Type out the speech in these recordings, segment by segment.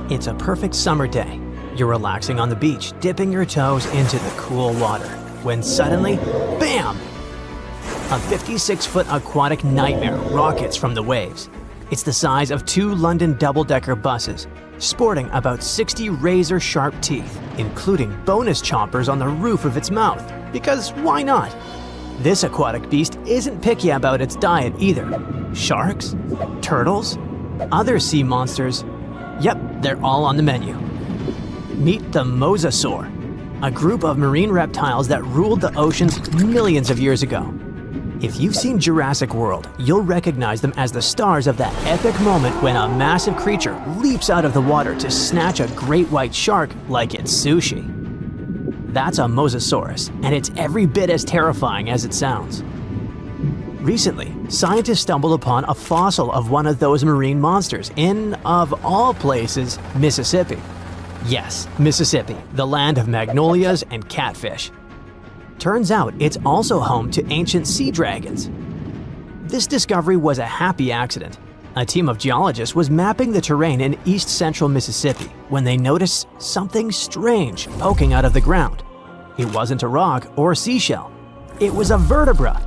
It's a perfect summer day. You're relaxing on the beach, dipping your toes into the cool water, when suddenly, bam! A 56-foot aquatic nightmare rockets from the waves. It's the size of 2 London double-decker buses, sporting about 60 razor-sharp teeth, including bonus chompers on the roof of its mouth, because why not? This aquatic beast isn't picky about its diet either. Sharks? Turtles? Other sea monsters? Yep, they're all on the menu. Meet the Mosasaur, a group of marine reptiles that ruled the oceans millions of years ago. If you've seen Jurassic World, you'll recognize them as the stars of that epic moment when a massive creature leaps out of the water to snatch a great white shark like it's sushi. That's a Mosasaurus, and it's every bit as terrifying as it sounds. Recently, scientists stumbled upon a fossil of one of those marine monsters in, of all places, Mississippi. Yes, Mississippi, the land of magnolias and catfish. Turns out it's also home to ancient sea dragons. This discovery was a happy accident. A team of geologists was mapping the terrain in east-central Mississippi when they noticed something strange poking out of the ground. It wasn't a rock or seashell. It was a vertebra.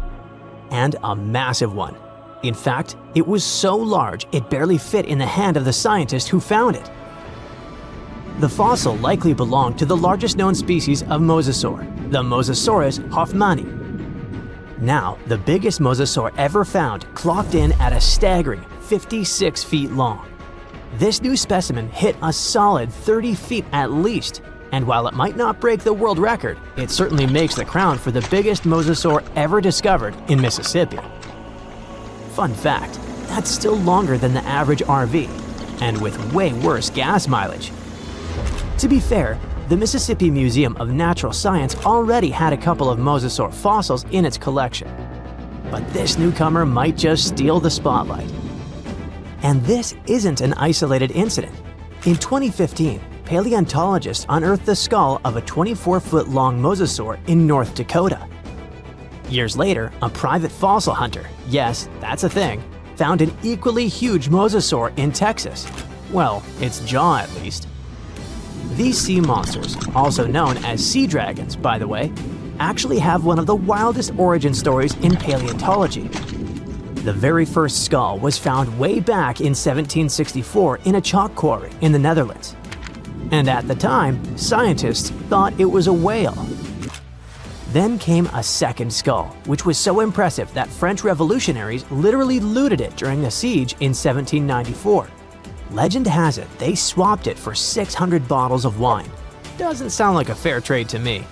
And a massive one. In fact, it was so large it barely fit in the hand of the scientist who found it. The fossil likely belonged to the largest known species of mosasaur, the Mosasaurus hoffmanni. Now, the biggest mosasaur ever found clocked in at a staggering 56 feet long. This new specimen hit a solid 30 feet at least, and while it might not break the world record, it certainly makes the crown for the biggest mosasaur ever discovered in Mississippi. Fun fact, that's still longer than the average RV, and with way worse gas mileage. To be fair, the Mississippi Museum of Natural Science already had a couple of mosasaur fossils in its collection. But this newcomer might just steal the spotlight. And this isn't an isolated incident. In 2015, paleontologists unearthed the skull of a 24-foot-long mosasaur in North Dakota. Years later, a private fossil hunter, yes, that's a thing, found an equally huge mosasaur in Texas. Well, its jaw at least. These sea monsters, also known as sea dragons, by the way, actually have one of the wildest origin stories in paleontology. The very first skull was found way back in 1764 in a chalk quarry in the Netherlands. And at the time, scientists thought it was a whale. Then came a second skull, which was so impressive that French revolutionaries literally looted it during the siege in 1794. Legend has it they swapped it for 600 bottles of wine. Doesn't sound like a fair trade to me.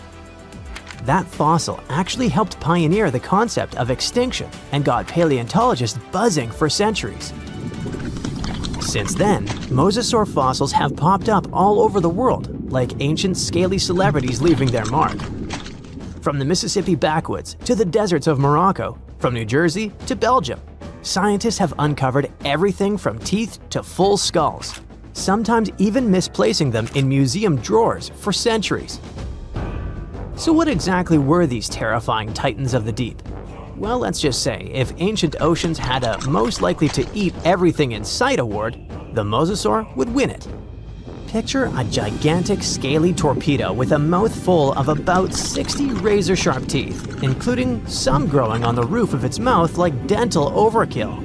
That fossil actually helped pioneer the concept of extinction and got paleontologists buzzing for centuries. Since then, mosasaur fossils have popped up all over the world, like ancient scaly celebrities leaving their mark. From the Mississippi backwoods to the deserts of Morocco, from New Jersey to Belgium, scientists have uncovered everything from teeth to full skulls, sometimes even misplacing them in museum drawers for centuries. So what exactly were these terrifying titans of the deep? Well, let's just say, if ancient oceans had a most likely to eat everything in sight award, the mosasaur would win it. Picture a gigantic scaly torpedo with a mouth full of about 60 razor-sharp teeth, including some growing on the roof of its mouth like dental overkill.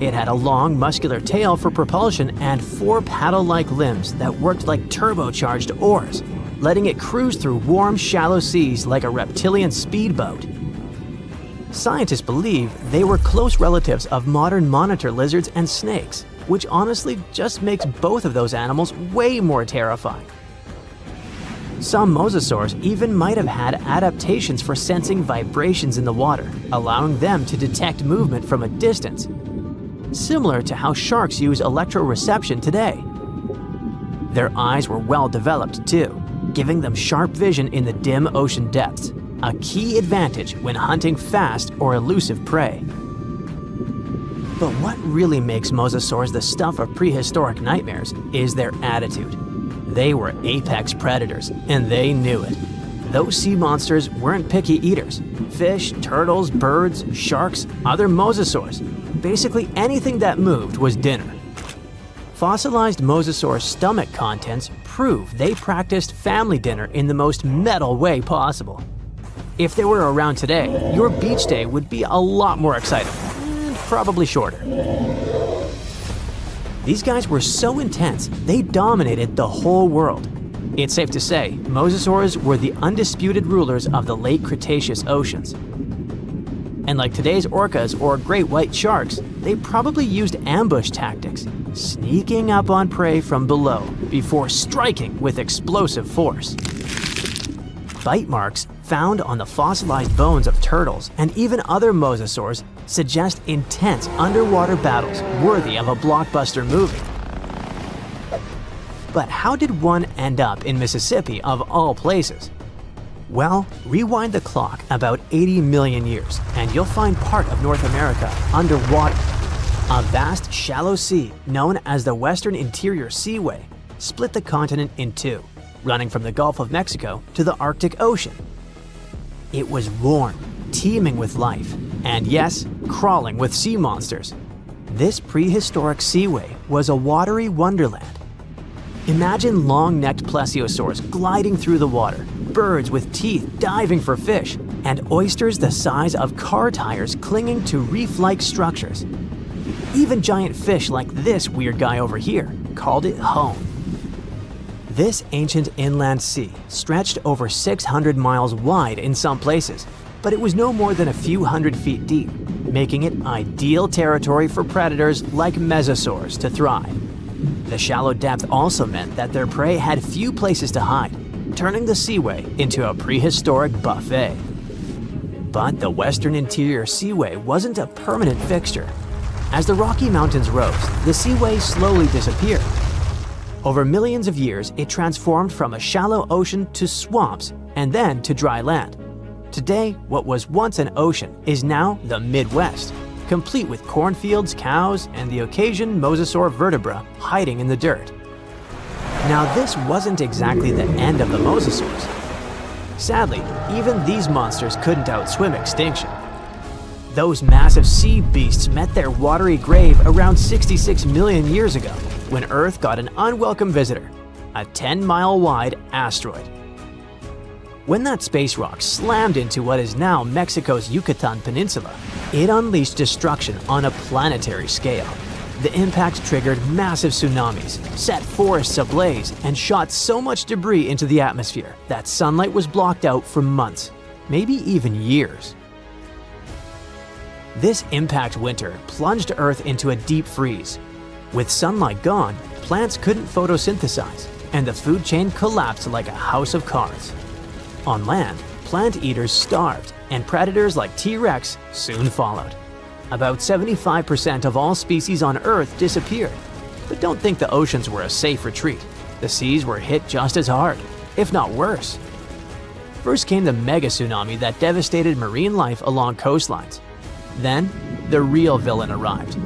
It had a long, muscular tail for propulsion and 4 paddle-like limbs that worked like turbocharged oars, letting it cruise through warm, shallow seas like a reptilian speedboat. Scientists believe they were close relatives of modern monitor lizards and snakes, which honestly just makes both of those animals way more terrifying. Some mosasaurs even might have had adaptations for sensing vibrations in the water, allowing them to detect movement from a distance, similar to how sharks use electroreception today. Their eyes were well developed too, giving them sharp vision in the dim ocean depths, a key advantage when hunting fast or elusive prey. But what really makes mosasaurs the stuff of prehistoric nightmares is their attitude. They were apex predators, and they knew it. Those sea monsters weren't picky eaters. Fish, turtles, birds, sharks, other mosasaurs. Basically anything that moved was dinner. Fossilized Mosasaur stomach contents prove they practiced family dinner in the most metal way possible. If they were around today, your beach day would be a lot more exciting, and probably shorter. These guys were so intense, they dominated the whole world. It's safe to say, Mosasaurs were the undisputed rulers of the late Cretaceous oceans. And like today's orcas or great white sharks, they probably used ambush tactics, sneaking up on prey from below before striking with explosive force. Bite marks found on the fossilized bones of turtles and even other mosasaurs suggest intense underwater battles worthy of a blockbuster movie. But how did one end up in Mississippi of all places? Well, rewind the clock about 80 million years and you'll find part of North America underwater. A vast shallow sea known as the Western Interior Seaway split the continent in two, running from the Gulf of Mexico to the Arctic Ocean. It was warm, teeming with life, and yes, crawling with sea monsters. This prehistoric seaway was a watery wonderland. Imagine long-necked plesiosaurs gliding through the water, birds with teeth diving for fish, and oysters the size of car tires clinging to reef-like structures. Even giant fish like this weird guy over here called it home. This ancient inland sea stretched over 600 miles wide in some places, but it was no more than a few hundred feet deep, making it ideal territory for predators like mesosaurs to thrive. The shallow depth also meant that their prey had few places to hide, turning the seaway into a prehistoric buffet. But the Western Interior Seaway wasn't a permanent fixture. As the Rocky Mountains rose, the seaway slowly disappeared. Over millions of years, it transformed from a shallow ocean to swamps and then to dry land. Today, what was once an ocean is now the Midwest, complete with cornfields, cows, and the occasion mosasaur vertebra hiding in the dirt. Now, this wasn't exactly the end of the mosasaurs. Sadly, even these monsters couldn't outswim extinction. Those massive sea beasts met their watery grave around 66 million years ago, when Earth got an unwelcome visitor, a 10-mile-wide asteroid. When that space rock slammed into what is now Mexico's Yucatan Peninsula, it unleashed destruction on a planetary scale. The impact triggered massive tsunamis, set forests ablaze, and shot so much debris into the atmosphere that sunlight was blocked out for months, maybe even years. This impact winter plunged Earth into a deep freeze. With sunlight gone, plants couldn't photosynthesize, and the food chain collapsed like a house of cards. On land, plant eaters starved, and predators like T-Rex soon followed. About 75% of all species on Earth disappeared. But don't think the oceans were a safe retreat. The seas were hit just as hard, if not worse. First came the mega tsunami that devastated marine life along coastlines. Then, the real villain arrived.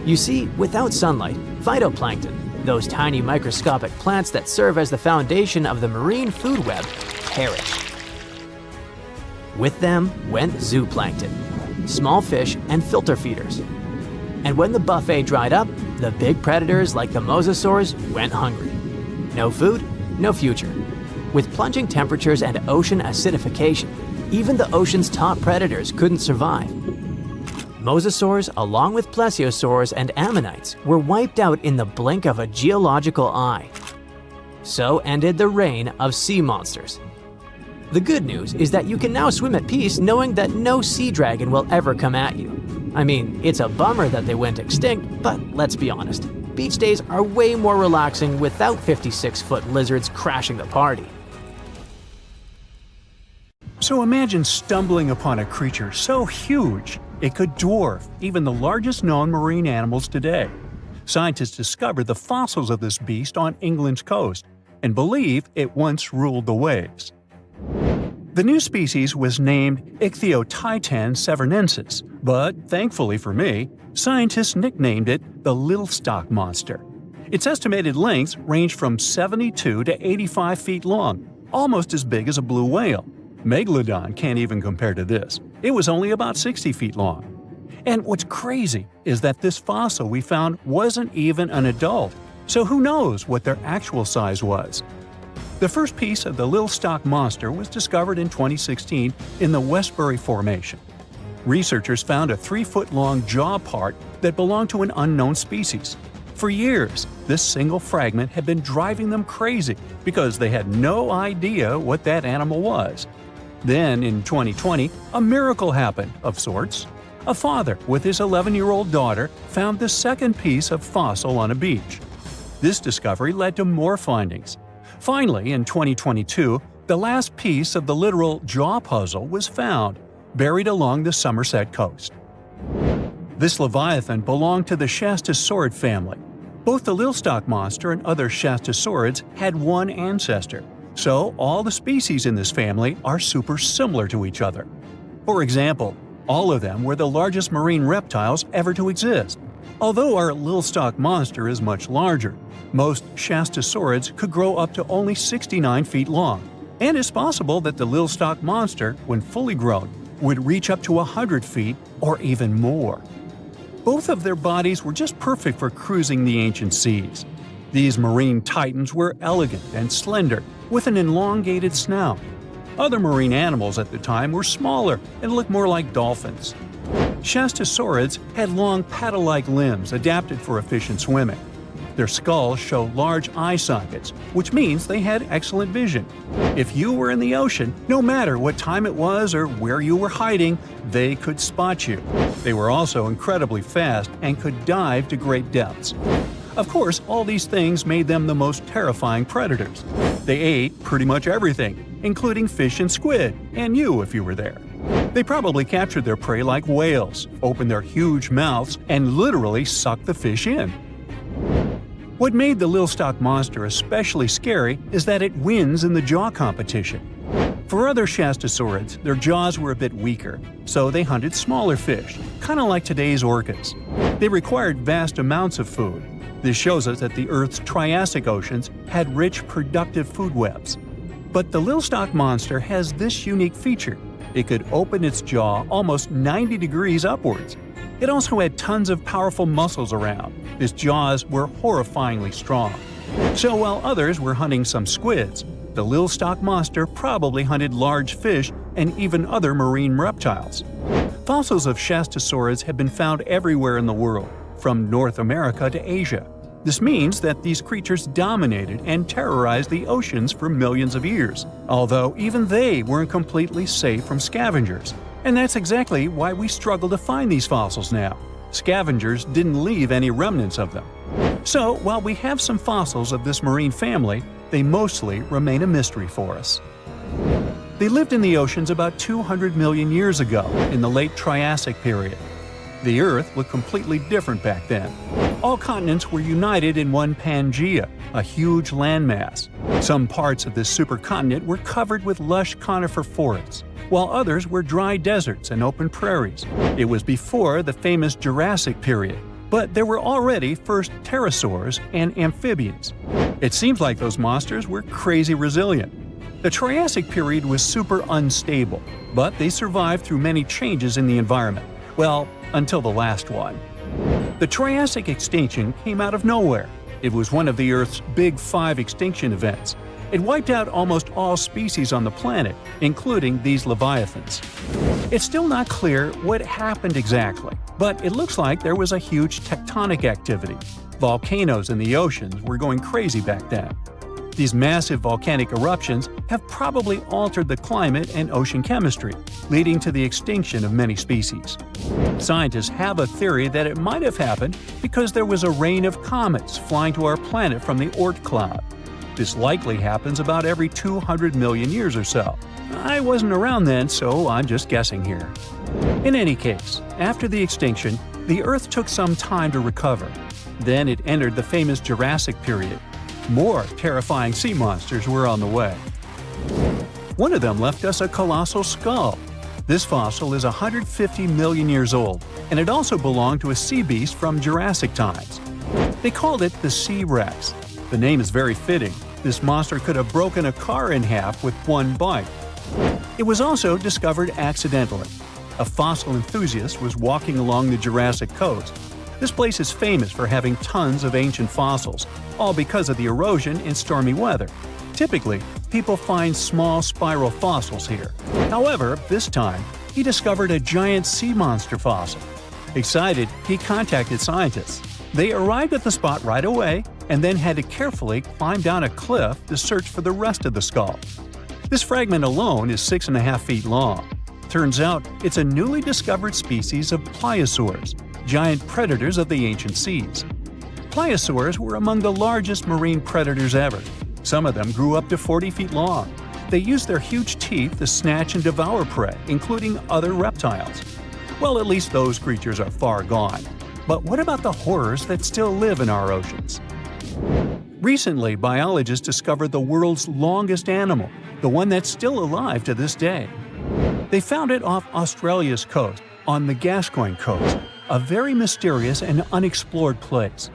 You see, without sunlight, phytoplankton, those tiny microscopic plants that serve as the foundation of the marine food web, perished. With them went zooplankton, small fish and filter feeders. And when the buffet dried up, the big predators like the mosasaurs went hungry. No food, no future. With plunging temperatures and ocean acidification, even the ocean's top predators couldn't survive. Mosasaurs, along with plesiosaurs and ammonites, were wiped out in the blink of a geological eye. So ended the reign of sea monsters. The good news is that you can now swim at peace knowing that no sea dragon will ever come at you. I mean, it's a bummer that they went extinct, but let's be honest, beach days are way more relaxing without 56-foot lizards crashing the party. So imagine stumbling upon a creature so huge it could dwarf even the largest known marine animals today. Scientists discovered the fossils of this beast on England's coast and believe it once ruled the waves. The new species was named Ichthyotitan severnensis, but thankfully for me, scientists nicknamed it the Little Stock Monster. Its estimated lengths range from 72 to 85 feet long, almost as big as a blue whale. Megalodon can't even compare to this. It was only about 60 feet long. And what's crazy is that this fossil we found wasn't even an adult, so who knows what their actual size was. The first piece of the Little Stock Monster was discovered in 2016 in the Westbury Formation. Researchers found a 3-foot-long jaw part that belonged to an unknown species. For years, this single fragment had been driving them crazy because they had no idea what that animal was. Then, in 2020, a miracle happened, of sorts. A father with his 11-year-old daughter found the second piece of fossil on a beach. This discovery led to more findings. Finally, in 2022, the last piece of the literal jaw puzzle was found, buried along the Somerset coast. This Leviathan belonged to the Shastasaurid family. Both the Little Stock Monster and other Shastasaurids had one ancestor, so all the species in this family are super similar to each other. For example, all of them were the largest marine reptiles ever to exist. Although our Little Stock Monster is much larger, most Shastasaurids could grow up to only 69 feet long, and it's possible that the Little Stock Monster, when fully grown, would reach up to 100 feet or even more. Both of their bodies were just perfect for cruising the ancient seas. These marine titans were elegant and slender, with an elongated snout. Other marine animals at the time were smaller and looked more like dolphins. Shastasaurids had long paddle-like limbs adapted for efficient swimming. Their skulls show large eye sockets, which means they had excellent vision. If you were in the ocean, no matter what time it was or where you were hiding, they could spot you. They were also incredibly fast and could dive to great depths. Of course, all these things made them the most terrifying predators. They ate pretty much everything, including fish and squid, and you if you were there. They probably captured their prey like whales, opened their huge mouths, and literally sucked the fish in. What made the Little Stock Monster especially scary is that it wins in the jaw competition. For other Shastasaurids, their jaws were a bit weaker, so they hunted smaller fish, kind of like today's orcas. They required vast amounts of food. This shows us that the Earth's Triassic oceans had rich, productive food webs. But the Little Stock Monster has this unique feature. It could open its jaw almost 90 degrees upwards. It also had tons of powerful muscles around. Its jaws were horrifyingly strong. So while others were hunting some squids, the Little Stock Monster probably hunted large fish and even other marine reptiles. Fossils of Shastasaurids have been found everywhere in the world, from North America to Asia. This means that these creatures dominated and terrorized the oceans for millions of years, although even they weren't completely safe from scavengers. And that's exactly why we struggle to find these fossils now. Scavengers didn't leave any remnants of them. So, while we have some fossils of this marine family, they mostly remain a mystery for us. They lived in the oceans about 200 million years ago, in the late Triassic period. The Earth looked completely different back then. All continents were united in one Pangaea, a huge landmass. Some parts of this supercontinent were covered with lush conifer forests, while others were dry deserts and open prairies. It was before the famous Jurassic period, but there were already first pterosaurs and amphibians. It seems like those monsters were crazy resilient. The Triassic period was super unstable, but they survived through many changes in the environment. Well, until the last one. The Triassic extinction came out of nowhere. It was one of the Earth's big 5 extinction events. It wiped out almost all species on the planet, including these leviathans. It's still not clear what happened exactly, but it looks like there was a huge tectonic activity. Volcanoes in the oceans were going crazy back then. These massive volcanic eruptions have probably altered the climate and ocean chemistry, leading to the extinction of many species. Scientists have a theory that it might have happened because there was a rain of comets flying to our planet from the Oort cloud. This likely happens about every 200 million years or so. I wasn't around then, so I'm just guessing here. In any case, after the extinction, the Earth took some time to recover. Then it entered the famous Jurassic period. More terrifying sea monsters were on the way. One of them left us a colossal skull. This fossil is 150 million years old, and it also belonged to a sea beast from Jurassic times. They called it the Sea Rex. The name is very fitting. This monster could have broken a car in half with one bite. It was also discovered accidentally. A fossil enthusiast was walking along the Jurassic coast. This place is famous for having tons of ancient fossils, all because of the erosion in stormy weather. Typically, people find small spiral fossils here. However, this time, he discovered a giant sea monster fossil. Excited, he contacted scientists. They arrived at the spot right away and then had to carefully climb down a cliff to search for the rest of the skull. This fragment alone is 6.5 feet long. Turns out, it's a newly discovered species of pliosaurs, giant predators of the ancient seas. Pliosaurs were among the largest marine predators ever. Some of them grew up to 40 feet long. They used their huge teeth to snatch and devour prey, including other reptiles. Well, at least those creatures are far gone. But what about the horrors that still live in our oceans? Recently, biologists discovered the world's longest animal, the one that's still alive to this day. They found it off Australia's coast, on the Gascoyne coast, a very mysterious and unexplored place.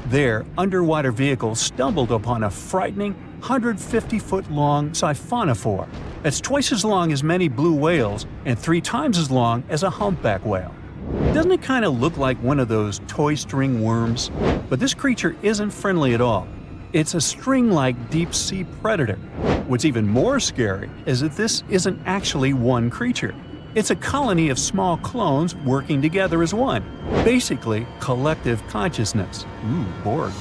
There, underwater vehicles stumbled upon a frightening 150-foot-long siphonophore that's twice as long as many blue whales and 3 times as long as a humpback whale. Doesn't it kind of look like one of those toy string worms? But this creature isn't friendly at all. It's a string-like deep-sea predator. What's even more scary is that this isn't actually one creature. It's a colony of small clones working together as one. Basically, collective consciousness. Ooh, Borg.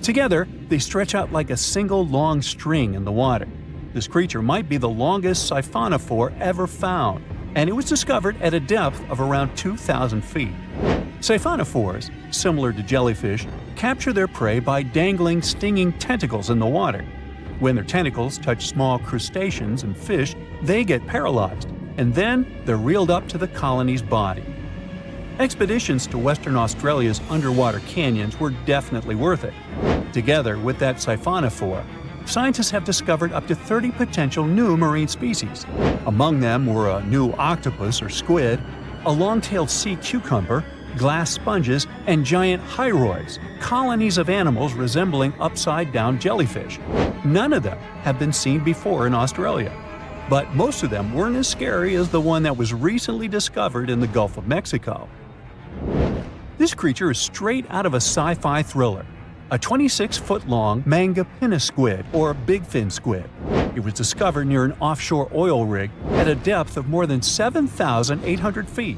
Together, they stretch out like a single long string in the water. This creature might be the longest siphonophore ever found, and it was discovered at a depth of around 2,000 feet. Siphonophores, similar to jellyfish, capture their prey by dangling stinging tentacles in the water. When their tentacles touch small crustaceans and fish, they get paralyzed, and then they're reeled up to the colony's body. Expeditions to Western Australia's underwater canyons were definitely worth it. Together with that siphonophore, scientists have discovered up to 30 potential new marine species. Among them were a new octopus or squid, a long-tailed sea cucumber, glass sponges, and giant hyroids, colonies of animals resembling upside-down jellyfish. None of them have been seen before in Australia. But most of them weren't as scary as the one that was recently discovered in the Gulf of Mexico. This creature is straight out of a sci-fi thriller, a 26-foot-long mangapinna squid or bigfin squid. It was discovered near an offshore oil rig at a depth of more than 7,800 feet.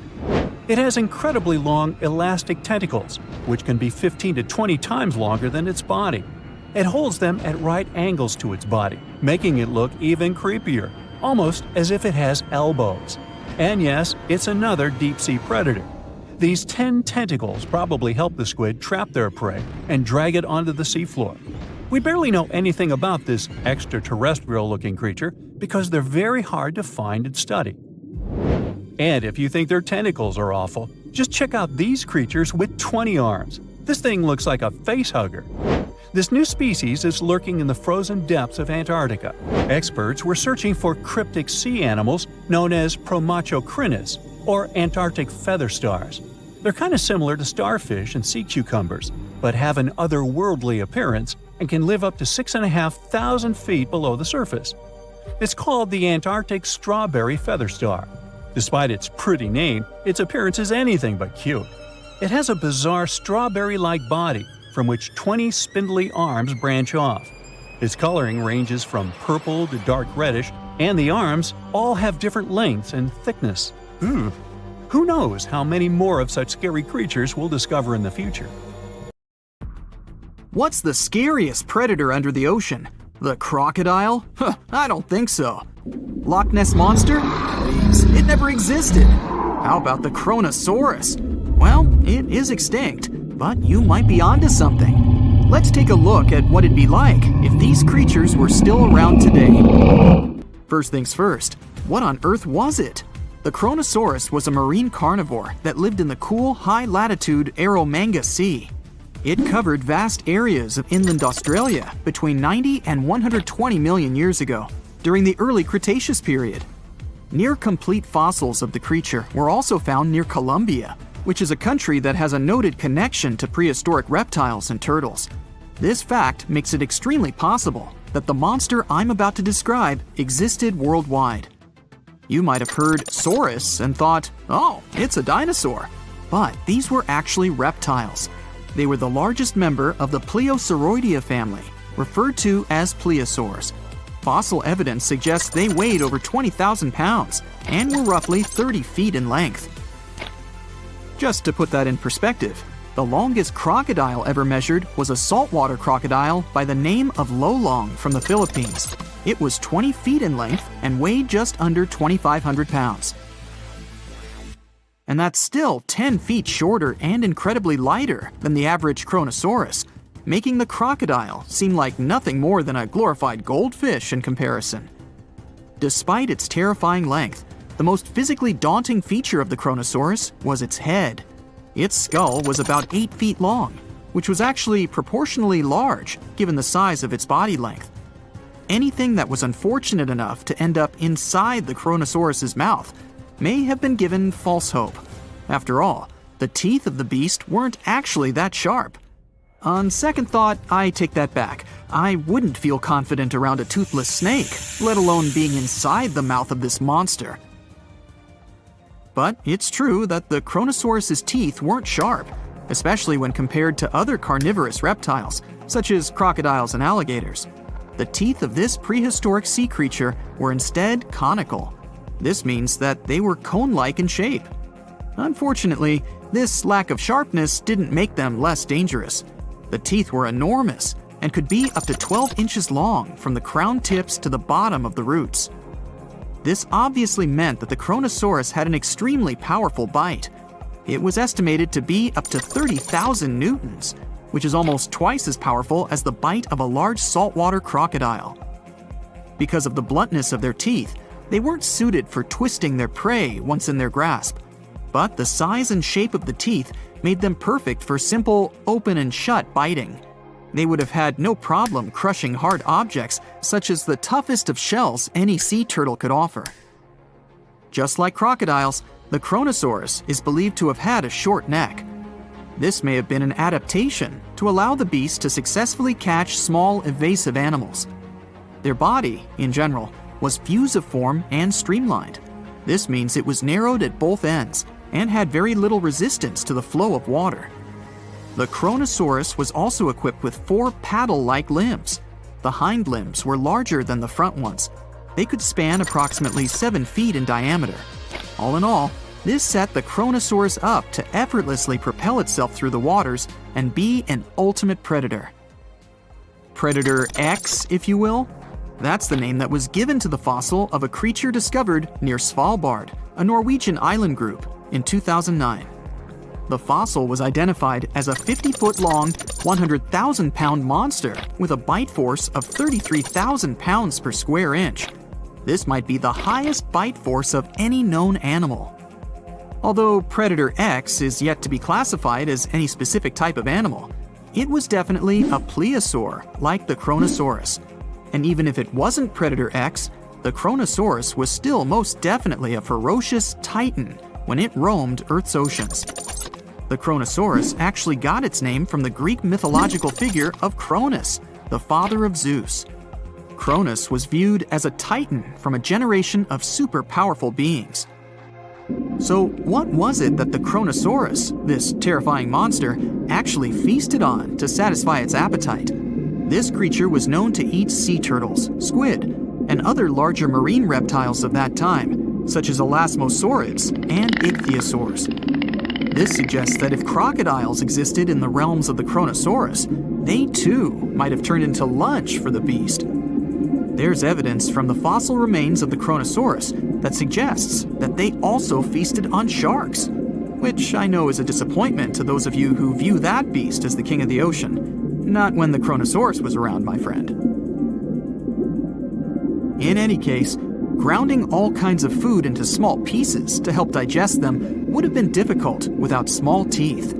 It has incredibly long elastic tentacles, which can be 15 to 20 times longer than its body. It holds them at right angles to its body, making it look even creepier, almost as if it has elbows. And yes, it's another deep-sea predator. These 10 tentacles probably help the squid trap their prey and drag it onto the seafloor. We barely know anything about this extraterrestrial-looking creature because they're very hard to find and study. And if you think their tentacles are awful, just check out these creatures with 20 arms. This thing looks like a facehugger. This new species is lurking in the frozen depths of Antarctica. Experts were searching for cryptic sea animals known as Promachocrinus, or Antarctic feather stars. They're kind of similar to starfish and sea cucumbers, but have an otherworldly appearance and can live up to 6,500 feet below the surface. It's called the Antarctic strawberry feather star. Despite its pretty name, its appearance is anything but cute. It has a bizarre strawberry-like body from which 20 spindly arms branch off. Its coloring ranges from purple to dark reddish, and the arms all have different lengths and thickness. Who knows how many more of such scary creatures we'll discover in the future? What's the scariest predator under the ocean? The crocodile? I don't think so. Loch Ness Monster? Please, it never existed. How about the Chronosaurus? Well, it is extinct, but you might be onto something. Let's take a look at what it'd be like if these creatures were still around today. First things first, what on earth was it? The Chronosaurus was a marine carnivore that lived in the cool, high-latitude Eromanga Sea. It covered vast areas of inland Australia between 90 and 120 million years ago, during the early Cretaceous period. Near-complete fossils of the creature were also found near Colombia, which is a country that has a noted connection to prehistoric reptiles and turtles. This fact makes it extremely possible that the monster I'm about to describe existed worldwide. You might have heard saurus and thought, oh, it's a dinosaur. But these were actually reptiles. They were the largest member of the Plesiosauridae family, referred to as plesiosaurs. Fossil evidence suggests they weighed over 20,000 pounds and were roughly 30 feet in length. Just to put that in perspective, the longest crocodile ever measured was a saltwater crocodile by the name of Lolong from the Philippines. It was 20 feet in length and weighed just under 2,500 pounds. And that's still 10 feet shorter and incredibly lighter than the average Chronosaurus, making the crocodile seem like nothing more than a glorified goldfish in comparison. Despite its terrifying length, the most physically daunting feature of the Chronosaurus was its head. Its skull was about 8 feet long, which was actually proportionally large given the size of its body length. Anything that was unfortunate enough to end up inside the Chronosaurus's mouth may have been given false hope. After all, the teeth of the beast weren't actually that sharp. On second thought, I take that back. I wouldn't feel confident around a toothless snake, let alone being inside the mouth of this monster. But it's true that the Chronosaurus's teeth weren't sharp, especially when compared to other carnivorous reptiles, such as crocodiles and alligators. The teeth of this prehistoric sea creature were instead conical. This means that they were cone-like in shape. Unfortunately, this lack of sharpness didn't make them less dangerous. The teeth were enormous and could be up to 12 inches long from the crown tips to the bottom of the roots. This obviously meant that the Chronosaurus had an extremely powerful bite. It was estimated to be up to 30,000 newtons, which is almost twice as powerful as the bite of a large saltwater crocodile. Because of the bluntness of their teeth, they weren't suited for twisting their prey once in their grasp. But the size and shape of the teeth made them perfect for simple open and shut biting. They would have had no problem crushing hard objects such as the toughest of shells any sea turtle could offer. Just like crocodiles, the Chronosaurus is believed to have had a short neck. This may have been an adaptation to allow the beast to successfully catch small, evasive animals. Their body, in general, was fusiform and streamlined. This means it was narrowed at both ends and had very little resistance to the flow of water. The Chronosaurus was also equipped with 4 paddle-like limbs. The hind limbs were larger than the front ones. They could span approximately 7 feet in diameter. All in all, this set the Chronosaurus up to effortlessly propel itself through the waters and be an ultimate predator. Predator X, if you will? That's the name that was given to the fossil of a creature discovered near Svalbard, a Norwegian island group, in 2009. The fossil was identified as a 50-foot-long, 100,000-pound monster with a bite force of 33,000 pounds per square inch. This might be the highest bite force of any known animal. Although Predator X is yet to be classified as any specific type of animal, it was definitely a plesiosaur like the Chronosaurus. And even if it wasn't Predator X, the Chronosaurus was still most definitely a ferocious titan when it roamed Earth's oceans. The Chronosaurus actually got its name from the Greek mythological figure of Cronus, the father of Zeus. Cronus was viewed as a titan from a generation of super powerful beings. So what was it that the Chronosaurus, this terrifying monster, actually feasted on to satisfy its appetite? This creature was known to eat sea turtles, squid, and other larger marine reptiles of that time, such as elasmosaurids and ichthyosaurs. This suggests that if crocodiles existed in the realms of the Chronosaurus, they too might have turned into lunch for the beast. There's evidence from the fossil remains of the Chronosaurus that suggests that they also feasted on sharks, which I know is a disappointment to those of you who view that beast as the king of the ocean. Not when the Chronosaurus was around, my friend. In any case, grounding all kinds of food into small pieces to help digest them would have been difficult without small teeth.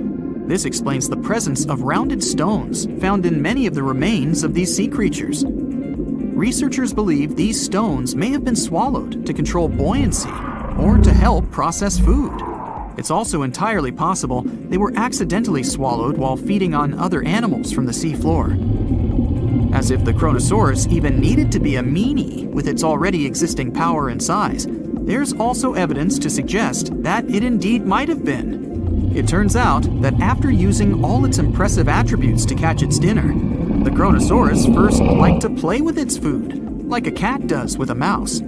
This explains the presence of rounded stones found in many of the remains of these sea creatures. Researchers believe these stones may have been swallowed to control buoyancy or to help process food. It's also entirely possible they were accidentally swallowed while feeding on other animals from the seafloor. As if the Chronosaurus even needed to be a meanie with its already existing power and size, there's also evidence to suggest that it indeed might have been. It turns out that after using all its impressive attributes to catch its dinner, the Chronosaurus first liked to play with its food, like a cat does with a mouse.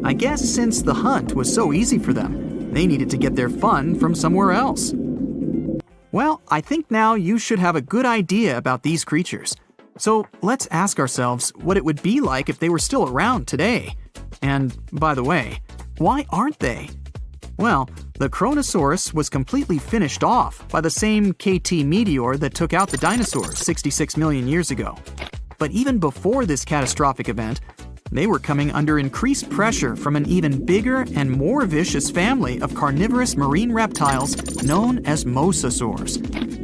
I guess since the hunt was so easy for them, they needed to get their fun from somewhere else. Well, I think now you should have a good idea about these creatures. So let's ask ourselves what it would be like if they were still around today. And by the way, why aren't they? Well, the Chronosaurus was completely finished off by the same KT meteor that took out the dinosaurs 66 million years ago. But even before this catastrophic event, they were coming under increased pressure from an even bigger and more vicious family of carnivorous marine reptiles known as Mosasaurs.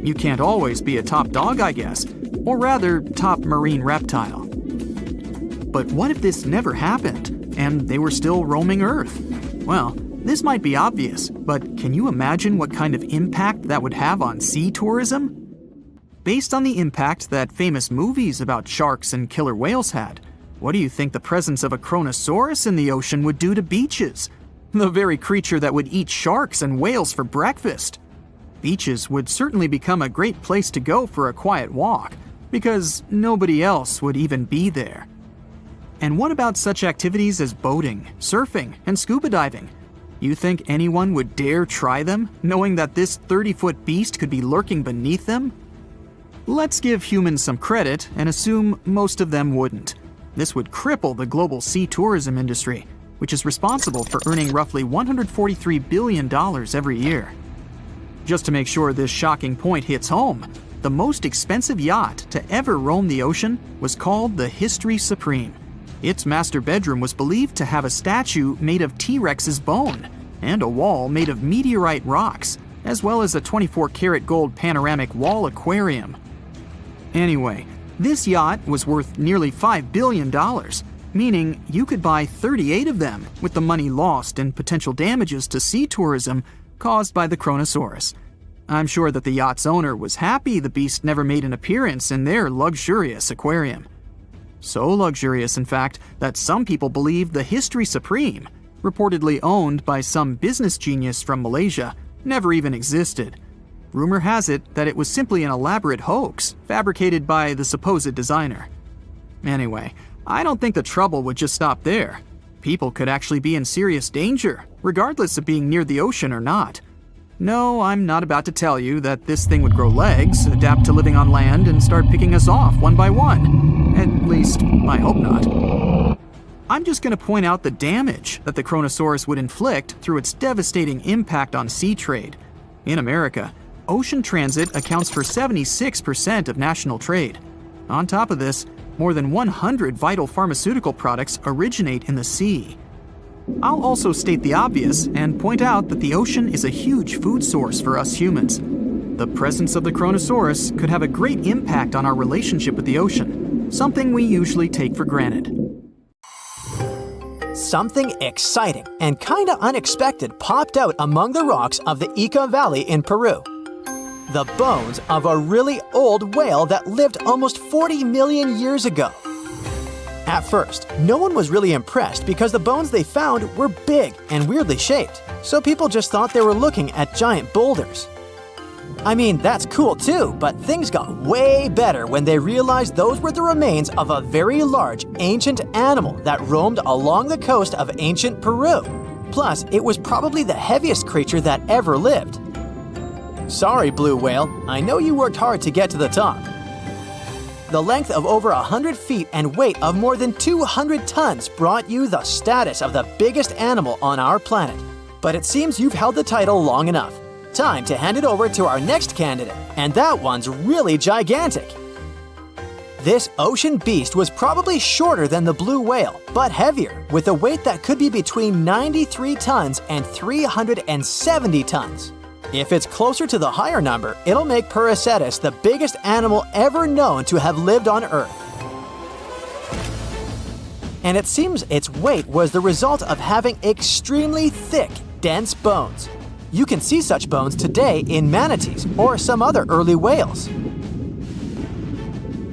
You can't always be a top dog, I guess, or rather, top marine reptile. But what if this never happened, and they were still roaming Earth? Well, this might be obvious, but can you imagine what kind of impact that would have on sea tourism? Based on the impact that famous movies about sharks and killer whales had, what do you think the presence of a Chronosaurus in the ocean would do to beaches? The very creature that would eat sharks and whales for breakfast. Beaches would certainly become a great place to go for a quiet walk, because nobody else would even be there. And what about such activities as boating, surfing, and scuba diving? You think anyone would dare try them, knowing that this 30-foot beast could be lurking beneath them? Let's give humans some credit and assume most of them wouldn't. This would cripple the global sea tourism industry, which is responsible for earning roughly $143 billion every year. Just to make sure this shocking point hits home, the most expensive yacht to ever roam the ocean was called the History Supreme. Its master bedroom was believed to have a statue made of T-Rex's bone and a wall made of meteorite rocks, as well as a 24-karat gold panoramic wall aquarium. Anyway, this yacht was worth nearly $5 billion, meaning you could buy 38 of them with the money lost in potential damages to sea tourism caused by the Chronosaurus. I'm sure that the yacht's owner was happy the beast never made an appearance in their luxurious aquarium. So luxurious, in fact, that some people believe the History Supreme, reportedly owned by some business genius from Malaysia, never even existed. Rumor has it that it was simply an elaborate hoax fabricated by the supposed designer. Anyway, I don't think the trouble would just stop there. People could actually be in serious danger, regardless of being near the ocean or not. No, I'm not about to tell you that this thing would grow legs, adapt to living on land, and start picking us off one by one. At least, I hope not. I'm just going to point out the damage that the Chronosaurus would inflict through its devastating impact on sea trade. In America, ocean transit accounts for 76% of national trade. On top of this, more than 100 vital pharmaceutical products originate in the sea. I'll also state the obvious and point out that the ocean is a huge food source for us humans. The presence of the Chronosaurus could have a great impact on our relationship with the ocean, something we usually take for granted. Something exciting and kinda unexpected popped out among the rocks of the Ica Valley in Peru. The bones of a really old whale that lived almost 40 million years ago. At first, no one was really impressed because the bones they found were big and weirdly shaped, so people just thought they were looking at giant boulders. I mean, that's cool too, but things got way better when they realized those were the remains of a very large ancient animal that roamed along the coast of ancient Peru. Plus, it was probably the heaviest creature that ever lived. Sorry, blue whale, I know you worked hard to get to the top. The length of over 100 feet and weight of more than 200 tons brought you the status of the biggest animal on our planet. But it seems you've held the title long enough. Time to hand it over to our next candidate, and that one's really gigantic. This ocean beast was probably shorter than the blue whale, but heavier, with a weight that could be between 93 tons and 370 tons. If it's closer to the higher number, it'll make Paracetus the biggest animal ever known to have lived on Earth. And it seems its weight was the result of having extremely thick, dense bones. You can see such bones today in manatees or some other early whales.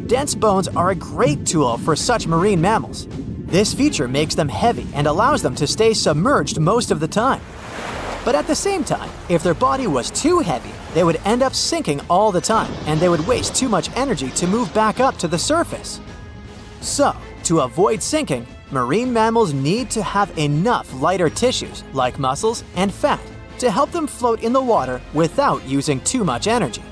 Dense bones are a great tool for such marine mammals. This feature makes them heavy and allows them to stay submerged most of the time. But at the same time, if their body was too heavy, they would end up sinking all the time and they would waste too much energy to move back up to the surface. So, to avoid sinking, marine mammals need to have enough lighter tissues, like muscles and fat, to help them float in the water without using too much energy.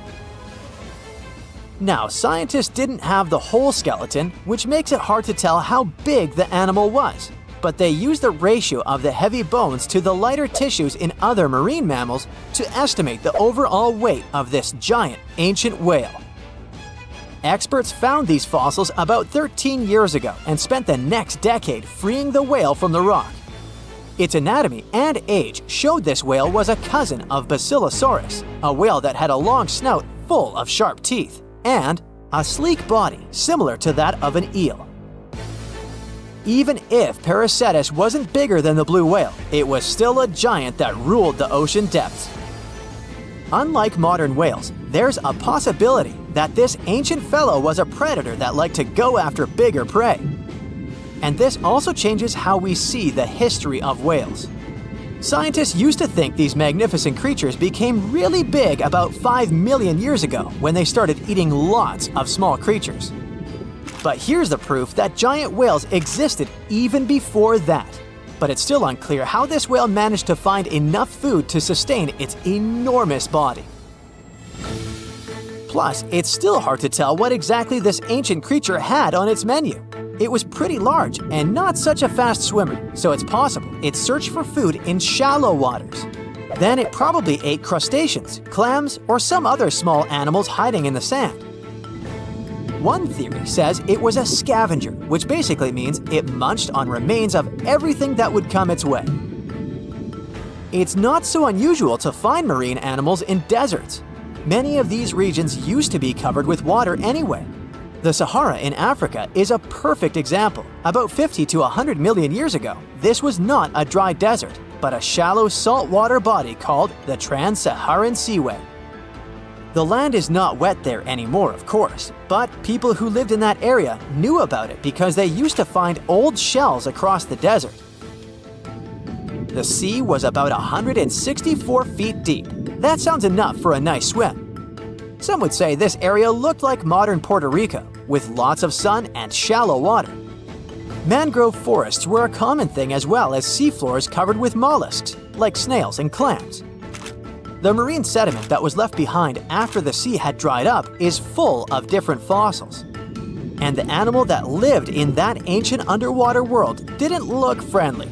Now, scientists didn't have the whole skeleton, which makes it hard to tell how big the animal was, but they used the ratio of the heavy bones to the lighter tissues in other marine mammals to estimate the overall weight of this giant ancient whale. Experts found these fossils about 13 years ago and spent the next decade freeing the whale from the rock. Its anatomy and age showed this whale was a cousin of Basilosaurus, a whale that had a long snout full of sharp teeth, and a sleek body similar to that of an eel. Even if Paracetus wasn't bigger than the blue whale, it was still a giant that ruled the ocean depths. Unlike modern whales, there's a possibility that this ancient fellow was a predator that liked to go after bigger prey. And this also changes how we see the history of whales. Scientists used to think these magnificent creatures became really big about 5 million years ago when they started eating lots of small creatures. But here's the proof that giant whales existed even before that. But it's still unclear how this whale managed to find enough food to sustain its enormous body. Plus, it's still hard to tell what exactly this ancient creature had on its menu. It was pretty large and not such a fast swimmer, so it's possible it searched for food in shallow waters. Then it probably ate crustaceans, clams, or some other small animals hiding in the sand. One theory says it was a scavenger, which basically means it munched on remains of everything that would come its way. It's not so unusual to find marine animals in deserts. Many of these regions used to be covered with water anyway. The Sahara in Africa is a perfect example. About 50 to 100 million years ago, this was not a dry desert, but a shallow saltwater body called the Trans-Saharan Seaway. The land is not wet there anymore, of course, but people who lived in that area knew about it because they used to find old shells across the desert. The sea was about 164 feet deep. That sounds enough for a nice swim. Some would say this area looked like modern Puerto Rico, with lots of sun and shallow water. Mangrove forests were a common thing as well as seafloors covered with mollusks, like snails and clams. The marine sediment that was left behind after the sea had dried up is full of different fossils. And the animal that lived in that ancient underwater world didn't look friendly.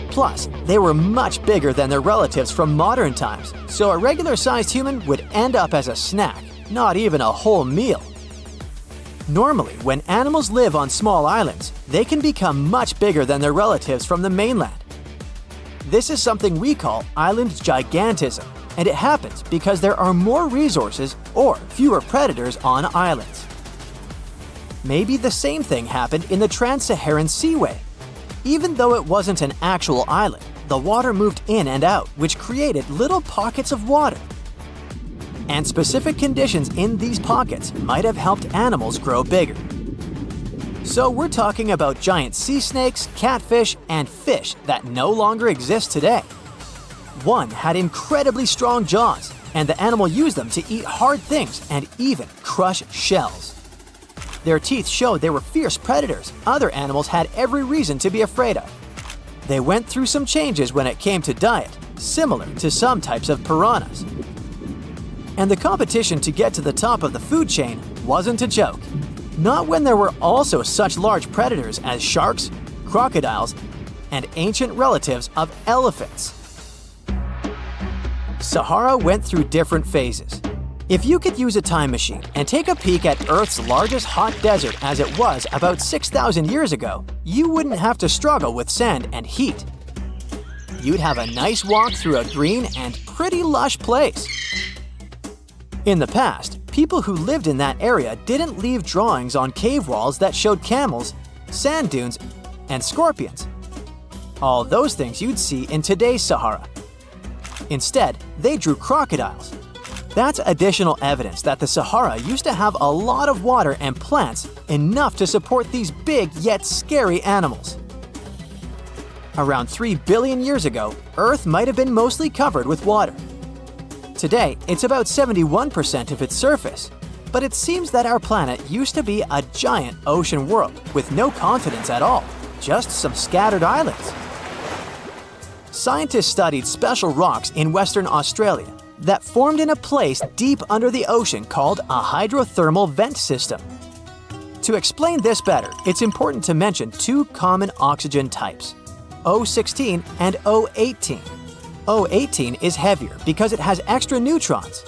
Plus, they were much bigger than their relatives from modern times, so a regular-sized human would end up as a snack, not even a whole meal. Normally, when animals live on small islands, they can become much bigger than their relatives from the mainland. This is something we call island gigantism, and it happens because there are more resources or fewer predators on islands. Maybe the same thing happened in the Trans-Saharan Seaway. Even though it wasn't an actual island, the water moved in and out, which created little pockets of water. And specific conditions in these pockets might have helped animals grow bigger. So we're talking about giant sea snakes, catfish, and fish that no longer exist today. One had incredibly strong jaws, and the animal used them to eat hard things and even crush shells. Their teeth showed they were fierce predators other animals had every reason to be afraid of. They went through some changes when it came to diet, similar to some types of piranhas. And the competition to get to the top of the food chain wasn't a joke. Not when there were also such large predators as sharks, crocodiles, and ancient relatives of elephants. Sahara went through different phases. If you could use a time machine and take a peek at Earth's largest hot desert as it was about 6,000 years ago, you wouldn't have to struggle with sand and heat. You'd have a nice walk through a green and pretty lush place. In the past, people who lived in that area didn't leave drawings on cave walls that showed camels, sand dunes, and scorpions. All those things you'd see in today's Sahara. Instead, they drew crocodiles. That's additional evidence that the Sahara used to have a lot of water and plants enough to support these big yet scary animals. Around 3 billion years ago, Earth might have been mostly covered with water. Today, it's about 71% of its surface, but it seems that our planet used to be a giant ocean world with no continents at all, just some scattered islands. Scientists studied special rocks in Western Australia that formed in a place deep under the ocean called a hydrothermal vent system. To explain this better, it's important to mention two common oxygen types, O16 and O18. O18 is heavier because it has extra neutrons.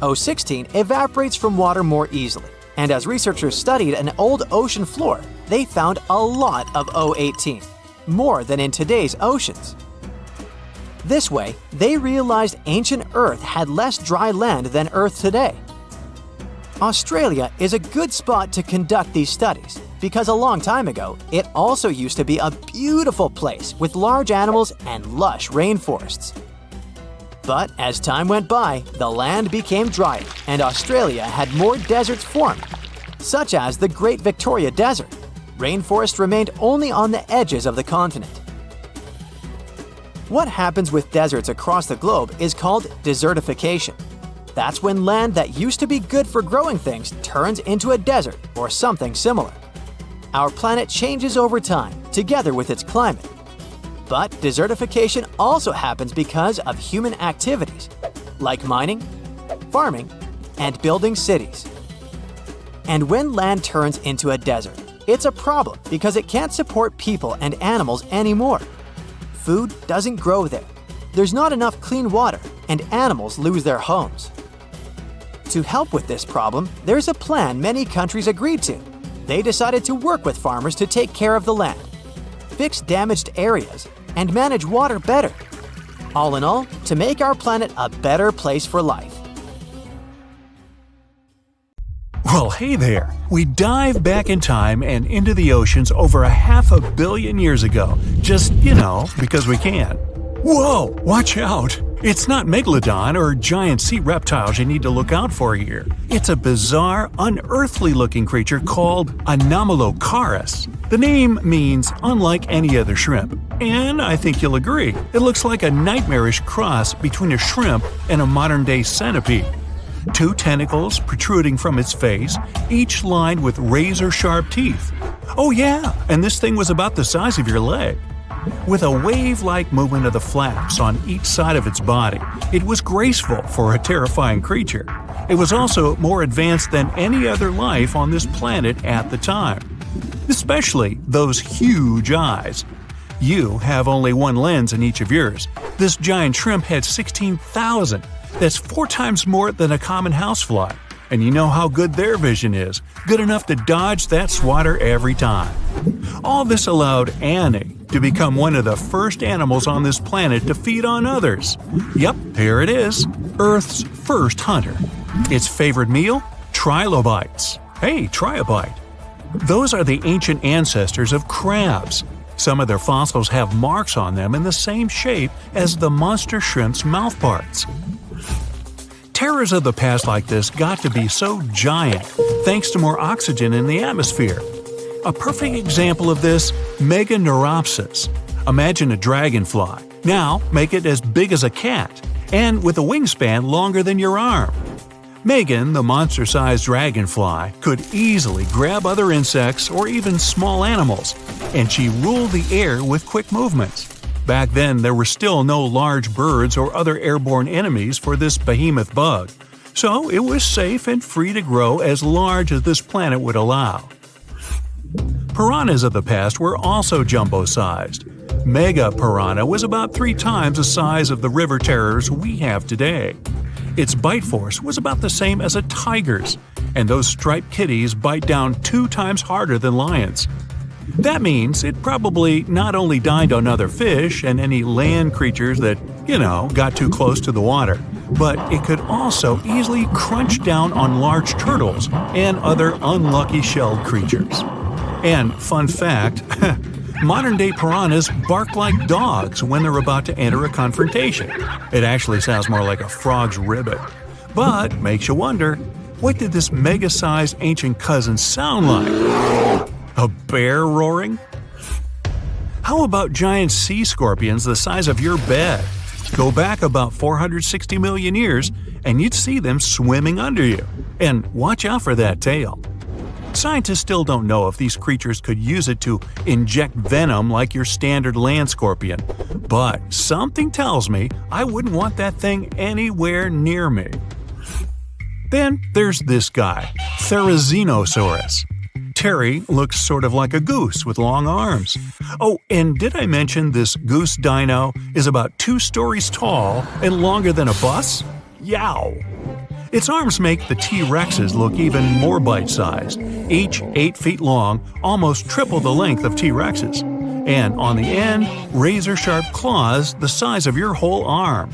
O16 evaporates from water more easily, and as researchers studied an old ocean floor, they found a lot of O18, more than in today's oceans. This way, they realized ancient Earth had less dry land than Earth today. Australia is a good spot to conduct these studies because a long time ago, it also used to be a beautiful place with large animals and lush rainforests. But as time went by, the land became drier and Australia had more deserts formed, such as the Great Victoria Desert. Rainforest remained only on the edges of the continent. What happens with deserts across the globe is called desertification. That's when land that used to be good for growing things turns into a desert or something similar. Our planet changes over time, together with its climate. But desertification also happens because of human activities, like mining, farming, and building cities. And when land turns into a desert, it's a problem because it can't support people and animals anymore. Food doesn't grow there. There's not enough clean water, and animals lose their homes. To help with this problem, there's a plan many countries agreed to. They decided to work with farmers to take care of the land, fix damaged areas, and manage water better. All in all, to make our planet a better place for life. Well, hey there! We dive back in time and into the oceans over 500 million years ago, just, because we can. Whoa! Watch out! It's not Megalodon or giant sea reptiles you need to look out for here. It's a bizarre, unearthly-looking creature called Anomalocaris. The name means unlike any other shrimp, and I think you'll agree, it looks like a nightmarish cross between a shrimp and a modern-day centipede. 2 tentacles protruding from its face, each lined with razor-sharp teeth. Oh yeah, and this thing was about the size of your leg. With a wave-like movement of the flaps on each side of its body, it was graceful for a terrifying creature. It was also more advanced than any other life on this planet at the time. Especially those huge eyes. You have only one lens in each of yours. This giant shrimp had 16,000. That's 4 times more than a common housefly. And you know how good their vision is. Good enough to dodge that swatter every time. All this allowed Annie to become one of the first animals on this planet to feed on others. Yep, here it is. Earth's first hunter. Its favorite meal? Trilobites. Hey, try a bite. Those are the ancient ancestors of crabs. Some of their fossils have marks on them in the same shape as the monster shrimp's mouthparts. Terrors of the past like this got to be so giant thanks to more oxygen in the atmosphere. A perfect example of this, Meganeuropsis. Imagine a dragonfly. Now make it as big as a cat, and with a wingspan longer than your arm. Megan, the monster-sized dragonfly, could easily grab other insects or even small animals, and she ruled the air with quick movements. Back then, there were still no large birds or other airborne enemies for this behemoth bug, so it was safe and free to grow as large as this planet would allow. Piranhas of the past were also jumbo-sized. Mega piranha was about 3 times the size of the river terrors we have today. Its bite force was about the same as a tiger's, and those striped kitties bite down 2 times harder than lions. That means it probably not only dined on other fish and any land creatures that, got too close to the water, but it could also easily crunch down on large turtles and other unlucky shelled creatures. And fun fact, modern-day piranhas bark like dogs when they're about to enter a confrontation. It actually sounds more like a frog's ribbit. But makes you wonder, what did this mega-sized ancient cousin sound like? A bear roaring? How about giant sea scorpions the size of your bed? Go back about 460 million years and you'd see them swimming under you. And watch out for that tail. Scientists still don't know if these creatures could use it to inject venom like your standard land scorpion, but something tells me I wouldn't want that thing anywhere near me. Then there's this guy, Therizinosaurus. Terry looks sort of like a goose with long arms. Oh, and did I mention this goose dino is about 2 stories tall and longer than a bus? Yow! Its arms make the T-Rexes look even more bite-sized, each 8 feet long, almost triple the length of T-Rexes. And on the end, razor-sharp claws the size of your whole arm.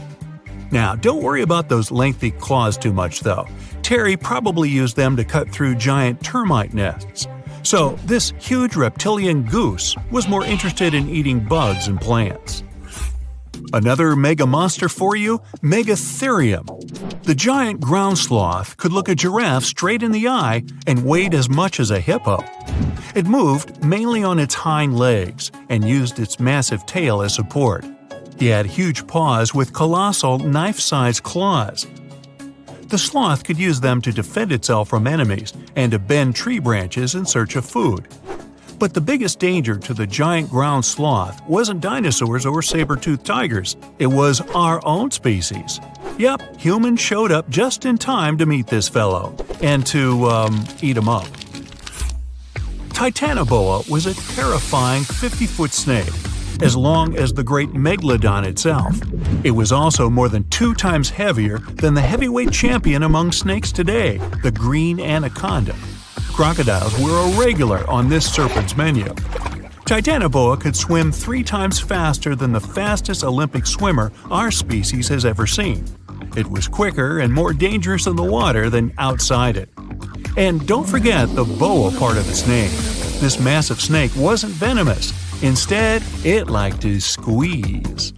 Now, don't worry about those lengthy claws too much, though. Terry probably used them to cut through giant termite nests. So, this huge reptilian goose was more interested in eating bugs and plants. Another mega monster for you, Megatherium. The giant ground sloth could look a giraffe straight in the eye and weighed as much as a hippo. It moved mainly on its hind legs and used its massive tail as support. He had huge paws with colossal knife-sized claws. The sloth could use them to defend itself from enemies and to bend tree branches in search of food. But the biggest danger to the giant ground sloth wasn't dinosaurs or saber-toothed tigers, it was our own species. Yep, humans showed up just in time to meet this fellow, and to, eat him up. Titanoboa was a terrifying 50-foot snake, as long as the great Megalodon itself. It was also more than 2 times heavier than the heavyweight champion among snakes today, the green anaconda. Crocodiles were a regular on this serpent's menu. Titanoboa could swim 3 times faster than the fastest Olympic swimmer our species has ever seen. It was quicker and more dangerous in the water than outside it. And don't forget the boa part of its name. This massive snake wasn't venomous. Instead, it liked to squeeze.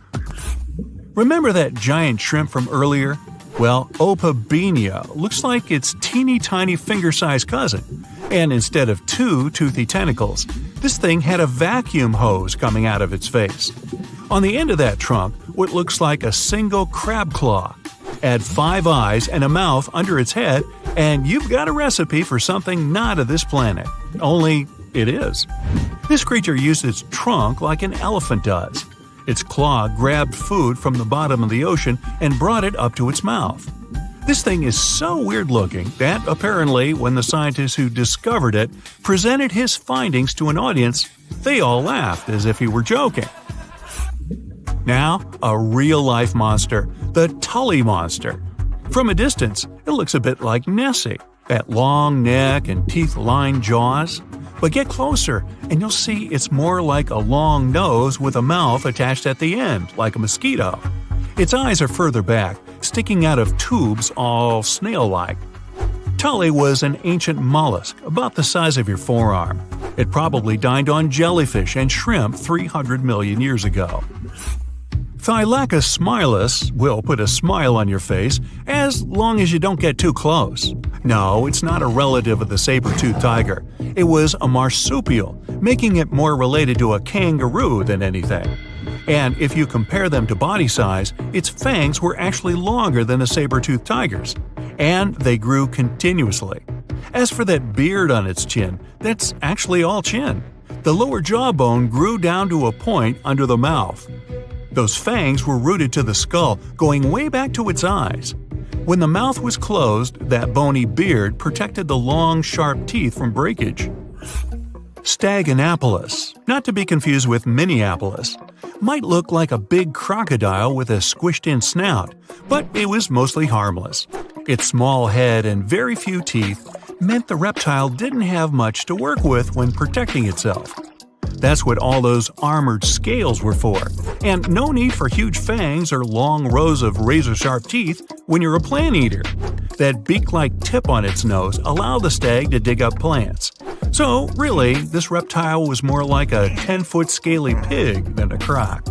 Remember that giant shrimp from earlier? Well, Opabenia looks like its teeny-tiny finger-sized cousin. And instead of 2 toothy tentacles, this thing had a vacuum hose coming out of its face. On the end of that trunk, what looks like a single crab claw. Add 5 eyes and a mouth under its head, and you've got a recipe for something not of this planet. Only it is. This creature used its trunk like an elephant does. Its claw grabbed food from the bottom of the ocean and brought it up to its mouth. This thing is so weird-looking that, apparently, when the scientists who discovered it presented his findings to an audience, they all laughed as if he were joking. Now, a real-life monster, the Tully monster. From a distance, it looks a bit like Nessie, that long neck and teeth-lined jaws. But get closer, and you'll see it's more like a long nose with a mouth attached at the end, like a mosquito. Its eyes are further back, sticking out of tubes all snail-like. Tully was an ancient mollusk, about the size of your forearm. It probably dined on jellyfish and shrimp 300 million years ago. Thylacus smilus will put a smile on your face as long as you don't get too close. No, it's not a relative of the saber-toothed tiger. It was a marsupial, making it more related to a kangaroo than anything. And if you compare them to body size, its fangs were actually longer than a saber-toothed tiger's. And they grew continuously. As for that beard on its chin, that's actually all chin. The lower jawbone grew down to a point under the mouth. Those fangs were rooted to the skull, going way back to its eyes. When the mouth was closed, that bony beard protected the long, sharp teeth from breakage. Staganapolis, not to be confused with Minneapolis, might look like a big crocodile with a squished-in snout, but it was mostly harmless. Its small head and very few teeth meant the reptile didn't have much to work with when protecting itself. That's what all those armored scales were for, and no need for huge fangs or long rows of razor-sharp teeth when you're a plant eater. That beak-like tip on its nose allowed the stag to dig up plants. So, really, this reptile was more like a 10-foot scaly pig than a croc.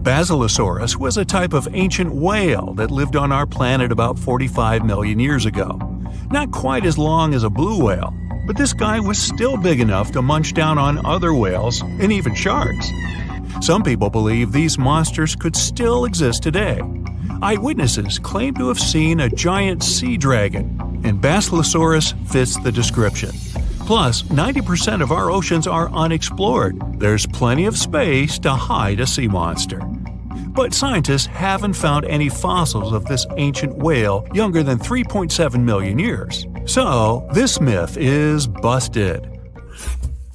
Basilosaurus was a type of ancient whale that lived on our planet about 45 million years ago. Not quite as long as a blue whale, but this guy was still big enough to munch down on other whales and even sharks. Some people believe these monsters could still exist today. Eyewitnesses claim to have seen a giant sea dragon, and Basilosaurus fits the description. Plus, 90% of our oceans are unexplored. There's plenty of space to hide a sea monster. But scientists haven't found any fossils of this ancient whale younger than 3.7 million years. So, this myth is busted.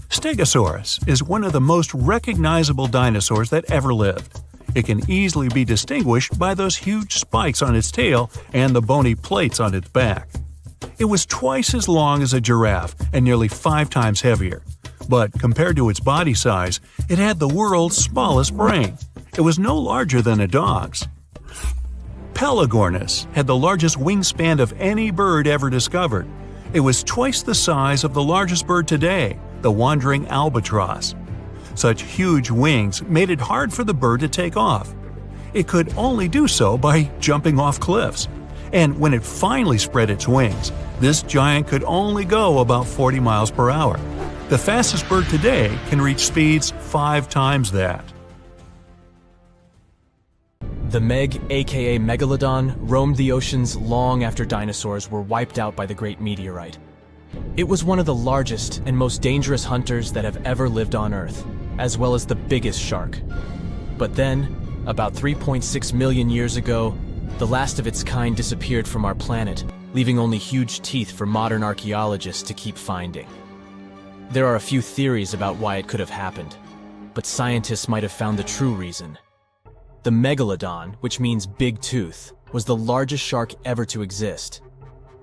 Stegosaurus is one of the most recognizable dinosaurs that ever lived. It can easily be distinguished by those huge spikes on its tail and the bony plates on its back. It was twice as long as a giraffe and nearly 5 times heavier. But compared to its body size, it had the world's smallest brain. It was no larger than a dog's. Pelagornis had the largest wingspan of any bird ever discovered. It was twice the size of the largest bird today, the wandering albatross. Such huge wings made it hard for the bird to take off. It could only do so by jumping off cliffs. And when it finally spread its wings, this giant could only go about 40 miles per hour. The fastest bird today can reach speeds 5 times that. The Meg, aka Megalodon, roamed the oceans long after dinosaurs were wiped out by the Great Meteorite. It was one of the largest and most dangerous hunters that have ever lived on Earth, as well as the biggest shark. But then, about 3.6 million years ago, the last of its kind disappeared from our planet, leaving only huge teeth for modern archaeologists to keep finding. There are a few theories about why it could have happened, but scientists might have found the true reason. The Megalodon, which means big tooth, was the largest shark ever to exist.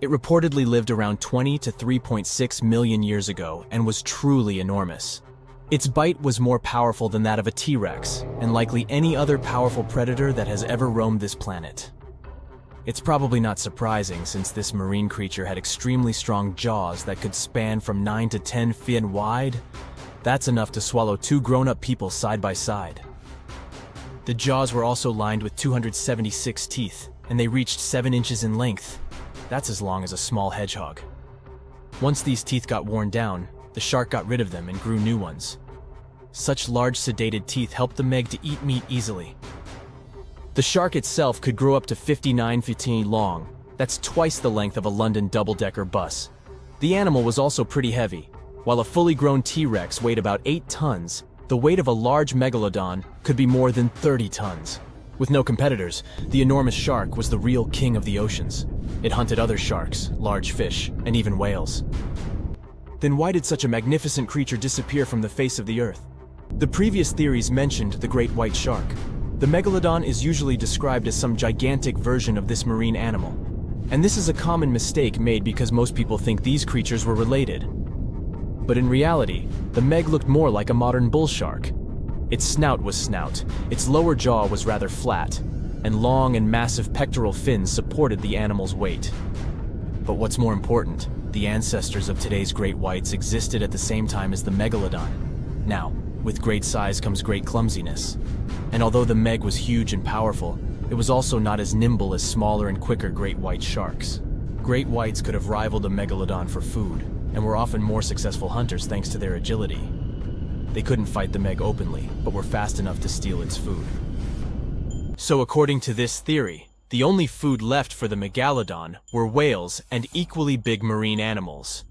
It reportedly lived around 20 to 3.6 million years ago and was truly enormous. Its bite was more powerful than that of a T-Rex, and likely any other powerful predator that has ever roamed this planet. It's probably not surprising since this marine creature had extremely strong jaws that could span from 9 to 10 feet wide. That's enough to swallow 2 grown-up people side by side. The jaws were also lined with 276 teeth, and they reached 7 inches in length. That's as long as a small hedgehog. Once these teeth got worn down, the shark got rid of them and grew new ones. Such large sedated teeth helped the Meg to eat meat easily. The shark itself could grow up to 59 feet long. That's twice the length of a London double-decker bus. The animal was also pretty heavy. While a fully grown T-Rex weighed about 8 tons, the weight of a large megalodon could be more than 30 tons. With no competitors, the enormous shark was the real king of the oceans. It hunted other sharks, large fish, and even whales. Then why did such a magnificent creature disappear from the face of the earth? The previous theories mentioned the great white shark. The megalodon is usually described as some gigantic version of this marine animal. And this is a common mistake made because most people think these creatures were related. But in reality, the Meg looked more like a modern bull shark. Its snout was snout, its lower jaw was rather flat, and long and massive pectoral fins supported the animal's weight. But what's more important, the ancestors of today's great whites existed at the same time as the megalodon. Now, with great size comes great clumsiness. And although the Meg was huge and powerful, it was also not as nimble as smaller and quicker great white sharks. Great whites could have rivaled a megalodon for food, and were often more successful hunters thanks to their agility. They couldn't fight the Meg openly, but were fast enough to steal its food. So according to this theory, the only food left for the megalodon were whales and equally big marine animals.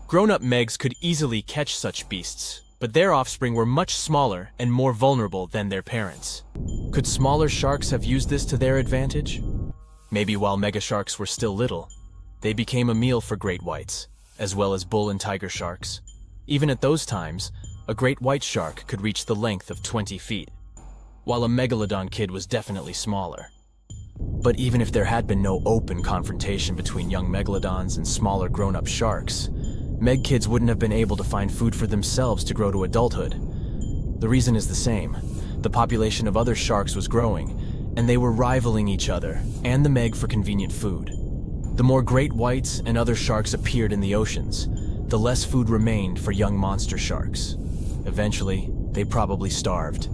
Grown-up Megs could easily catch such beasts, but their offspring were much smaller and more vulnerable than their parents. Could smaller sharks have used this to their advantage? Maybe while megasharks were still little, they became a meal for great whites, as well as bull and tiger sharks. Even at those times, a great white shark could reach the length of 20 feet, while a megalodon kid was definitely smaller. But even if there had been no open confrontation between young megalodons and smaller grown-up sharks, Meg kids wouldn't have been able to find food for themselves to grow to adulthood. The reason is the same. The population of other sharks was growing, and they were rivaling each other and the Meg for convenient food. The more great whites and other sharks appeared in the oceans, the less food remained for young monster sharks. Eventually, they probably starved.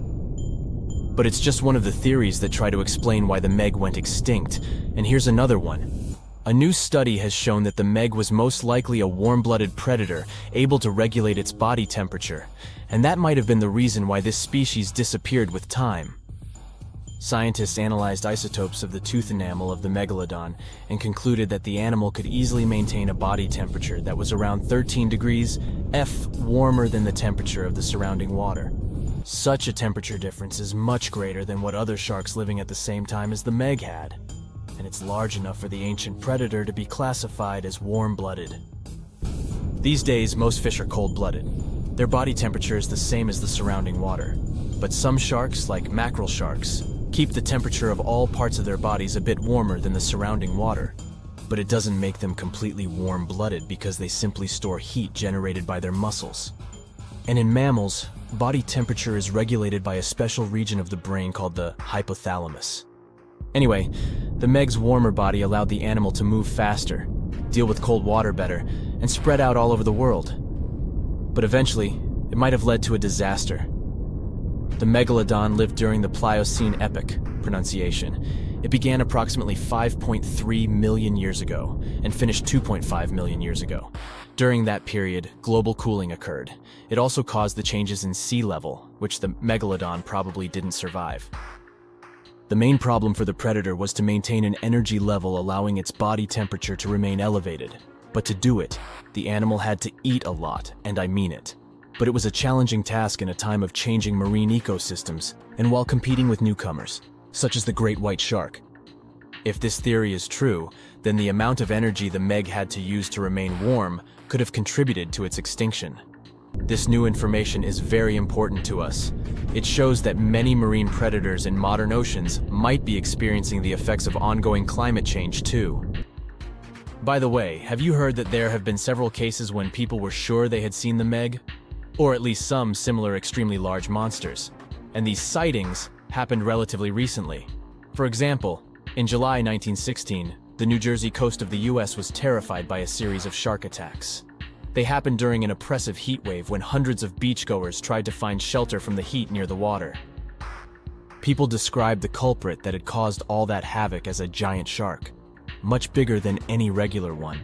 But it's just one of the theories that try to explain why the Meg went extinct, and here's another one. A new study has shown that the Meg was most likely a warm-blooded predator able to regulate its body temperature, and that might have been the reason why this species disappeared with time. Scientists analyzed isotopes of the tooth enamel of the megalodon and concluded that the animal could easily maintain a body temperature that was around 13 degrees F warmer than the temperature of the surrounding water. Such a temperature difference is much greater than what other sharks living at the same time as the Meg had, and it's large enough for the ancient predator to be classified as warm-blooded. These days, most fish are cold-blooded. Their body temperature is the same as the surrounding water, but some sharks, like mackerel sharks, keep the temperature of all parts of their bodies a bit warmer than the surrounding water. But it doesn't make them completely warm-blooded because they simply store heat generated by their muscles. And in mammals, body temperature is regulated by a special region of the brain called the hypothalamus. Anyway, the Meg's warmer body allowed the animal to move faster, deal with cold water better, and spread out all over the world. But eventually, it might have led to a disaster. The Megalodon lived during the Pliocene epoch, pronunciation. It began approximately 5.3 million years ago and finished 2.5 million years ago. During that period, global cooling occurred. It also caused the changes in sea level, which the Megalodon probably didn't survive. The main problem for the predator was to maintain an energy level allowing its body temperature to remain elevated. But to do it, the animal had to eat a lot, and I mean it. But it was a challenging task in a time of changing marine ecosystems and while competing with newcomers, such as the great white shark. If this theory is true, then the amount of energy the Meg had to use to remain warm could have contributed to its extinction. This new information is very important to us. It shows that many marine predators in modern oceans might be experiencing the effects of ongoing climate change too. By the way, have you heard that there have been several cases when people were sure they had seen the Meg? Or at least some similar extremely large monsters. And these sightings happened relatively recently. For example, in July 1916, the New Jersey coast of the US was terrified by a series of shark attacks. They happened during an oppressive heat wave when hundreds of beachgoers tried to find shelter from the heat near the water. People described the culprit that had caused all that havoc as a giant shark, much bigger than any regular one.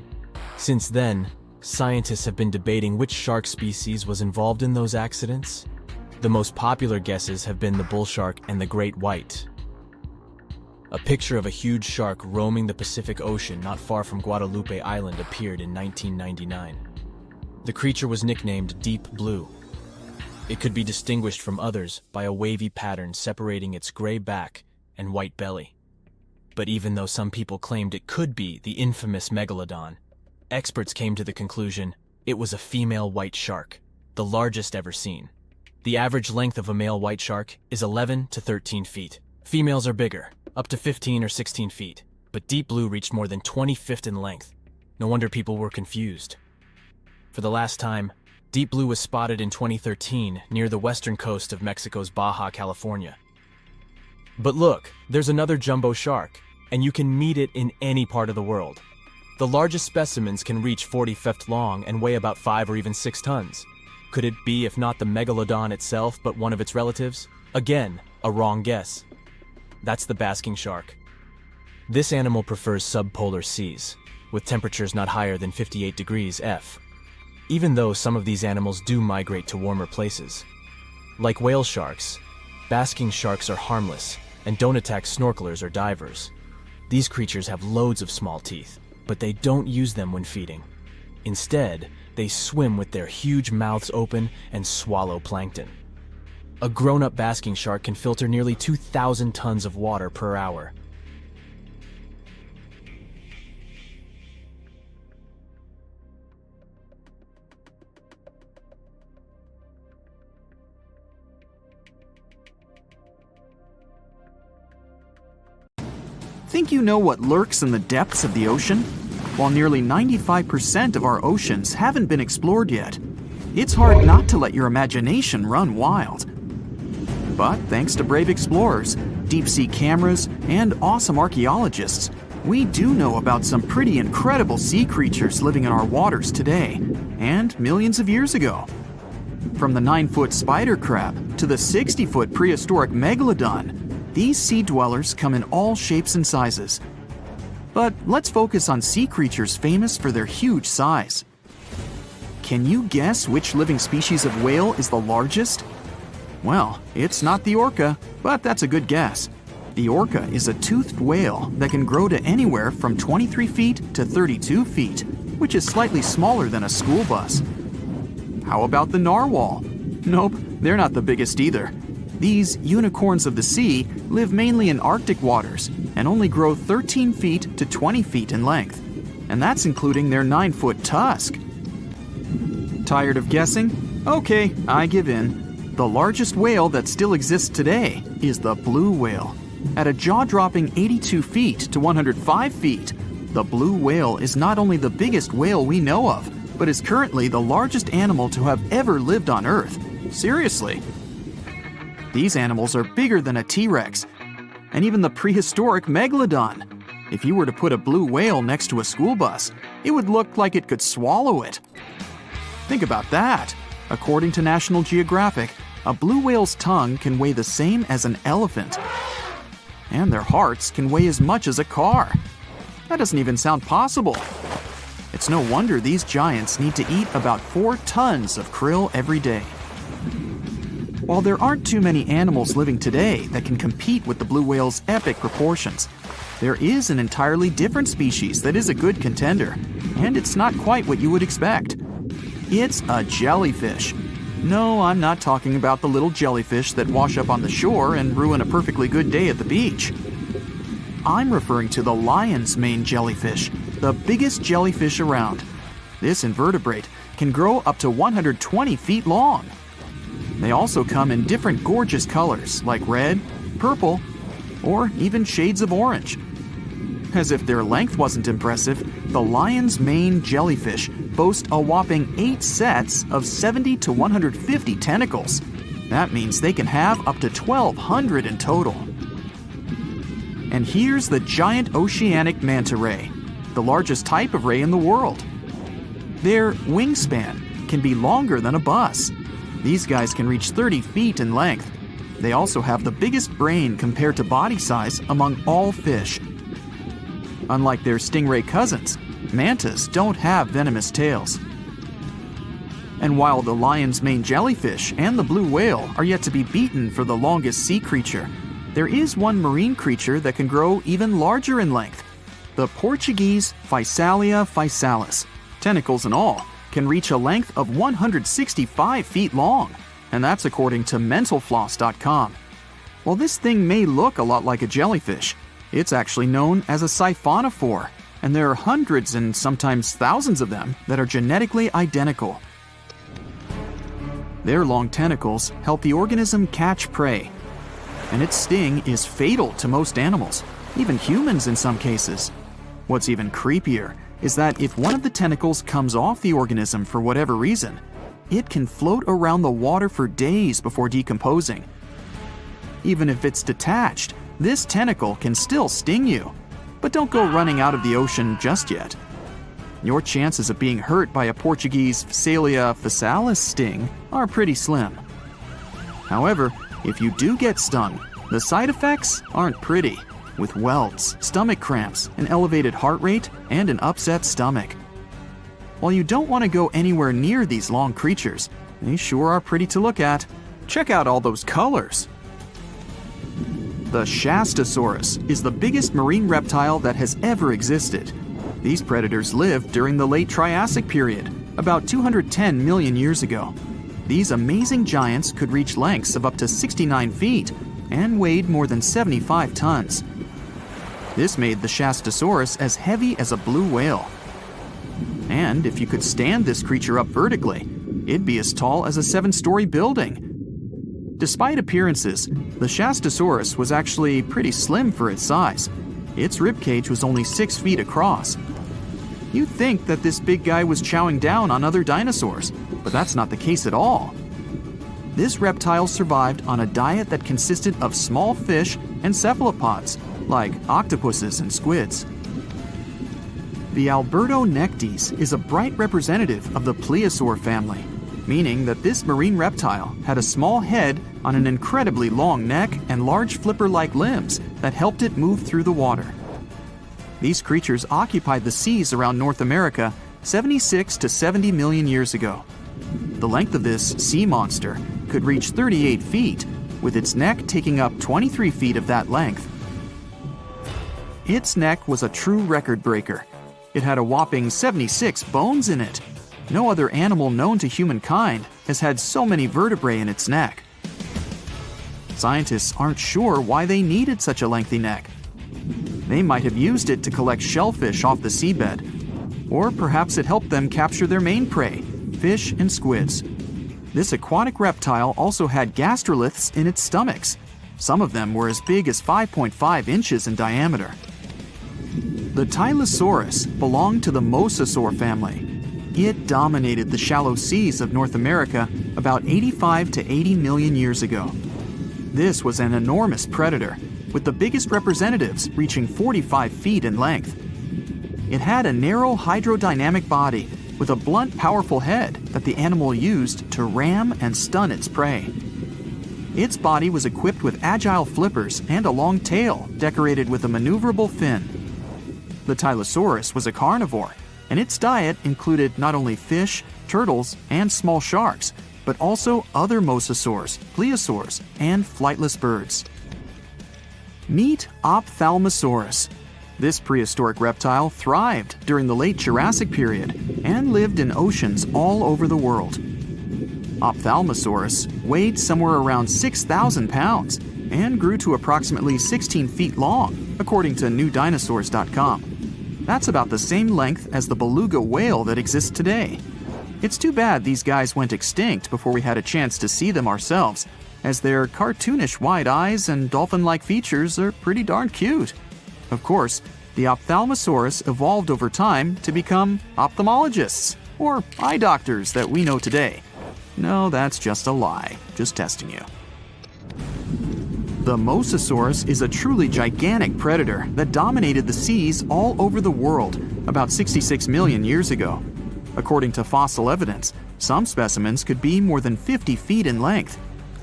Since then, scientists have been debating which shark species was involved in those accidents. The most popular guesses have been the bull shark and the great white. A picture of a huge shark roaming the Pacific Ocean not far from Guadalupe Island appeared in 1999. The creature was nicknamed Deep Blue. It could be distinguished from others by a wavy pattern separating its gray back and white belly. But even though some people claimed it could be the infamous Megalodon, experts came to the conclusion it was a female white shark, the largest ever seen. The average length of a male white shark is 11 to 13 feet. Females are bigger, up to 15 or 16 feet, but Deep Blue reached more than 20 feet in length. No wonder people were confused. For the last time, Deep Blue was spotted in 2013 near the western coast of Mexico's Baja California. But look, there's another jumbo shark, and you can meet it in any part of the world. The largest specimens can reach 40 feet long and weigh about 5 or even 6 tons. Could it be, if not the Megalodon itself, but one of its relatives? Again, a wrong guess. That's the basking shark. This animal prefers subpolar seas, with temperatures not higher than 58 degrees F. Even though some of these animals do migrate to warmer places. Like whale sharks, basking sharks are harmless and don't attack snorkelers or divers. These creatures have loads of small teeth, but they don't use them when feeding. Instead, they swim with their huge mouths open and swallow plankton. A grown-up basking shark can filter nearly 2,000 tons of water per hour. Think you know what lurks in the depths of the ocean? While nearly 95% of our oceans haven't been explored yet, it's hard not to let your imagination run wild. But thanks to brave explorers, deep-sea cameras, and awesome archaeologists, we do know about some pretty incredible sea creatures living in our waters today, and millions of years ago. From the 9-foot spider crab to the 60-foot prehistoric megalodon, these sea dwellers come in all shapes and sizes. But let's focus on sea creatures famous for their huge size. Can you guess which living species of whale is the largest? Well, it's not the orca, but that's a good guess. The orca is a toothed whale that can grow to anywhere from 23 feet to 32 feet, which is slightly smaller than a school bus. How about the narwhal? Nope, they're not the biggest either. These unicorns of the sea live mainly in Arctic waters and only grow 13 feet to 20 feet in length, and that's including their 9-foot tusk. Tired of guessing? Okay, I give in. The largest whale that still exists today is the blue whale. At a jaw-dropping 82 feet to 105 feet, the blue whale is not only the biggest whale we know of, but is currently the largest animal to have ever lived on Earth. Seriously. These animals are bigger than a T-Rex, and even the prehistoric megalodon. If you were to put a blue whale next to a school bus, it would look like it could swallow it. Think about that. According to National Geographic, a blue whale's tongue can weigh the same as an elephant. And their hearts can weigh as much as a car. That doesn't even sound possible. It's no wonder these giants need to eat about 4 tons of krill every day. While there aren't too many animals living today that can compete with the blue whale's epic proportions, there is an entirely different species that is a good contender, and it's not quite what you would expect. It's a jellyfish. No, I'm not talking about the little jellyfish that wash up on the shore and ruin a perfectly good day at the beach. I'm referring to the lion's mane jellyfish, the biggest jellyfish around. This invertebrate can grow up to 120 feet long. They also come in different gorgeous colors like red, purple, or even shades of orange. As if their length wasn't impressive, the lion's mane jellyfish boast a whopping 8 sets of 70 to 150 tentacles. That means they can have up to 1,200 in total. And here's the giant oceanic manta ray, the largest type of ray in the world. Their wingspan can be longer than a bus. These guys can reach 30 feet in length. They also have the biggest brain compared to body size among all fish. Unlike their stingray cousins, mantas don't have venomous tails. And while the lion's mane jellyfish and the blue whale are yet to be beaten for the longest sea creature, there is one marine creature that can grow even larger in length. The Portuguese Physalia physalis, tentacles and all, can reach a length of 165 feet long, and that's according to mentalfloss.com. While this thing may look a lot like a jellyfish, it's actually known as a siphonophore, and there are hundreds and sometimes thousands of them that are genetically identical. Their long tentacles help the organism catch prey, and its sting is fatal to most animals, even humans in some cases. What's even creepier is that if one of the tentacles comes off the organism for whatever reason, it can float around the water for days before decomposing. Even if it's detached, this tentacle can still sting you. But don't go running out of the ocean just yet. Your chances of being hurt by a Portuguese Physalia physalis sting are pretty slim. However, if you do get stung, the side effects aren't pretty, with welts, stomach cramps, an elevated heart rate, and an upset stomach. While you don't want to go anywhere near these long creatures, they sure are pretty to look at. Check out all those colors. The Shastasaurus is the biggest marine reptile that has ever existed. These predators lived during the late Triassic period, about 210 million years ago. These amazing giants could reach lengths of up to 69 feet and weighed more than 75 tons. This made the Shastasaurus as heavy as a blue whale. And if you could stand this creature up vertically, it'd be as tall as a 7-story building. Despite appearances, the Shastasaurus was actually pretty slim for its size. Its ribcage was only 6 feet across. You'd think that this big guy was chowing down on other dinosaurs, but that's not the case at all. This reptile survived on a diet that consisted of small fish and cephalopods, like octopuses and squids. The Albertonectes is a bright representative of the plesiosaur family. meaning that this marine reptile had a small head on an incredibly long neck and large flipper-like limbs that helped it move through the water. These creatures occupied the seas around North America 76 to 70 million years ago. The length of this sea monster could reach 38 feet, with its neck taking up 23 feet of that length. Its neck was a true record breaker. It had a whopping 76 bones in it. No other animal known to humankind has had so many vertebrae in its neck. Scientists aren't sure why they needed such a lengthy neck. They might have used it to collect shellfish off the seabed, or perhaps it helped them capture their main prey, fish and squids. This aquatic reptile also had gastroliths in its stomachs. Some of them were as big as 5.5 inches in diameter. The Tylosaurus belonged to the Mosasaur family. It dominated the shallow seas of North America about 85 to 80 million years ago. This was an enormous predator, with the biggest representatives reaching 45 feet in length. It had a narrow hydrodynamic body with a blunt, powerful head that the animal used to ram and stun its prey. Its body was equipped with agile flippers and a long tail decorated with a maneuverable fin. The Tylosaurus was a carnivore, and its diet included not only fish, turtles, and small sharks, but also other mosasaurs, plesiosaurs, and flightless birds. Meet Ophthalmosaurus. This prehistoric reptile thrived during the late Jurassic period and lived in oceans all over the world. Ophthalmosaurus weighed somewhere around 6,000 pounds and grew to approximately 16 feet long, according to newdinosaurs.com. That's about the same length as the beluga whale that exists today. It's too bad these guys went extinct before we had a chance to see them ourselves, as their cartoonish wide eyes and dolphin-like features are pretty darn cute. Of course, the Ophthalmosaurus evolved over time to become ophthalmologists, or eye doctors that we know today. No, that's just a lie. Just testing you. The Mosasaurus is a truly gigantic predator that dominated the seas all over the world about 66 million years ago. According to fossil evidence, some specimens could be more than 50 feet in length.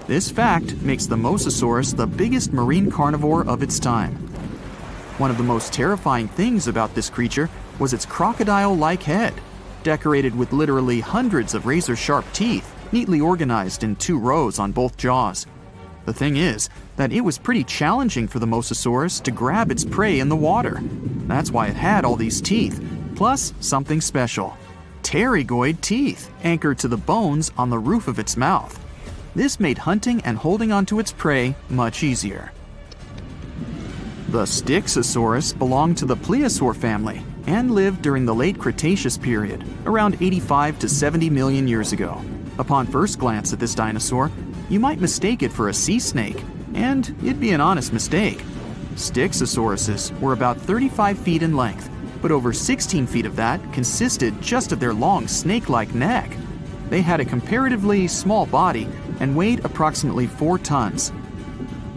This fact makes the Mosasaurus the biggest marine carnivore of its time. One of the most terrifying things about this creature was its crocodile-like head, decorated with literally hundreds of razor-sharp teeth, neatly organized in 2 rows on both jaws. The thing is that it was pretty challenging for the Mosasaurus to grab its prey in the water. That's why it had all these teeth, plus something special: pterygoid teeth anchored to the bones on the roof of its mouth. This made hunting and holding onto its prey much easier. The Styxosaurus belonged to the plesiosaur family and lived during the late Cretaceous period, around 85 to 70 million years ago. Upon first glance at this dinosaur, you might mistake it for a sea snake, and it'd be an honest mistake. Styxosauruses were about 35 feet in length, but over 16 feet of that consisted just of their long snake-like neck. They had a comparatively small body and weighed approximately 4 tons.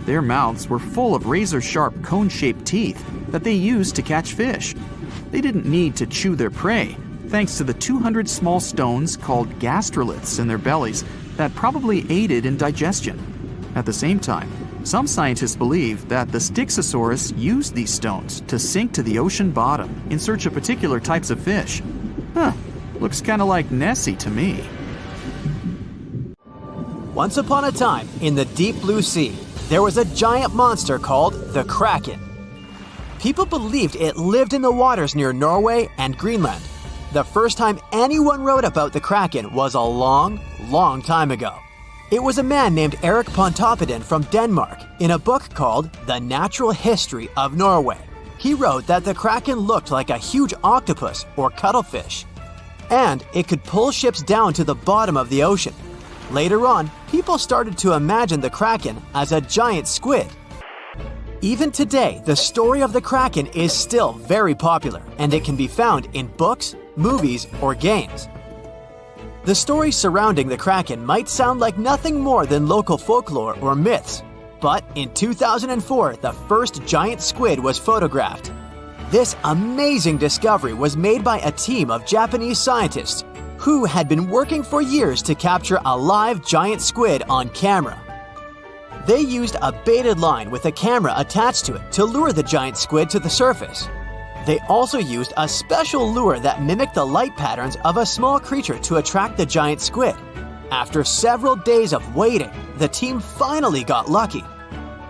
Their mouths were full of razor-sharp cone-shaped teeth that they used to catch fish. They didn't need to chew their prey, thanks to the 200 small stones called gastroliths in their bellies that probably aided in digestion. At the same time, some scientists believe that the Styxosaurus used these stones to sink to the ocean bottom in search of particular types of fish. Looks kinda like Nessie to me. Once upon a time, in the deep blue sea, there was a giant monster called the Kraken. People believed it lived in the waters near Norway and Greenland. The first time anyone wrote about the Kraken was a long, long time ago. It was a man named Erik Pontoppidan from Denmark in a book called The Natural History of Norway. He wrote that the Kraken looked like a huge octopus or cuttlefish, and it could pull ships down to the bottom of the ocean. Later on, people started to imagine the Kraken as a giant squid. Even today, the story of the Kraken is still very popular, and it can be found in books, movies, or games. The stories surrounding the Kraken might sound like nothing more than local folklore or myths, but in 2004, the first giant squid was photographed. This amazing discovery was made by a team of Japanese scientists who had been working for years to capture a live giant squid on camera. They used a baited line with a camera attached to it to lure the giant squid to the surface. They also used a special lure that mimicked the light patterns of a small creature to attract the giant squid. After several days of waiting, the team finally got lucky.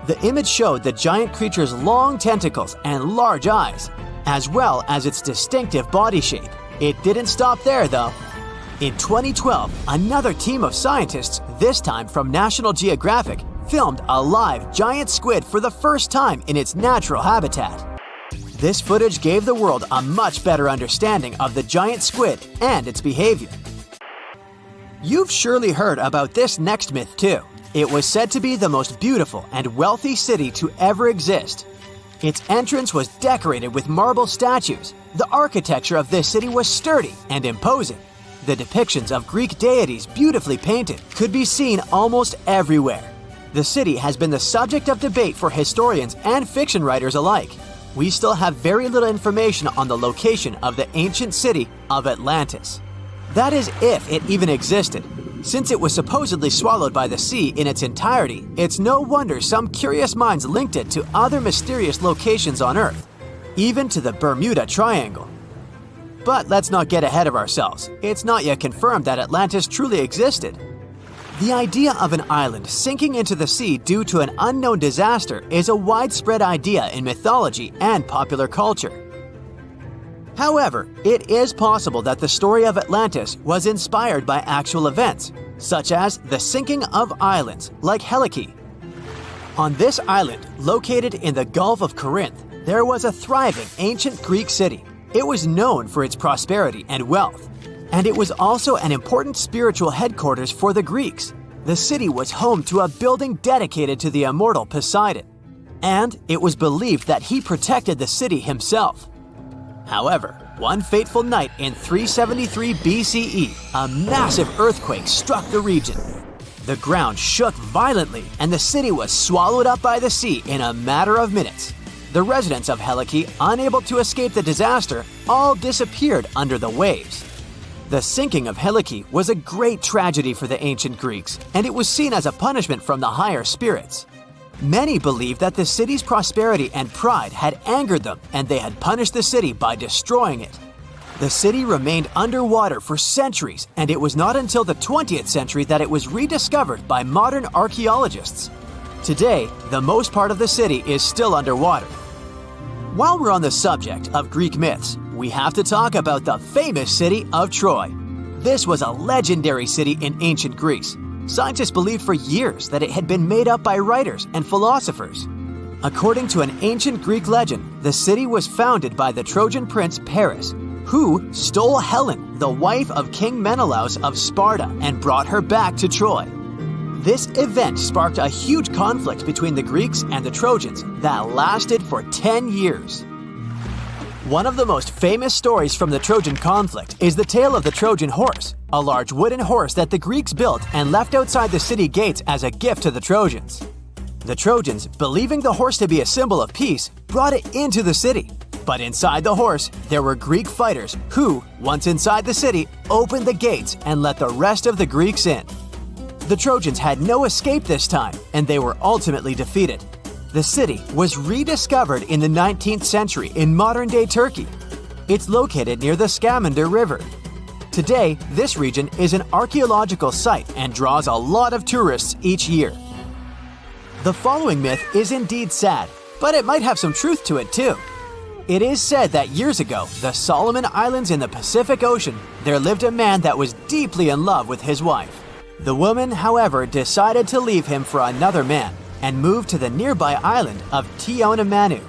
The image showed the giant creature's long tentacles and large eyes, as well as its distinctive body shape. It didn't stop there, though. In 2012, another team of scientists, this time from National Geographic, filmed a live giant squid for the first time in its natural habitat. This footage gave the world a much better understanding of the giant squid and its behavior. You've surely heard about this next myth too. It was said to be the most beautiful and wealthy city to ever exist. Its entrance was decorated with marble statues. The architecture of this city was sturdy and imposing. The depictions of Greek deities beautifully painted could be seen almost everywhere. The city has been the subject of debate for historians and fiction writers alike. We still have very little information on the location of the ancient city of Atlantis. That is, if it even existed. Since it was supposedly swallowed by the sea in its entirety, it's no wonder some curious minds linked it to other mysterious locations on Earth, even to the Bermuda Triangle. But let's not get ahead of ourselves. It's not yet confirmed that Atlantis truly existed. The idea of an island sinking into the sea due to an unknown disaster is a widespread idea in mythology and popular culture. However, it is possible that the story of Atlantis was inspired by actual events, such as the sinking of islands like Helike. On this island, located in the Gulf of Corinth, there was a thriving ancient Greek city. It was known for its prosperity and wealth, and it was also an important spiritual headquarters for the Greeks. The city was home to a building dedicated to the immortal Poseidon, and it was believed that he protected the city himself. However, one fateful night in 373 BCE, a massive earthquake struck the region. The ground shook violently, and the city was swallowed up by the sea in a matter of minutes. The residents of Helike, unable to escape the disaster, all disappeared under the waves. The sinking of Helike was a great tragedy for the ancient Greeks, and it was seen as a punishment from the higher spirits. Many believed that the city's prosperity and pride had angered them, and they had punished the city by destroying it. The city remained underwater for centuries, and it was not until the 20th century that it was rediscovered by modern archaeologists. Today, the most part of the city is still underwater. While we're on the subject of Greek myths, we have to talk about the famous city of Troy. This was a legendary city in ancient Greece. Scientists believed for years that it had been made up by writers and philosophers. According to an ancient Greek legend, the city was founded by the Trojan prince Paris, who stole Helen, the wife of King Menelaus of Sparta, and brought her back to Troy. This event sparked a huge conflict between the Greeks and the Trojans that lasted for 10 years. One of the most famous stories from the Trojan conflict is the tale of the Trojan horse, a large wooden horse that the Greeks built and left outside the city gates as a gift to the Trojans. The Trojans, believing the horse to be a symbol of peace, brought it into the city. But inside the horse, there were Greek fighters who, once inside the city, opened the gates and let the rest of the Greeks in. The Trojans had no escape this time, and they were ultimately defeated. The city was rediscovered in the 19th century in modern-day Turkey. It's located near the Scamander River. Today, this region is an archaeological site and draws a lot of tourists each year. The following myth is indeed sad, but it might have some truth to it too. It is said that years ago, the Solomon Islands in the Pacific Ocean, there lived a man that was deeply in love with his wife. The woman, however, decided to leave him for another man and moved to the nearby island of Tionamanu.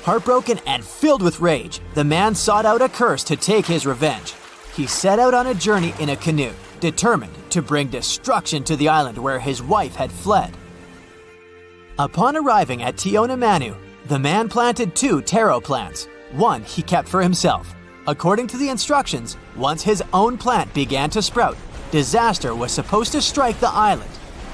Heartbroken and filled with rage, the man sought out a curse to take his revenge. He set out on a journey in a canoe, determined to bring destruction to the island where his wife had fled. Upon arriving at Tionamanu, the man planted 2 taro plants. One he kept for himself. According to the instructions, once his own plant began to sprout, disaster was supposed to strike the island.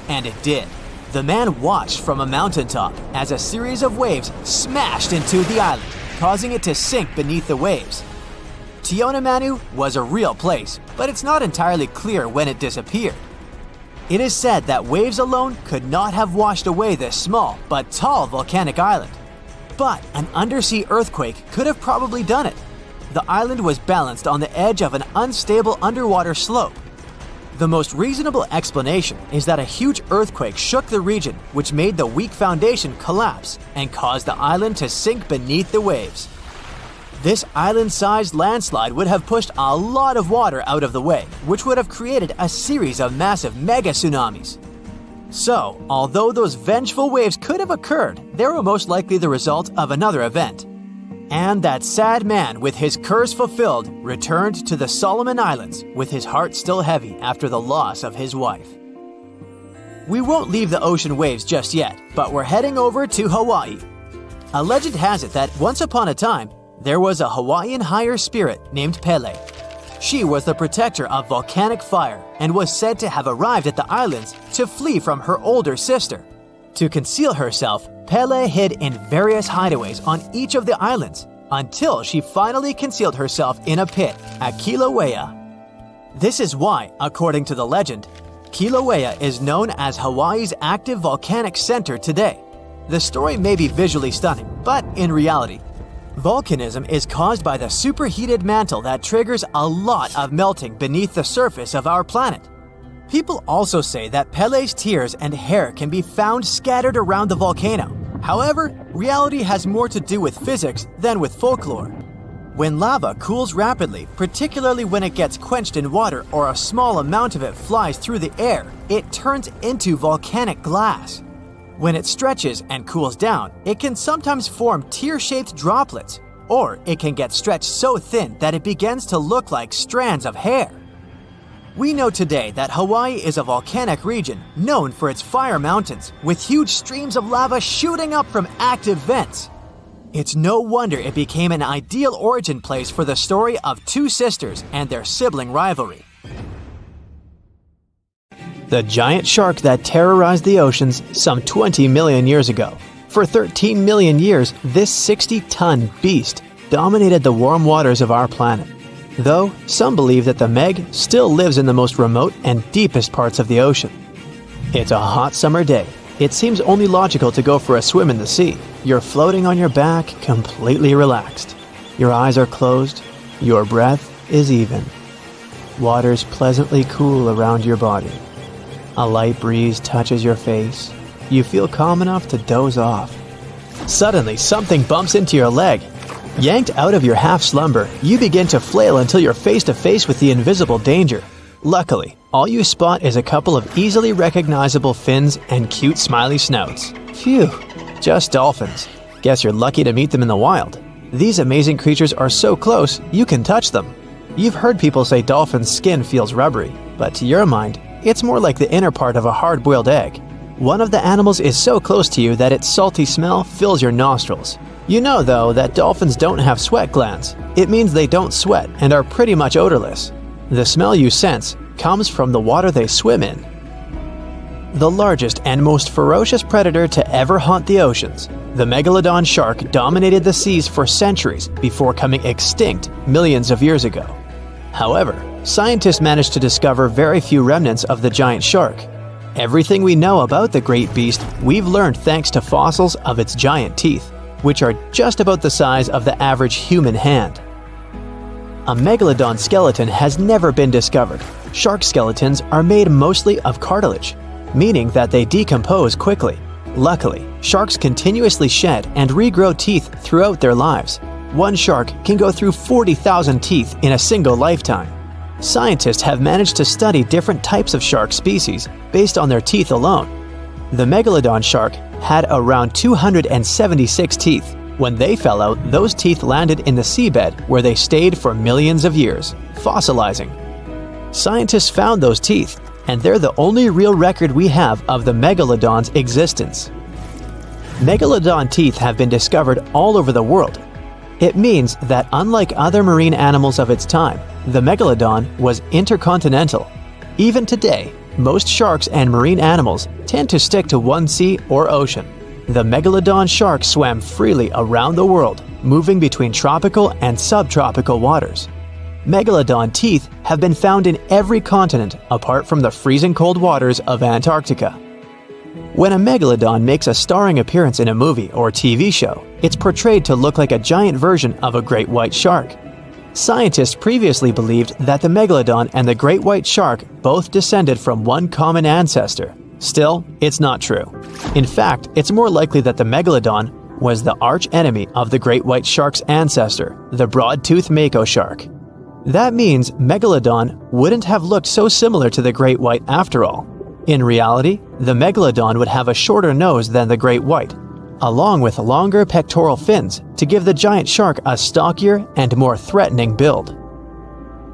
And it did. The man watched from a mountaintop as a series of waves smashed into the island, causing it to sink beneath the waves. Tionamanu was a real place, but it's not entirely clear when it disappeared. It is said that waves alone could not have washed away this small but tall volcanic island. But an undersea earthquake could have probably done it. The island was balanced on the edge of an unstable underwater slope. The most reasonable explanation is that a huge earthquake shook the region, which made the weak foundation collapse and caused the island to sink beneath the waves. This island-sized landslide would have pushed a lot of water out of the way, which would have created a series of massive mega tsunamis. So, although those vengeful waves could have occurred, they were most likely the result of another event. And that sad man, with his curse fulfilled, returned to the Solomon Islands with his heart still heavy after the loss of his wife. We won't leave the ocean waves just yet, but we're heading over to Hawaii. A legend has it that once upon a time, there was a Hawaiian higher spirit named Pele. She was the protector of volcanic fire and was said to have arrived at the islands to flee from her older sister. To conceal herself, Pele hid in various hideaways on each of the islands until she finally concealed herself in a pit at Kilauea. This is why, according to the legend, Kilauea is known as Hawaii's active volcanic center today. The story may be visually stunning, but in reality, volcanism is caused by the superheated mantle that triggers a lot of melting beneath the surface of our planet. People also say that Pele's tears and hair can be found scattered around the volcano. However, reality has more to do with physics than with folklore. When lava cools rapidly, particularly when it gets quenched in water or a small amount of it flies through the air, it turns into volcanic glass. When it stretches and cools down, it can sometimes form tear-shaped droplets, or it can get stretched so thin that it begins to look like strands of hair. We know today that Hawaii is a volcanic region known for its fire mountains, with huge streams of lava shooting up from active vents. It's no wonder it became an ideal origin place for the story of two sisters and their sibling rivalry. The giant shark that terrorized the oceans some 20 million years ago. For 13 million years, this 60-ton beast dominated the warm waters of our planet. Though, some believe that the Meg still lives in the most remote and deepest parts of the ocean. It's a hot summer day. It seems only logical to go for a swim in the sea. You're floating on your back, completely relaxed. Your eyes are closed. Your breath is even. Water's pleasantly cool around your body. A light breeze touches your face. You feel calm enough to doze off. Suddenly, something bumps into your leg. Yanked out of your half-slumber, you begin to flail until you're face to face with the invisible danger. Luckily, all you spot is a couple of easily recognizable fins and cute smiley snouts. Phew, just dolphins. Guess you're lucky to meet them in the wild. These amazing creatures are so close, you can touch them. You've heard people say dolphins' skin feels rubbery, but to your mind, it's more like the inner part of a hard-boiled egg. One of the animals is so close to you that its salty smell fills your nostrils. You know, though, that dolphins don't have sweat glands. It means they don't sweat and are pretty much odorless. The smell you sense comes from the water they swim in. The largest and most ferocious predator to ever haunt the oceans, the Megalodon shark dominated the seas for centuries before coming extinct millions of years ago. However, scientists managed to discover very few remnants of the giant shark. Everything we know about the great beast we've learned thanks to fossils of its giant teeth, which are just about the size of the average human hand. A megalodon skeleton has never been discovered. Shark skeletons are made mostly of cartilage, meaning that they decompose quickly. Luckily, sharks continuously shed and regrow teeth throughout their lives. One shark can go through 40,000 teeth in a single lifetime. Scientists have managed to study different types of shark species based on their teeth alone. The Megalodon shark had around 276 teeth. When they fell out, those teeth landed in the seabed where they stayed for millions of years, fossilizing. Scientists found those teeth, and they're the only real record we have of the Megalodon's existence. Megalodon teeth have been discovered all over the world. It means that unlike other marine animals of its time, the Megalodon was intercontinental. Even today, most sharks and marine animals tend to stick to one sea or ocean. The Megalodon shark swam freely around the world, moving between tropical and subtropical waters. Megalodon teeth have been found in every continent apart from the freezing cold waters of Antarctica. When a megalodon makes a starring appearance in a movie or TV show, it's portrayed to look like a giant version of a great white shark. Scientists previously believed that the megalodon and the great white shark both descended from one common ancestor. Still, it's not true. In fact, it's more likely that the megalodon was the arch-enemy of the great white shark's ancestor, the broad-toothed mako shark. That means Megalodon wouldn't have looked so similar to the great white after all. In reality, the Megalodon would have a shorter nose than the great white, along with longer pectoral fins to give the giant shark a stockier and more threatening build.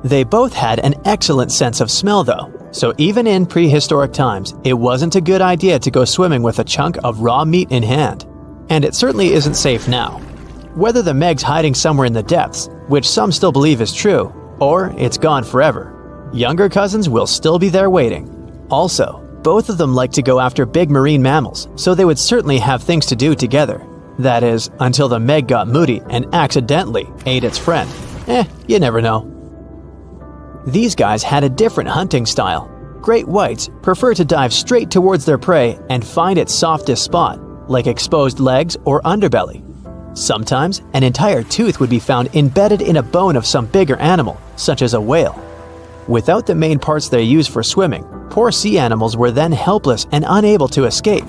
They both had an excellent sense of smell though, so even in prehistoric times, it wasn't a good idea to go swimming with a chunk of raw meat in hand. And it certainly isn't safe now. Whether the Meg's hiding somewhere in the depths, which some still believe is true, or it's gone forever, younger cousins will still be there waiting. Also, both of them like to go after big marine mammals, so they would certainly have things to do together. That is, until the Meg got moody and accidentally ate its friend. You never know. These guys had a different hunting style. Great whites prefer to dive straight towards their prey and find its softest spot, like exposed legs or underbelly. Sometimes, an entire tooth would be found embedded in a bone of some bigger animal, such as a whale. Without the main parts they use for swimming, poor sea animals were then helpless and unable to escape.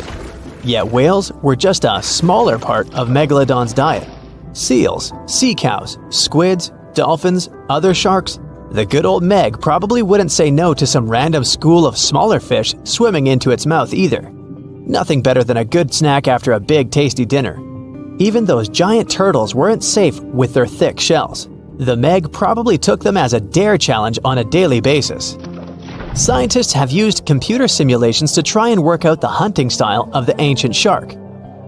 Yet whales were just a smaller part of Megalodon's diet. Seals, sea cows, squids, dolphins, other sharks. The good old Meg probably wouldn't say no to some random school of smaller fish swimming into its mouth either. Nothing better than a good snack after a big tasty dinner. Even those giant turtles weren't safe with their thick shells. The Meg probably took them as a dare challenge on a daily basis. Scientists have used computer simulations to try and work out the hunting style of the ancient shark.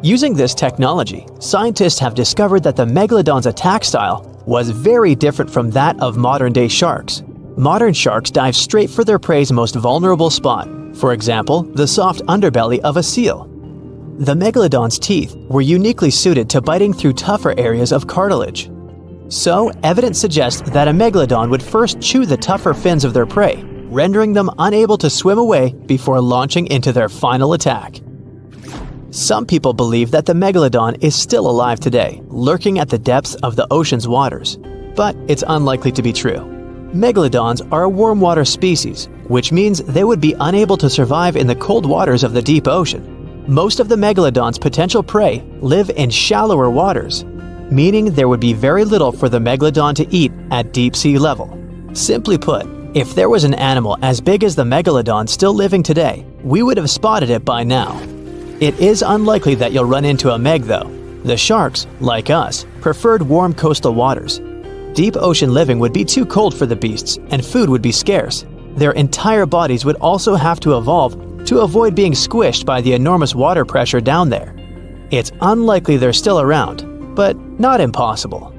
Using this technology, scientists have discovered that the Megalodon's attack style was very different from that of modern-day sharks. Modern sharks dive straight for their prey's most vulnerable spot, for example, the soft underbelly of a seal. The Megalodon's teeth were uniquely suited to biting through tougher areas of cartilage. So, evidence suggests that a Megalodon would first chew the tougher fins of their prey, rendering them unable to swim away before launching into their final attack. Some people believe that the Megalodon is still alive today, lurking at the depths of the ocean's waters. But it's unlikely to be true. Megalodons are a warm water species, which means they would be unable to survive in the cold waters of the deep ocean. Most of the Megalodon's potential prey live in shallower waters, meaning there would be very little for the Megalodon to eat at deep sea level. Simply put, if there was an animal as big as the Megalodon still living today, we would have spotted it by now. It is unlikely that you'll run into a Meg though. The sharks, like us, preferred warm coastal waters. Deep ocean living would be too cold for the beasts, and food would be scarce. Their entire bodies would also have to evolve to avoid being squished by the enormous water pressure down there. It's unlikely they're still around, but not impossible.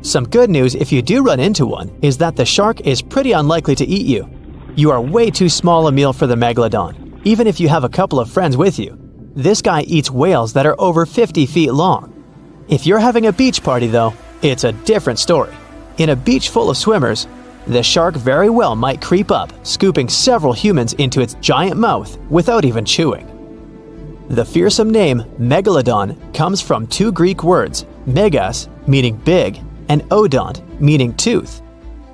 Some good news if you do run into one is that the shark is pretty unlikely to eat you. You are way too small a meal for the Megalodon, even if you have a couple of friends with you. This guy eats whales that are over 50 feet long. If you're having a beach party though, it's a different story. In a beach full of swimmers, the shark very well might creep up, scooping several humans into its giant mouth without even chewing. The fearsome name Megalodon comes from two Greek words, megas, meaning big, and odont, meaning tooth.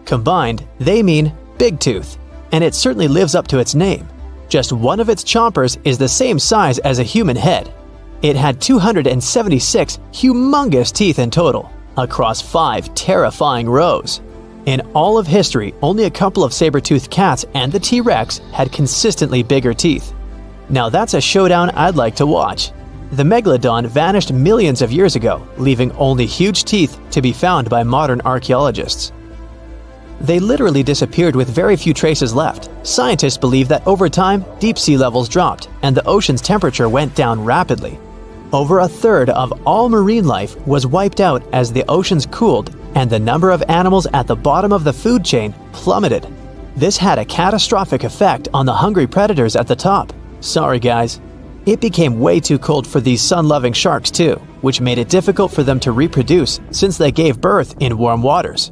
Combined, they mean big tooth, and it certainly lives up to its name. Just one of its chompers is the same size as a human head. It had 276 humongous teeth in total, across 5 terrifying rows. In all of history, only a couple of saber-toothed cats and the T-Rex had consistently bigger teeth. Now that's a showdown I'd like to watch. The Megalodon vanished millions of years ago, leaving only huge teeth to be found by modern archaeologists. They literally disappeared with very few traces left. Scientists believe that over time, deep sea levels dropped and the ocean's temperature went down rapidly. Over a third of all marine life was wiped out as the oceans cooled and the number of animals at the bottom of the food chain plummeted. This had a catastrophic effect on the hungry predators at the top. Sorry guys. It became way too cold for these sun-loving sharks too, which made it difficult for them to reproduce since they gave birth in warm waters.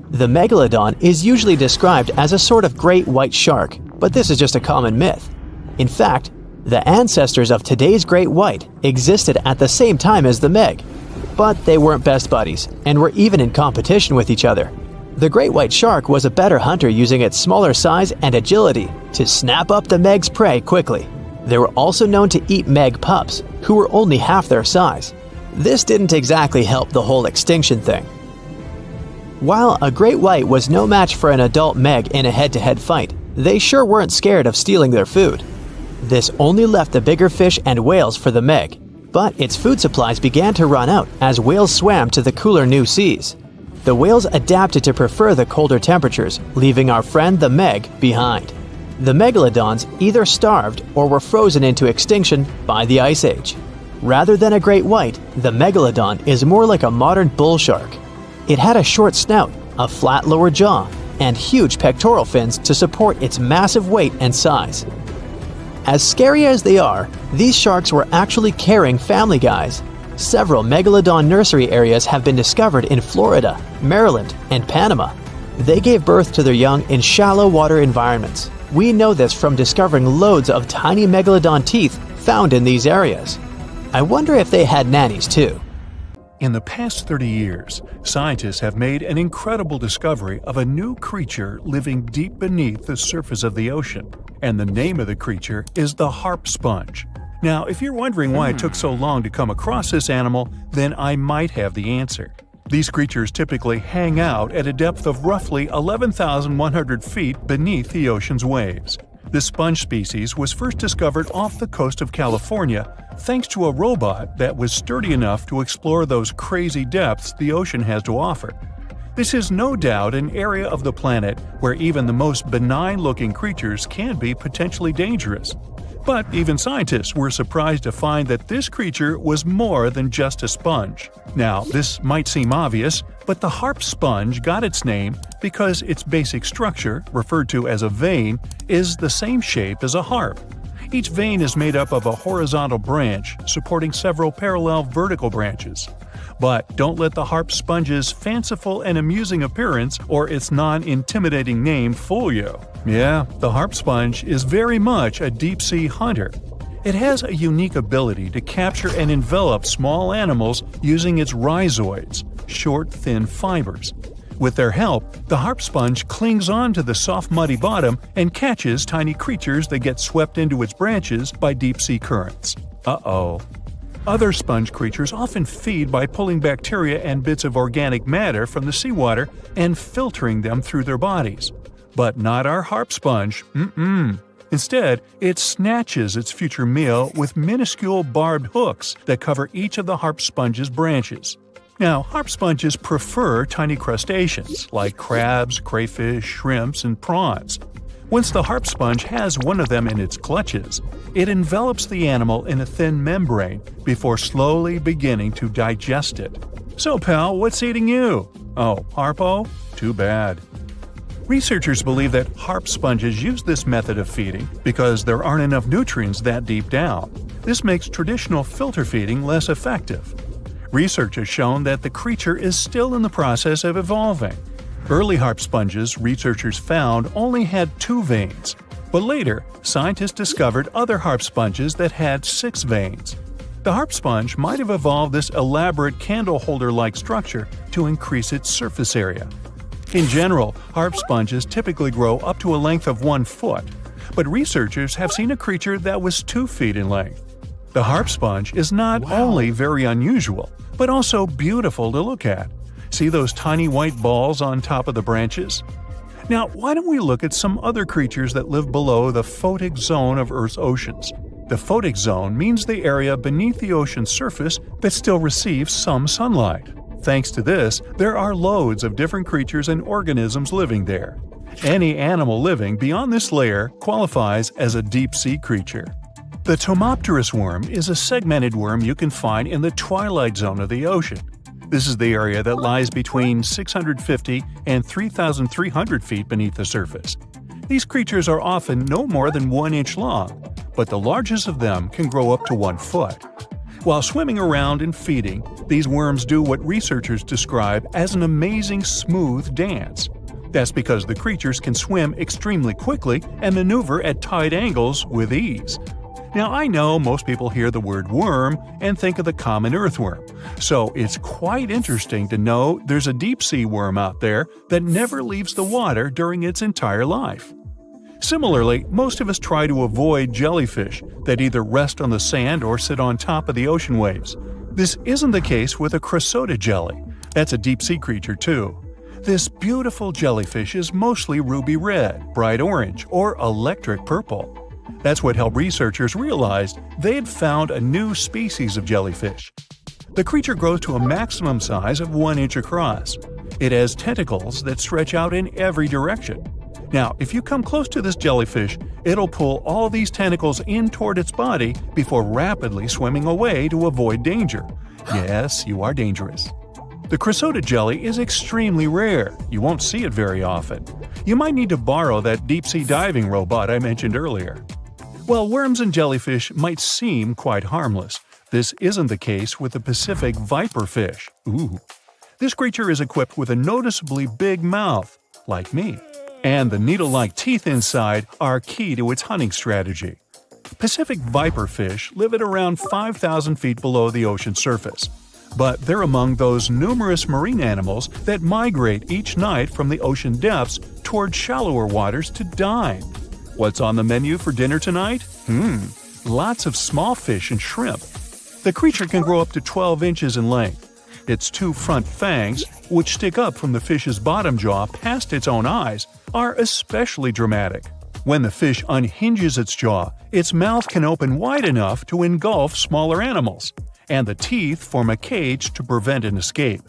The megalodon is usually described as a sort of great white shark, but this is just a common myth. In fact, the ancestors of today's great white existed at the same time as the meg, but they weren't best buddies and were even in competition with each other. The great white shark was a better hunter using its smaller size and agility to snap up the meg's prey quickly. They were also known to eat meg pups, who were only half their size. This didn't exactly help the whole extinction thing. While a great white was no match for an adult meg in a head-to-head fight, they sure weren't scared of stealing their food. This only left the bigger fish and whales for the meg, but its food supplies began to run out as whales swam to the cooler new seas. The whales adapted to prefer the colder temperatures, leaving our friend the meg behind. The megalodons either starved or were frozen into extinction by the Ice Age. Rather than a great white, the megalodon is more like a modern bull shark. It had a short snout, a flat lower jaw, and huge pectoral fins to support its massive weight and size. As scary as they are, these sharks were actually caring family guys. Several megalodon nursery areas have been discovered in Florida, Maryland, and Panama. They gave birth to their young in shallow water environments. We know this from discovering loads of tiny megalodon teeth found in these areas. I wonder if they had nannies too. In the past 30 years, scientists have made an incredible discovery of a new creature living deep beneath the surface of the ocean, and the name of the creature is the harp sponge. Now, if you're wondering why it took so long to come across this animal, then I might have the answer. These creatures typically hang out at a depth of roughly 11,100 feet beneath the ocean's waves. This sponge species was first discovered off the coast of California thanks to a robot that was sturdy enough to explore those crazy depths the ocean has to offer. This is no doubt an area of the planet where even the most benign-looking creatures can be potentially dangerous. But even scientists were surprised to find that this creature was more than just a sponge. Now, this might seem obvious, but the harp sponge got its name because its basic structure, referred to as a vein, is the same shape as a harp. Each vein is made up of a horizontal branch supporting several parallel vertical branches. But don't let the harp sponge's fanciful and amusing appearance or its non-intimidating name fool you. Yeah, the harp sponge is very much a deep-sea hunter. It has a unique ability to capture and envelop small animals using its rhizoids, short, thin fibers. With their help, the harp sponge clings on to the soft, muddy bottom and catches tiny creatures that get swept into its branches by deep-sea currents. Uh-oh. Other sponge creatures often feed by pulling bacteria and bits of organic matter from the seawater and filtering them through their bodies. But not our harp sponge. Instead, it snatches its future meal with minuscule barbed hooks that cover each of the harp sponge's branches. Now, harp sponges prefer tiny crustaceans like crabs, crayfish, shrimps, and prawns. Once the harp sponge has one of them in its clutches, it envelops the animal in a thin membrane before slowly beginning to digest it. So, pal, what's eating you? Oh, Harpo? Too bad. Researchers believe that harp sponges use this method of feeding because there aren't enough nutrients that deep down. This makes traditional filter feeding less effective. Research has shown that the creature is still in the process of evolving. Early harp sponges, researchers found, only had 2 veins, but later, scientists discovered other harp sponges that had 6 veins. The harp sponge might have evolved this elaborate candle holder-like structure to increase its surface area. In general, harp sponges typically grow up to a length of 1 foot, but researchers have seen a creature that was 2 feet in length. The harp sponge is not only very unusual, but also beautiful to look at. See those tiny white balls on top of the branches? Now, why don't we look at some other creatures that live below the photic zone of Earth's oceans? The photic zone means the area beneath the ocean's surface that still receives some sunlight. Thanks to this, there are loads of different creatures and organisms living there. Any animal living beyond this layer qualifies as a deep-sea creature. The Tomopterus worm is a segmented worm you can find in the twilight zone of the ocean. This is the area that lies between 650 and 3,300 feet beneath the surface. These creatures are often no more than 1 inch long, but the largest of them can grow up to 1 foot. While swimming around and feeding, these worms do what researchers describe as an amazing smooth dance. That's because the creatures can swim extremely quickly and maneuver at tight angles with ease. Now, I know most people hear the word worm and think of the common earthworm, so it's quite interesting to know there's a deep-sea worm out there that never leaves the water during its entire life. Similarly, most of us try to avoid jellyfish that either rest on the sand or sit on top of the ocean waves. This isn't the case with a Chrysoda jelly. That's a deep-sea creature too. This beautiful jellyfish is mostly ruby red, bright orange, or electric purple. That's what helped researchers realize they had found a new species of jellyfish. The creature grows to a maximum size of 1 inch across. It has tentacles that stretch out in every direction. Now, if you come close to this jellyfish, it'll pull all these tentacles in toward its body before rapidly swimming away to avoid danger. Yes, you are dangerous. The Chrysoda jelly is extremely rare. You won't see it very often. You might need to borrow that deep-sea diving robot I mentioned earlier. While worms and jellyfish might seem quite harmless, this isn't the case with the Pacific viperfish. Ooh. This creature is equipped with a noticeably big mouth, like me, and the needle-like teeth inside are key to its hunting strategy. Pacific viperfish live at around 5,000 feet below the ocean surface, but they're among those numerous marine animals that migrate each night from the ocean depths toward shallower waters to dine. What's on the menu for dinner tonight? Lots of small fish and shrimp. The creature can grow up to 12 inches in length. Its 2 front fangs, which stick up from the fish's bottom jaw past its own eyes, are especially dramatic. When the fish unhinges its jaw, its mouth can open wide enough to engulf smaller animals, and the teeth form a cage to prevent an escape.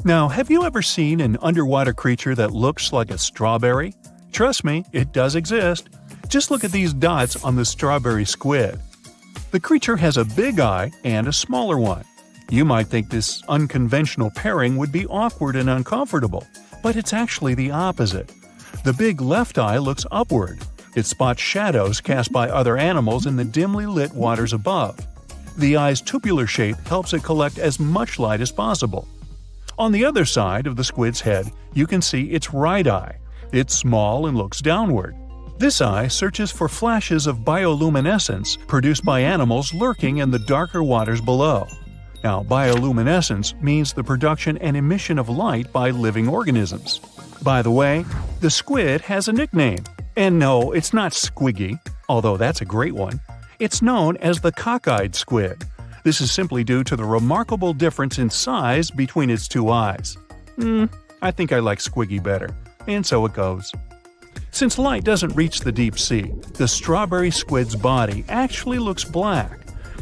Now, have you ever seen an underwater creature that looks like a strawberry? Trust me, it does exist. Just look at these dots on the strawberry squid. The creature has a big eye and a smaller one. You might think this unconventional pairing would be awkward and uncomfortable, but it's actually the opposite. The big left eye looks upward. It spots shadows cast by other animals in the dimly lit waters above. The eye's tubular shape helps it collect as much light as possible. On the other side of the squid's head, you can see its right eye. It's small and looks downward. This eye searches for flashes of bioluminescence produced by animals lurking in the darker waters below. Now, bioluminescence means the production and emission of light by living organisms. By the way, the squid has a nickname. And no, it's not Squiggy, although that's a great one. It's known as the cockeyed squid. This is simply due to the remarkable difference in size between its 2 eyes. I think I like Squiggy better, and so it goes. Since light doesn't reach the deep sea, the strawberry squid's body actually looks black.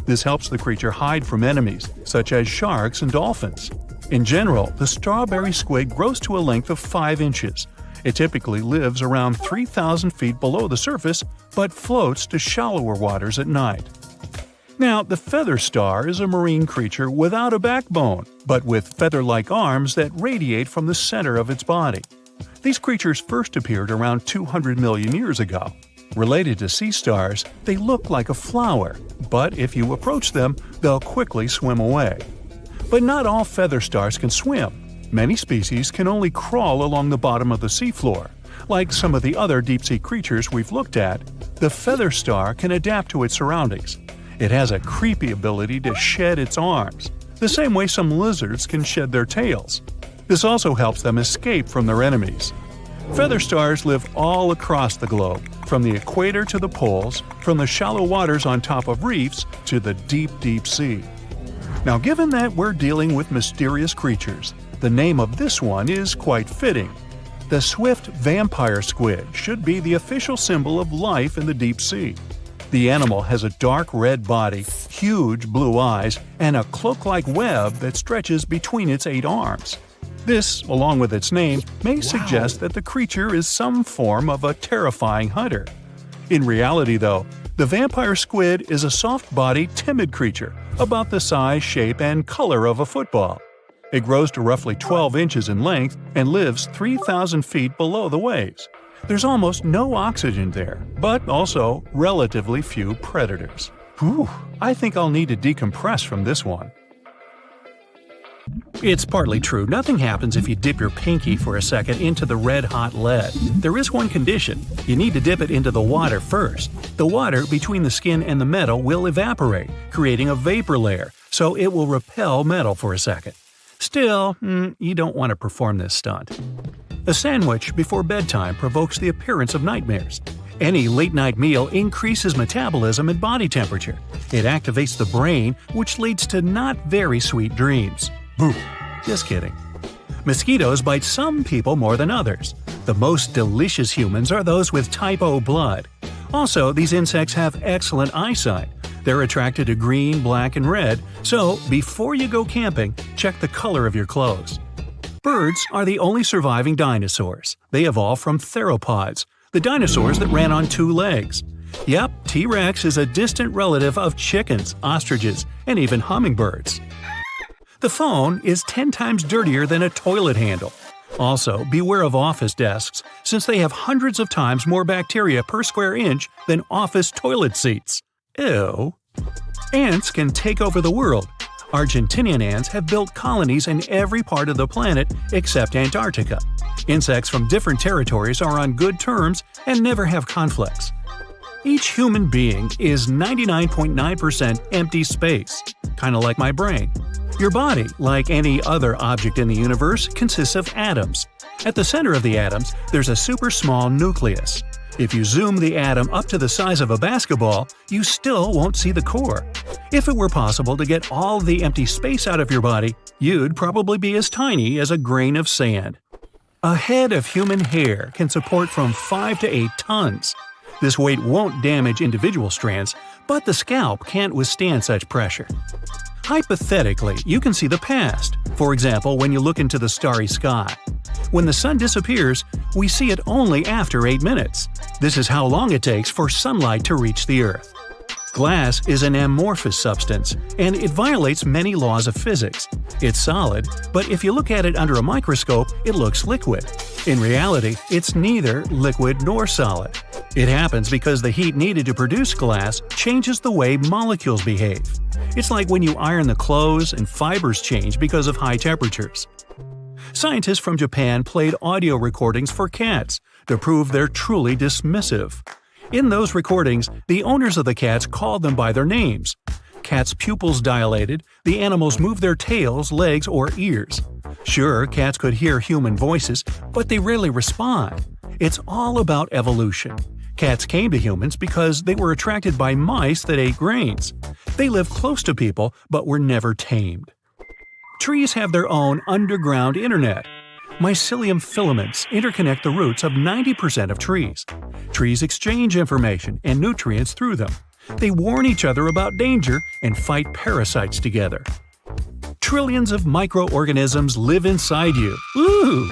This helps the creature hide from enemies, such as sharks and dolphins. In general, the strawberry squid grows to a length of 5 inches. It typically lives around 3,000 feet below the surface, but floats to shallower waters at night. Now, the feather star is a marine creature without a backbone, but with feather-like arms that radiate from the center of its body. These creatures first appeared around 200 million years ago. Related to sea stars, they look like a flower, but if you approach them, they'll quickly swim away. But not all feather stars can swim. Many species can only crawl along the bottom of the seafloor. Like some of the other deep-sea creatures we've looked at, the feather star can adapt to its surroundings. It has a creepy ability to shed its arms, the same way some lizards can shed their tails. This also helps them escape from their enemies. Feather stars live all across the globe, from the equator to the poles, from the shallow waters on top of reefs to the deep, deep sea. Now, given that we're dealing with mysterious creatures, the name of this one is quite fitting. The swift vampire squid should be the official symbol of life in the deep sea. The animal has a dark red body, huge blue eyes, and a cloak-like web that stretches between its 8 arms. This, along with its name, may suggest that the creature is some form of a terrifying hunter. In reality, though, the vampire squid is a soft-bodied, timid creature, about the size, shape, and color of a football. It grows to roughly 12 inches in length and lives 3,000 feet below the waves. There's almost no oxygen there, but also relatively few predators. Whew, I think I'll need to decompress from this one. It's partly true. Nothing happens if you dip your pinky for a second into the red-hot lead. There is one condition. You need to dip it into the water first. The water between the skin and the metal will evaporate, creating a vapor layer, so it will repel metal for a second. Still, you don't want to perform this stunt. A sandwich before bedtime provokes the appearance of nightmares. Any late-night meal increases metabolism and body temperature. It activates the brain, which leads to not very sweet dreams. Boo! Just kidding. Mosquitoes bite some people more than others. The most delicious humans are those with type O blood. Also, these insects have excellent eyesight. They're attracted to green, black, and red, so before you go camping, check the color of your clothes. Birds are the only surviving dinosaurs. They evolved from theropods, the dinosaurs that ran on 2 legs. Yep, T-Rex is a distant relative of chickens, ostriches, and even hummingbirds. The phone is 10 times dirtier than a toilet handle. Also, beware of office desks, since they have hundreds of times more bacteria per square inch than office toilet seats. Ew. Ants can take over the world. Argentinian ants have built colonies in every part of the planet except Antarctica. Insects from different territories are on good terms and never have conflicts. Each human being is 99.9% empty space, kind of like my brain. Your body, like any other object in the universe, consists of atoms. At the center of the atoms, there's a super small nucleus. If you zoom the atom up to the size of a basketball, you still won't see the core. If it were possible to get all the empty space out of your body, you'd probably be as tiny as a grain of sand. A head of human hair can support from 5 to 8 tons. This weight won't damage individual strands, but the scalp can't withstand such pressure. Hypothetically, you can see the past, for example when you look into the starry sky. When the sun disappears, we see it only after 8 minutes. This is how long it takes for sunlight to reach the Earth. Glass is an amorphous substance, and it violates many laws of physics. It's solid, but if you look at it under a microscope, it looks liquid. In reality, it's neither liquid nor solid. It happens because the heat needed to produce glass changes the way molecules behave. It's like when you iron the clothes and fibers change because of high temperatures. Scientists from Japan played audio recordings for cats to prove they're truly dismissive. In those recordings, the owners of the cats called them by their names. Cats' pupils dilated, the animals moved their tails, legs, or ears. Sure, cats could hear human voices, but they rarely respond. It's all about evolution. Cats came to humans because they were attracted by mice that ate grains. They lived close to people, but were never tamed. Trees have their own underground internet. Mycelium filaments interconnect the roots of 90% of trees. Trees exchange information and nutrients through them. They warn each other about danger and fight parasites together. Trillions of microorganisms live inside you. Ooh!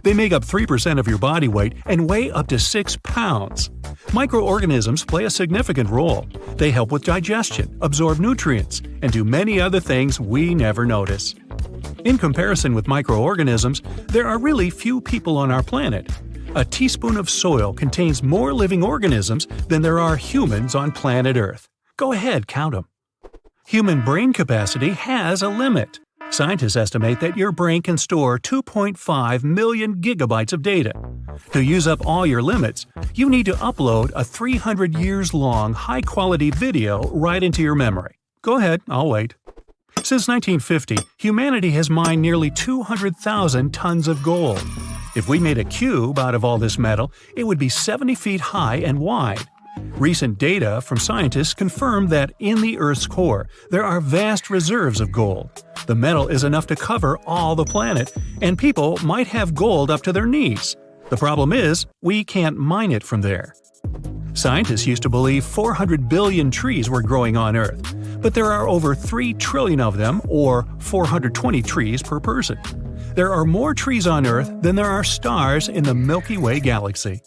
They make up 3% of your body weight and weigh up to 6 pounds. Microorganisms play a significant role. They help with digestion, absorb nutrients, and do many other things we never notice. In comparison with microorganisms, there are really few people on our planet. A teaspoon of soil contains more living organisms than there are humans on planet Earth. Go ahead, count them. Human brain capacity has a limit. Scientists estimate that your brain can store 2.5 million gigabytes of data. To use up all your limits, you need to upload a 300 years long high-quality video right into your memory. Go ahead, I'll wait. Since 1950, humanity has mined nearly 200,000 tons of gold. If we made a cube out of all this metal, it would be 70 feet high and wide. Recent data from scientists confirm that in the Earth's core, there are vast reserves of gold. The metal is enough to cover all the planet, and people might have gold up to their knees. The problem is, we can't mine it from there. Scientists used to believe 400 billion trees were growing on Earth, but there are over 3 trillion of them, or 420 trees per person. There are more trees on Earth than there are stars in the Milky Way galaxy.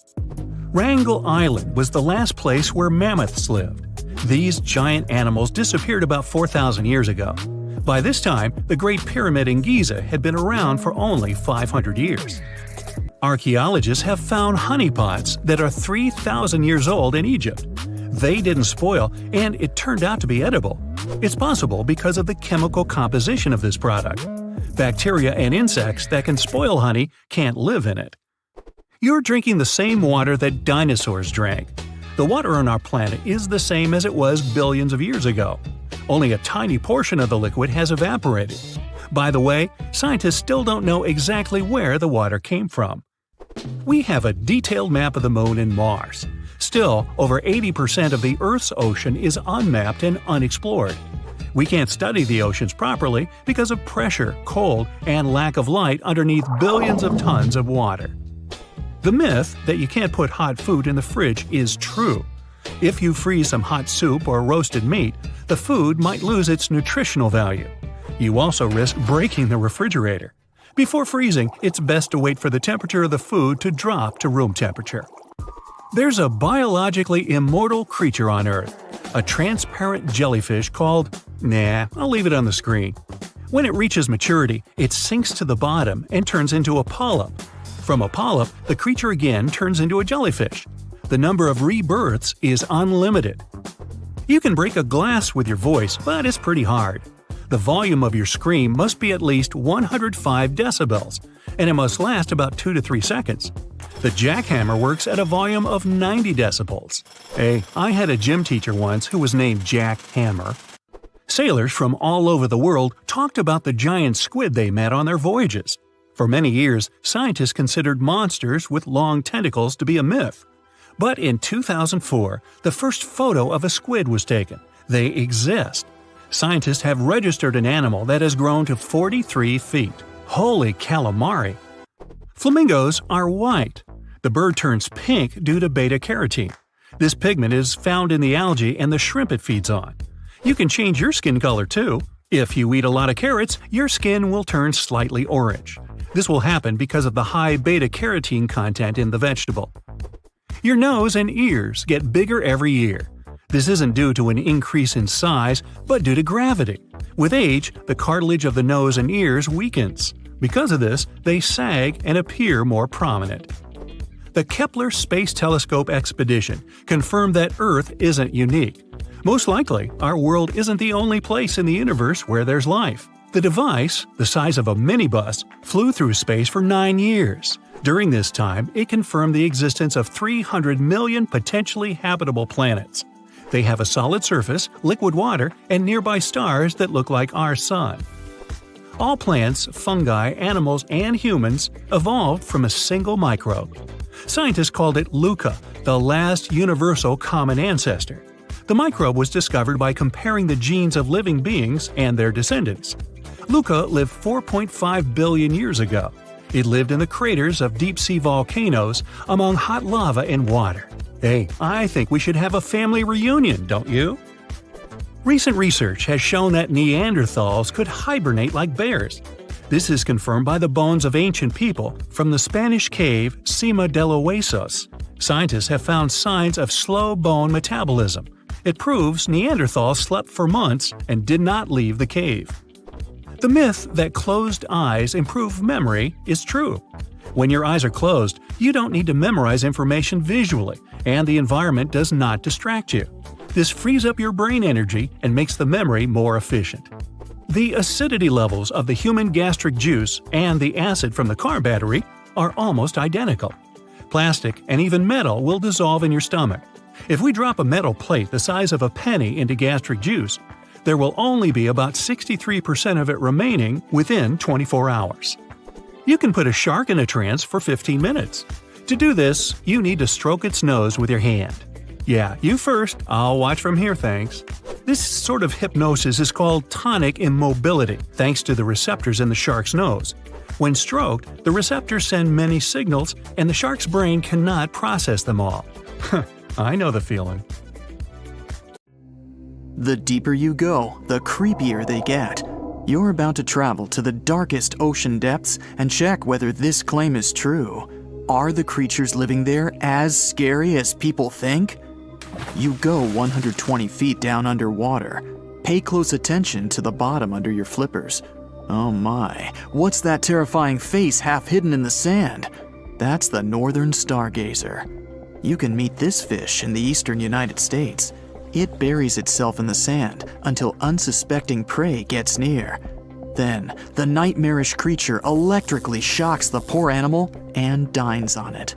Wrangel Island was the last place where mammoths lived. These giant animals disappeared about 4,000 years ago. By this time, the Great Pyramid in Giza had been around for only 500 years. Archaeologists have found honeypots that are 3,000 years old in Egypt. They didn't spoil, and it turned out to be edible. It's possible because of the chemical composition of this product. Bacteria and insects that can spoil honey can't live in it. You're drinking the same water that dinosaurs drank. The water on our planet is the same as it was billions of years ago. Only a tiny portion of the liquid has evaporated. By the way, scientists still don't know exactly where the water came from. We have a detailed map of the Moon and Mars. Still, over 80% of the Earth's ocean is unmapped and unexplored. We can't study the oceans properly because of pressure, cold, and lack of light underneath billions of tons of water. The myth that you can't put hot food in the fridge is true. If you freeze some hot soup or roasted meat, the food might lose its nutritional value. You also risk breaking the refrigerator. Before freezing, it's best to wait for the temperature of the food to drop to room temperature. There's a biologically immortal creature on Earth, a transparent jellyfish called… I'll leave it on the screen. When it reaches maturity, it sinks to the bottom and turns into a polyp. From a polyp, the creature again turns into a jellyfish. The number of rebirths is unlimited. You can break a glass with your voice, but it's pretty hard. The volume of your scream must be at least 105 decibels, and it must last about 2 to 3 seconds. The jackhammer works at a volume of 90 decibels. Hey, I had a gym teacher once who was named Jack Hammer. Sailors from all over the world talked about the giant squid they met on their voyages. For many years, scientists considered monsters with long tentacles to be a myth. But in 2004, the first photo of a squid was taken. They exist. Scientists have registered an animal that has grown to 43 feet. Holy calamari! Flamingos are white. The bird turns pink due to beta-carotene. This pigment is found in the algae and the shrimp it feeds on. You can change your skin color too. If you eat a lot of carrots, your skin will turn slightly orange. This will happen because of the high beta-carotene content in the vegetable. Your nose and ears get bigger every year. This isn't due to an increase in size, but due to gravity. With age, the cartilage of the nose and ears weakens. Because of this, they sag and appear more prominent. The Kepler Space Telescope expedition confirmed that Earth isn't unique. Most likely, our world isn't the only place in the universe where there's life. The device, the size of a minibus, flew through space for 9 years. During this time, it confirmed the existence of 300 million potentially habitable planets. They have a solid surface, liquid water, and nearby stars that look like our Sun. All plants, fungi, animals, and humans evolved from a single microbe. Scientists called it LUCA, the last universal common ancestor. The microbe was discovered by comparing the genes of living beings and their descendants. LUCA lived 4.5 billion years ago. It lived in the craters of deep-sea volcanoes among hot lava and water. Hey, I think we should have a family reunion, don't you? Recent research has shown that Neanderthals could hibernate like bears. This is confirmed by the bones of ancient people from the Spanish cave Cima de los Huesos. Scientists have found signs of slow bone metabolism. It proves Neanderthals slept for months and did not leave the cave. The myth that closed eyes improve memory is true. When your eyes are closed, you don't need to memorize information visually, and the environment does not distract you. This frees up your brain energy and makes the memory more efficient. The acidity levels of the human gastric juice and the acid from the car battery are almost identical. Plastic and even metal will dissolve in your stomach. If we drop a metal plate the size of a penny into gastric juice, there will only be about 63% of it remaining within 24 hours. You can put a shark in a trance for 15 minutes. To do this, you need to stroke its nose with your hand. Yeah, you first. I'll watch from here, thanks. This sort of hypnosis is called tonic immobility, thanks to the receptors in the shark's nose. When stroked, the receptors send many signals, and the shark's brain cannot process them all. I know the feeling. The deeper you go, the creepier they get. You're about to travel to the darkest ocean depths and check whether this claim is true. Are the creatures living there as scary as people think? You go 120 feet down underwater. Pay close attention to the bottom under your flippers. Oh my, what's that terrifying face half hidden in the sand? That's the northern stargazer. You can meet this fish in the eastern United States. It buries itself in the sand until unsuspecting prey gets near. Then, the nightmarish creature electrically shocks the poor animal and dines on it.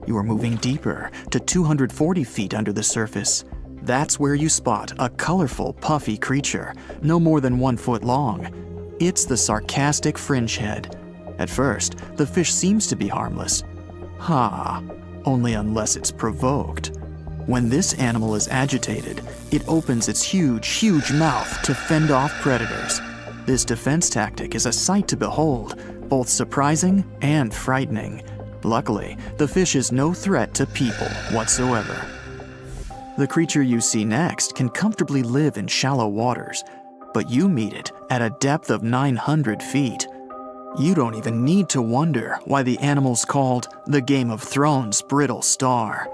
You are moving deeper to 240 feet under the surface. That's where you spot a colorful, puffy creature, no more than 1 foot long. It's the sarcastic fringehead. At first, the fish seems to be harmless. Only unless it's provoked. When this animal is agitated, it opens its huge mouth to fend off predators. This defense tactic is a sight to behold, both surprising and frightening. Luckily, the fish is no threat to people whatsoever. The creature you see next can comfortably live in shallow waters, but you meet it at a depth of 900 feet. You don't even need to wonder why the animal's called the Game of Thrones brittle star.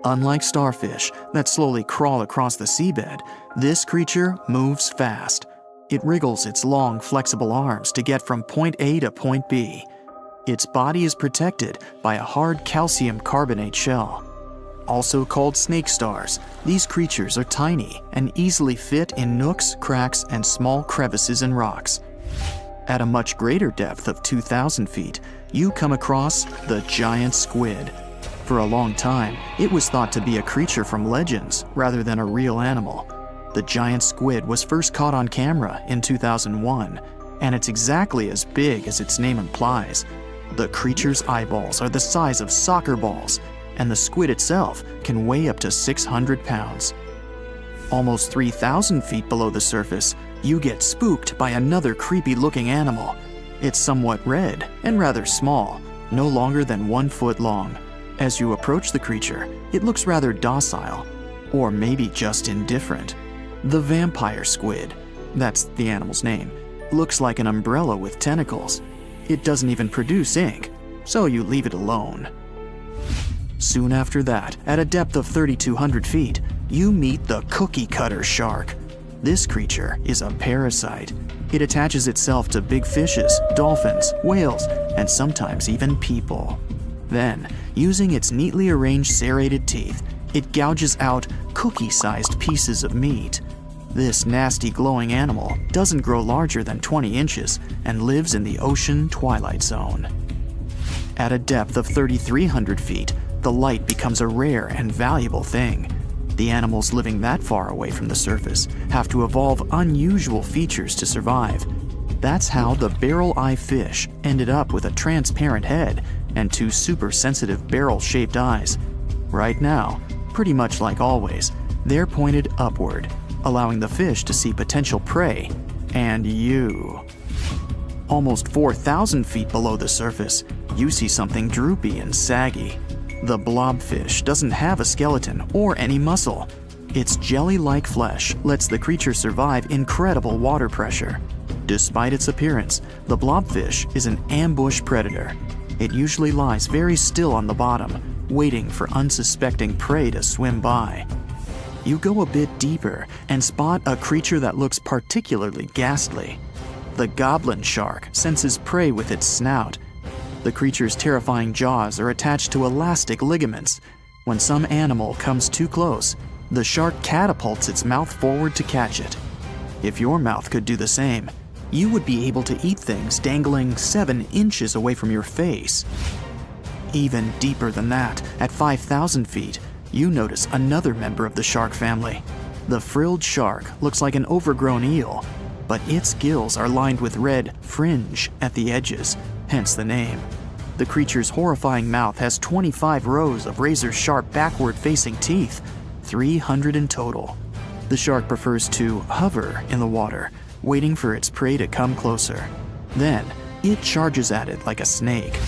Unlike starfish that slowly crawl across the seabed, this creature moves fast. It wriggles its long, flexible arms to get from point A to point B. Its body is protected by a hard calcium carbonate shell. Also called snake stars, these creatures are tiny and easily fit in nooks, cracks, and small crevices in rocks. At a much greater depth of 2,000 feet, you come across the giant squid. For a long time, it was thought to be a creature from legends rather than a real animal. The giant squid was first caught on camera in 2001, and it's exactly as big as its name implies. The creature's eyeballs are the size of soccer balls, and the squid itself can weigh up to 600 pounds. Almost 3,000 feet below the surface, you get spooked by another creepy-looking animal. It's somewhat red and rather small, no longer than 1 foot long. As you approach the creature, it looks rather docile, or maybe just indifferent. The vampire squid, that's the animal's name, looks like an umbrella with tentacles. It doesn't even produce ink, so you leave it alone. Soon after that, at a depth of 3,200 feet, you meet the cookie cutter shark. This creature is a parasite. It attaches itself to big fishes, dolphins, whales, and sometimes even people. Then, using its neatly arranged serrated teeth, it gouges out cookie-sized pieces of meat. This nasty glowing animal doesn't grow larger than 20 inches and lives in the ocean twilight zone. At a depth of 3,300 feet, the light becomes a rare and valuable thing. The animals living that far away from the surface have to evolve unusual features to survive. That's how the barrel-eye fish ended up with a transparent head and 2 super-sensitive barrel-shaped eyes. Right now, pretty much like always, they're pointed upward, allowing the fish to see potential prey and you. Almost 4,000 feet below the surface, you see something droopy and saggy. The blobfish doesn't have a skeleton or any muscle. Its jelly-like flesh lets the creature survive incredible water pressure. Despite its appearance, the blobfish is an ambush predator. It usually lies very still on the bottom, waiting for unsuspecting prey to swim by. You go a bit deeper and spot a creature that looks particularly ghastly. The goblin shark senses prey with its snout. The creature's terrifying jaws are attached to elastic ligaments. When some animal comes too close, the shark catapults its mouth forward to catch it. If your mouth could do the same, you would be able to eat things dangling 7 inches away from your face. Even deeper than that, at 5,000 feet, you notice another member of the shark family. The frilled shark looks like an overgrown eel, but its gills are lined with red fringe at the edges, hence the name. The creature's horrifying mouth has 25 rows of razor-sharp backward-facing teeth, 300 in total. The shark prefers to hover in the water, waiting for its prey to come closer. Then, it charges at it like a snake.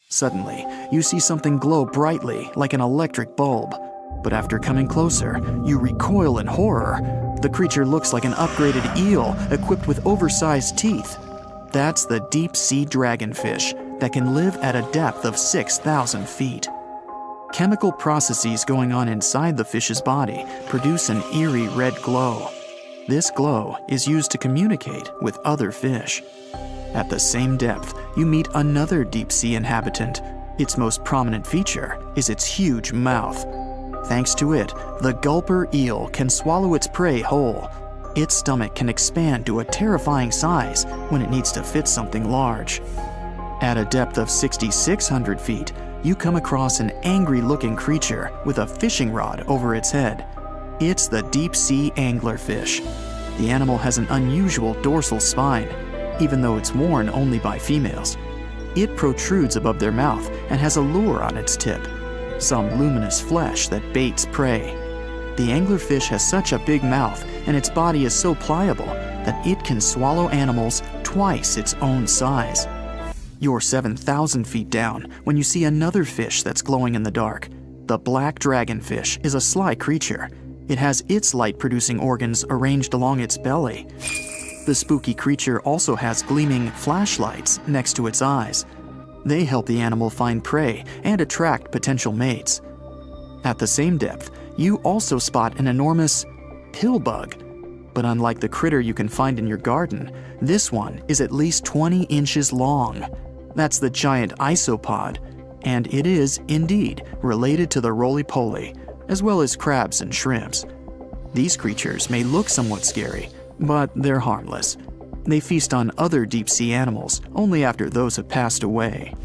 Suddenly, you see something glow brightly like an electric bulb. But after coming closer, you recoil in horror. The creature looks like an upgraded eel equipped with oversized teeth. That's the deep-sea dragonfish that can live at a depth of 6,000 feet. Chemical processes going on inside the fish's body produce an eerie red glow. This glow is used to communicate with other fish. At the same depth, you meet another deep-sea inhabitant. Its most prominent feature is its huge mouth. Thanks to it, the gulper eel can swallow its prey whole. Its stomach can expand to a terrifying size when it needs to fit something large. At a depth of 6,600 feet, you come across an angry-looking creature with a fishing rod over its head. It's the deep-sea anglerfish. The animal has an unusual dorsal spine, even though it's worn only by females. It protrudes above their mouth and has a lure on its tip, some luminous flesh that baits prey. The anglerfish has such a big mouth and its body is so pliable that it can swallow animals twice its own size. You're 7,000 feet down when you see another fish that's glowing in the dark. The black dragonfish is a sly creature. It has its light-producing organs arranged along its belly. The spooky creature also has gleaming flashlights next to its eyes. They help the animal find prey and attract potential mates. At the same depth, you also spot an enormous pillbug. But unlike the critter you can find in your garden, this one is at least 20 inches long. That's the giant isopod, and it is, indeed, related to the roly-poly, as well as crabs and shrimps. These creatures may look somewhat scary, but they're harmless. They feast on other deep-sea animals only after those have passed away.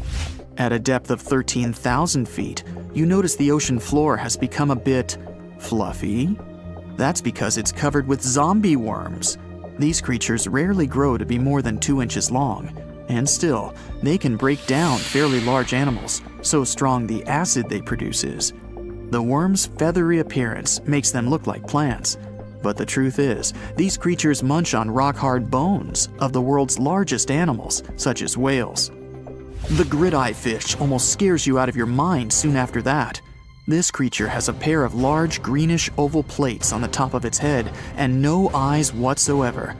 At a depth of 13,000 feet, you notice the ocean floor has become a bit fluffy. That's because it's covered with zombie worms. These creatures rarely grow to be more than 2 inches long, and still, they can break down fairly large animals, so strong the acid they produce is. The worms' feathery appearance makes them look like plants, but the truth is, these creatures munch on rock-hard bones of the world's largest animals, such as whales. The grid-eye fish almost scares you out of your mind soon after that. This creature has a pair of large greenish oval plates on the top of its head and no eyes whatsoever.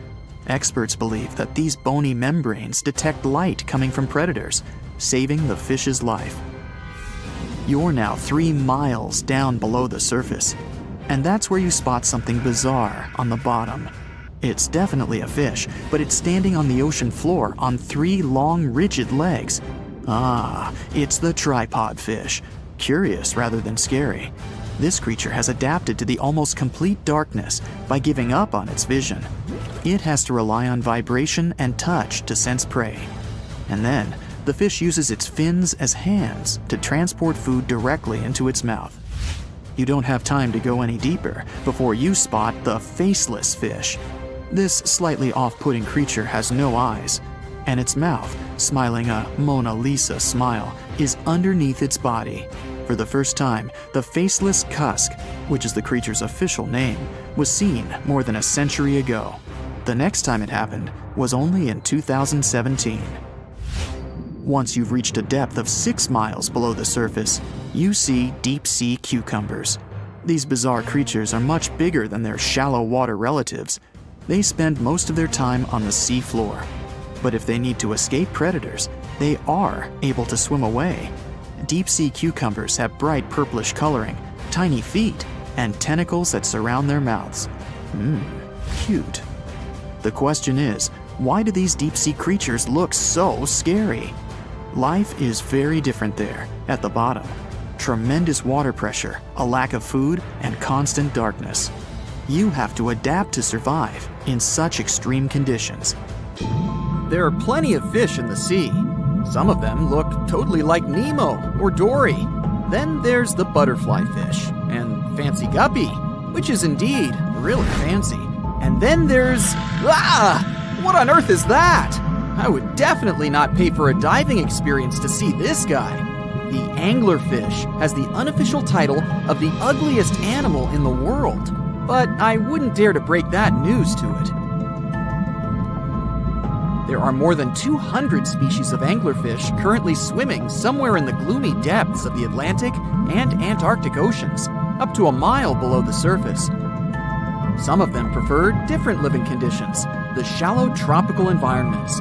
Experts believe that these bony membranes detect light coming from predators, saving the fish's life. You're now 3 miles down below the surface, and that's where you spot something bizarre on the bottom. It's definitely a fish, but it's standing on the ocean floor on 3 long, rigid legs. Ah, it's the tripod fish. Curious rather than scary. This creature has adapted to the almost complete darkness by giving up on its vision. It has to rely on vibration and touch to sense prey. And then, the fish uses its fins as hands to transport food directly into its mouth. You don't have time to go any deeper before you spot the faceless fish. This slightly off-putting creature has no eyes, and its mouth, smiling a Mona Lisa smile, is underneath its body. For the first time, the faceless cusk, which is the creature's official name, was seen more than a century ago. The next time it happened was only in 2017. Once you've reached a depth of 6 miles below the surface, you see deep-sea cucumbers. These bizarre creatures are much bigger than their shallow water relatives. They spend most of their time on the sea floor. But if they need to escape predators, they are able to swim away. Deep-sea cucumbers have bright purplish coloring, tiny feet, and tentacles that surround their mouths. Cute. The question is, why do these deep-sea creatures look so scary? Life is very different there, at the bottom. Tremendous water pressure, a lack of food, and constant darkness. You have to adapt to survive in such extreme conditions. There are plenty of fish in the sea. Some of them look totally like Nemo or Dory. Then there's the butterfly fish and fancy guppy, which is indeed really fancy. And then there's... what on earth is that? I would definitely not pay for a diving experience to see this guy. The anglerfish has the unofficial title of the ugliest animal in the world, but I wouldn't dare to break that news to it. There are more than 200 species of anglerfish currently swimming somewhere in the gloomy depths of the Atlantic and Antarctic Oceans, up to a mile below the surface. Some of them prefer different living conditions, the shallow tropical environments.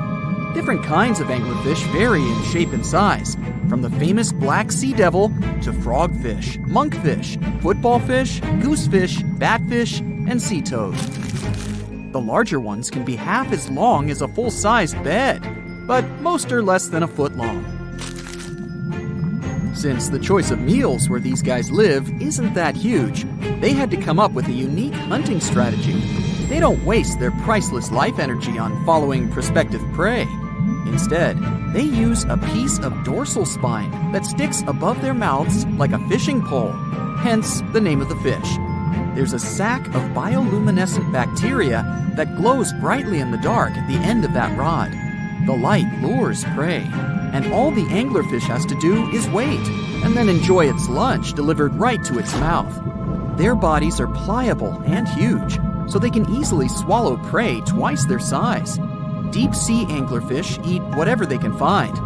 Different kinds of anglerfish vary in shape and size, from the famous black sea devil to frogfish, monkfish, footballfish, goosefish, batfish, and sea toad. The larger ones can be half as long as a full-sized bed, but most are less than a foot long. Since the choice of meals where these guys live isn't that huge, they had to come up with a unique hunting strategy. They don't waste their priceless life energy on following prospective prey. Instead, they use a piece of dorsal spine that sticks above their mouths like a fishing pole, hence the name of the fish. There's a sac of bioluminescent bacteria that glows brightly in the dark at the end of that rod. The light lures prey, and all the anglerfish has to do is wait, and then enjoy its lunch delivered right to its mouth. Their bodies are pliable and huge, so they can easily swallow prey twice their size. Deep-sea anglerfish eat whatever they can find.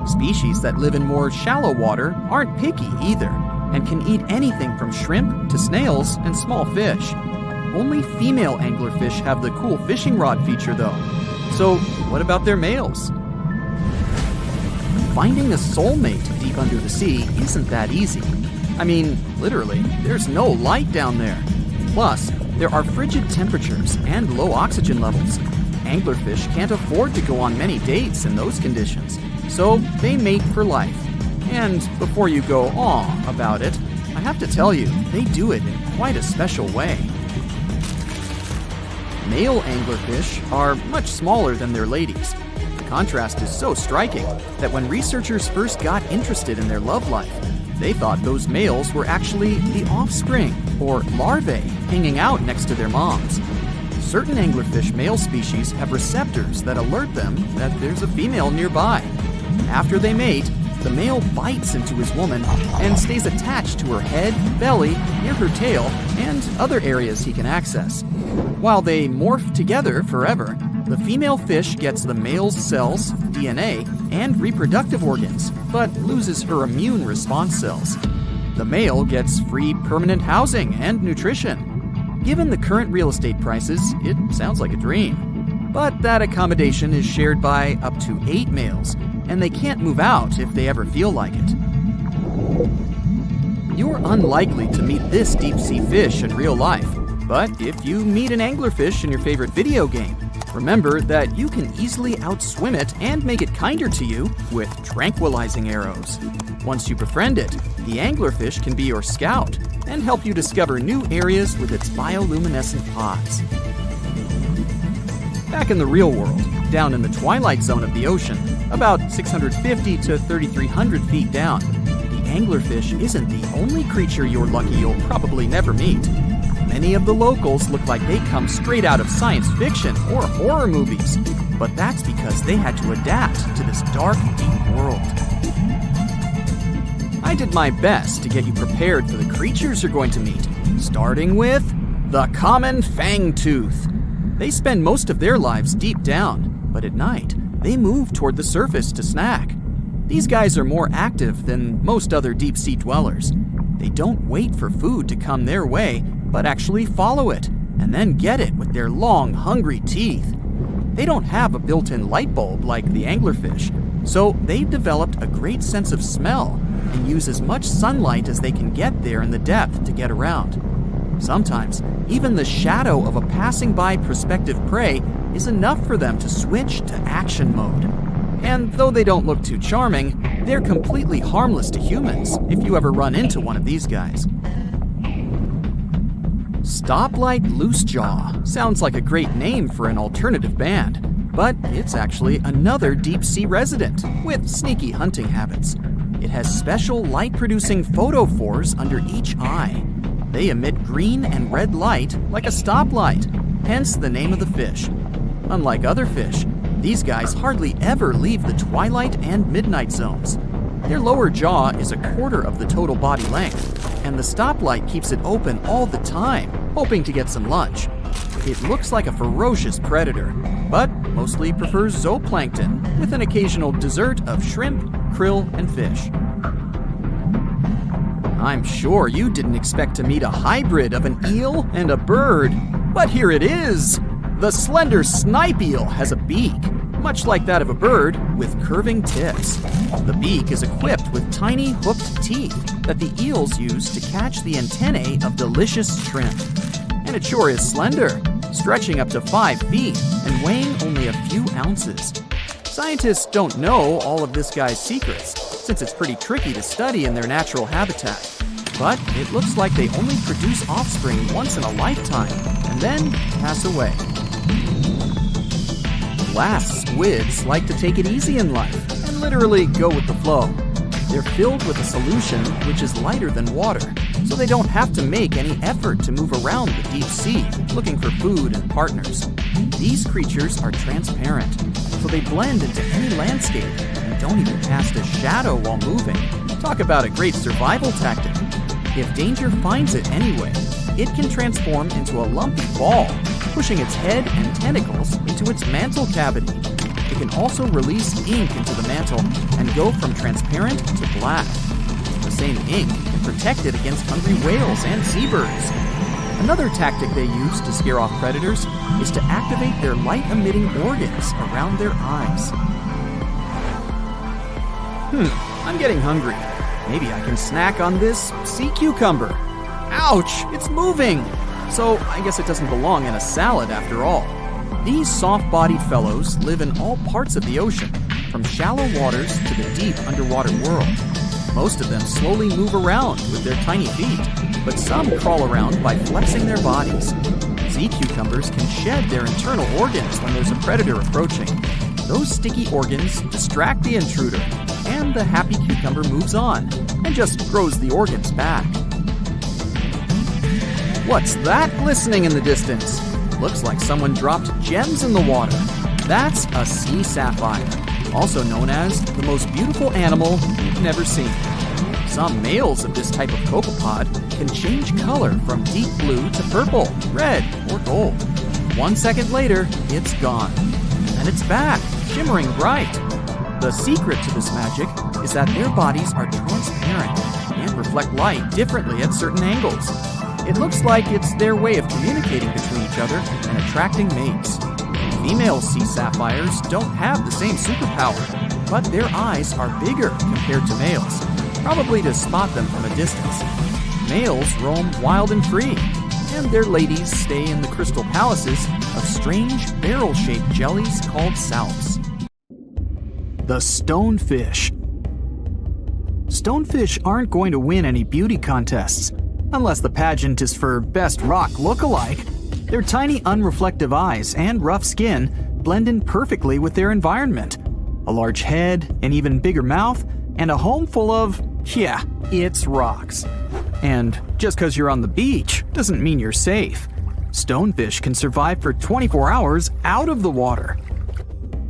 Species that live in more shallow water aren't picky either, and can eat anything from shrimp to snails and small fish. Only female anglerfish have the cool fishing rod feature though. So what about their males? Finding a soulmate deep under the sea isn't that easy. I mean, literally, there's no light down there. Plus, there are frigid temperatures and low oxygen levels. Anglerfish can't afford to go on many dates in those conditions, so they mate for life. And before you go aw about it, I have to tell you, they do it in quite a special way. Male anglerfish are much smaller than their ladies. The contrast is so striking that when researchers first got interested in their love life, they thought those males were actually the offspring, or larvae, hanging out next to their moms. Certain anglerfish male species have receptors that alert them that there's a female nearby. After they mate, the male bites into his woman and stays attached to her head, belly, near her tail, and other areas he can access. While they morph together forever, the female fish gets the male's cells, DNA, and reproductive organs, but loses her immune response cells. The male gets free permanent housing and nutrition. Given the current real estate prices, it sounds like a dream. But that accommodation is shared by up to 8 males, and they can't move out if they ever feel like it. You're unlikely to meet this deep-sea fish in real life, but if you meet an anglerfish in your favorite video game, remember that you can easily outswim it and make it kinder to you with tranquilizing arrows. Once you befriend it, the anglerfish can be your scout and help you discover new areas with its bioluminescent pods. Back in the real world, down in the twilight zone of the ocean, about 650 to 3,300 feet down, the anglerfish isn't the only creature you're lucky you'll probably never meet. Many of the locals look like they come straight out of science fiction or horror movies, but that's because they had to adapt to this dark, deep world. I did my best to get you prepared for the creatures you're going to meet, starting with the common fangtooth. They spend most of their lives deep down, but at night, they move toward the surface to snack. These guys are more active than most other deep-sea dwellers. They don't wait for food to come their way, but actually follow it, and then get it with their long, hungry teeth. They don't have a built-in light bulb like the anglerfish, so they've developed a great sense of smell and use as much sunlight as they can get there in the depth to get around. Sometimes, even the shadow of a passing by prospective prey is enough for them to switch to action mode. And though they don't look too charming, they're completely harmless to humans if you ever run into one of these guys. Stoplight Loosejaw sounds like a great name for an alternative band, but it's actually another deep-sea resident with sneaky hunting habits. It has special light-producing photophores under each eye. They emit green and red light like a stoplight, hence the name of the fish. Unlike other fish, these guys hardly ever leave the twilight and midnight zones. Their lower jaw is a quarter of the total body length, and the stoplight keeps it open all the time, hoping to get some lunch. It looks like a ferocious predator, but mostly prefers zooplankton with an occasional dessert of shrimp, krill, and fish. I'm sure you didn't expect to meet a hybrid of an eel and a bird, but here it is! The slender snipe eel has a beak, much like that of a bird, with curving tips. The beak is equipped with tiny hooked teeth that the eels use to catch the antennae of delicious shrimp. And it sure is slender, stretching up to 5 feet and weighing only a few ounces. Scientists don't know all of this guy's secrets, since it's pretty tricky to study in their natural habitat. But it looks like they only produce offspring once in a lifetime, and then pass away. Glass squids like to take it easy in life, and literally go with the flow. They're filled with a solution which is lighter than water, so they don't have to make any effort to move around the deep sea, looking for food and partners. These creatures are transparent, so they blend into any landscape and don't even cast a shadow while moving. Talk about a great survival tactic. If danger finds it anyway, it can transform into a lumpy ball, pushing its head and tentacles into its mantle cavity. It can also release ink into the mantle and go from transparent to black. The same ink can protect it against hungry whales and seabirds. Another tactic they use to scare off predators is to activate their light-emitting organs around their eyes. I'm getting hungry. Maybe I can snack on this sea cucumber. Ouch, it's moving! So I guess it doesn't belong in a salad after all. These soft-bodied fellows live in all parts of the ocean, from shallow waters to the deep underwater world. Most of them slowly move around with their tiny feet, but some crawl around by flexing their bodies. Sea cucumbers can shed their internal organs when there's a predator approaching. Those sticky organs distract the intruder, and the happy cucumber moves on and just grows the organs back. What's that glistening in the distance? Looks like someone dropped gems in the water. That's a sea sapphire, also known as the most beautiful animal you've never seen. Some males of this type of copepod can change color from deep blue to purple, red, or gold. 1 second later, it's gone. And it's back, shimmering bright. The secret to this magic is that their bodies are transparent and reflect light differently at certain angles. It looks like it's their way of communicating between each other and attracting mates. Female sea sapphires don't have the same superpower, but their eyes are bigger compared to males, probably to spot them from a distance. Males roam wild and free, and their ladies stay in the crystal palaces of strange barrel-shaped jellies called salps. The stonefish. Stonefish aren't going to win any beauty contests, unless the pageant is for best rock look-alike. Their tiny unreflective eyes and rough skin blend in perfectly with their environment. A large head, an even bigger mouth, and a home full of, it's rocks. And just because you're on the beach doesn't mean you're safe. Stonefish can survive for 24 hours out of the water.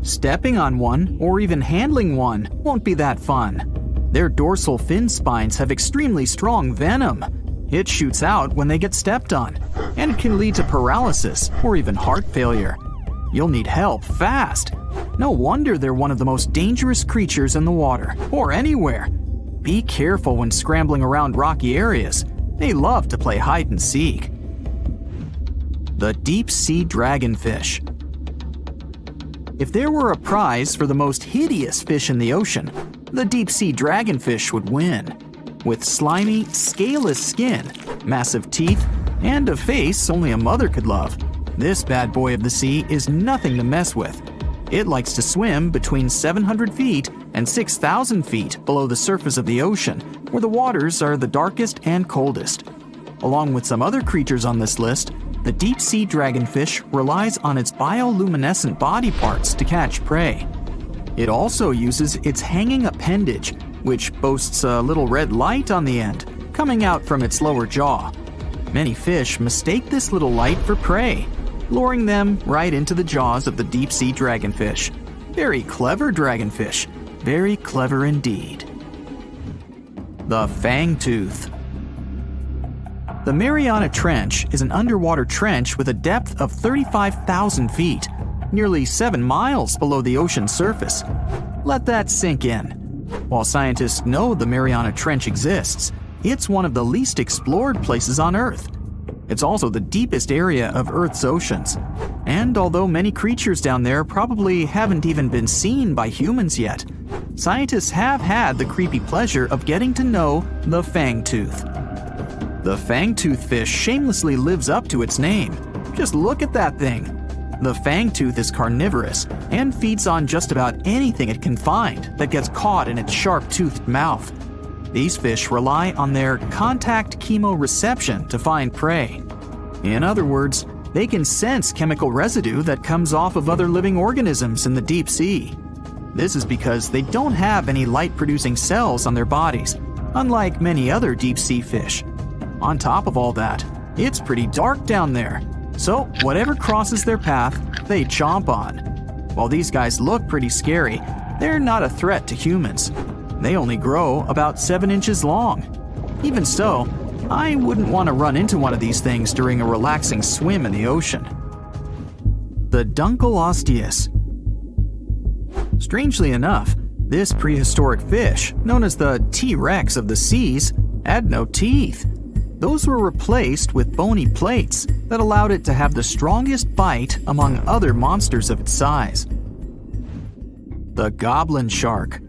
Stepping on one, or even handling one, won't be that fun. Their dorsal fin spines have extremely strong venom. It shoots out when they get stepped on, and it can lead to paralysis or even heart failure. You'll need help fast. No wonder they're one of the most dangerous creatures in the water, or anywhere. Be careful when scrambling around rocky areas. They love to play hide and seek. The deep sea dragonfish. If there were a prize for the most hideous fish in the ocean, the deep sea dragonfish would win. With slimy, scaleless skin, massive teeth, and a face only a mother could love, this bad boy of the sea is nothing to mess with. It likes to swim between 700 feet and 6,000 feet below the surface of the ocean, where the waters are the darkest and coldest. Along with some other creatures on this list, the deep sea dragonfish relies on its bioluminescent body parts to catch prey. It also uses its hanging appendage, which boasts a little red light on the end, coming out from its lower jaw. Many fish mistake this little light for prey, luring them right into the jaws of the deep-sea dragonfish. Very clever dragonfish. Very clever indeed. The fangtooth. The Mariana Trench is an underwater trench with a depth of 35,000 feet, nearly 7 miles below the ocean's surface. Let that sink in. While scientists know the Mariana Trench exists, it's one of the least explored places on Earth. It's also the deepest area of Earth's oceans. And although many creatures down there probably haven't even been seen by humans yet, scientists have had the creepy pleasure of getting to know the fangtooth. The fangtooth fish shamelessly lives up to its name. Just look at that thing. The fangtooth is carnivorous and feeds on just about anything it can find that gets caught in its sharp-toothed mouth. These fish rely on their contact chemoreception to find prey. In other words, they can sense chemical residue that comes off of other living organisms in the deep sea. This is because they don't have any light-producing cells on their bodies, unlike many other deep-sea fish. On top of all that, it's pretty dark down there, so whatever crosses their path, they chomp on. While these guys look pretty scary, they're not a threat to humans. They only grow about 7 inches long. Even so, I wouldn't want to run into one of these things during a relaxing swim in the ocean. The Dunkleosteus. Strangely enough, this prehistoric fish, known as the T-Rex of the seas, had no teeth. Those were replaced with bony plates that allowed it to have the strongest bite among other monsters of its size. The goblin shark.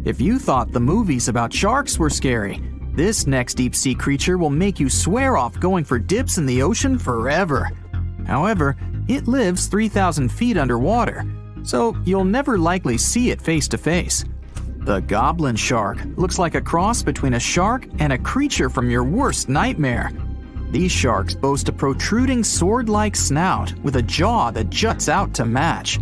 If you thought the movies about sharks were scary, this next deep-sea creature will make you swear off going for dips in the ocean forever. However, it lives 3,000 feet underwater, so you'll never likely see it face to face. The goblin shark looks like a cross between a shark and a creature from your worst nightmare. These sharks boast a protruding sword-like snout with a jaw that juts out to match.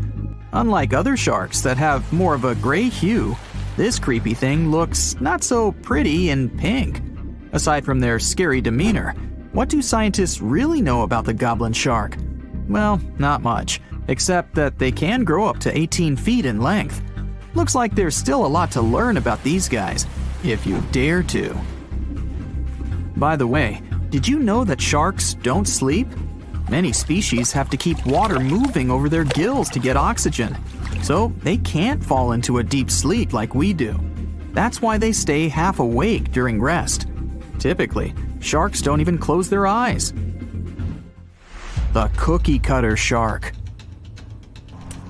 Unlike other sharks that have more of a gray hue, this creepy thing looks not so pretty and pink. Aside from their scary demeanor, what do scientists really know about the goblin shark? Well, not much, except that they can grow up to 18 feet in length. Looks like there's still a lot to learn about these guys, if you dare to. By the way, did you know that sharks don't sleep? Many species have to keep water moving over their gills to get oxygen, so they can't fall into a deep sleep like we do. That's why they stay half awake during rest. Typically, sharks don't even close their eyes. The cookie cutter shark.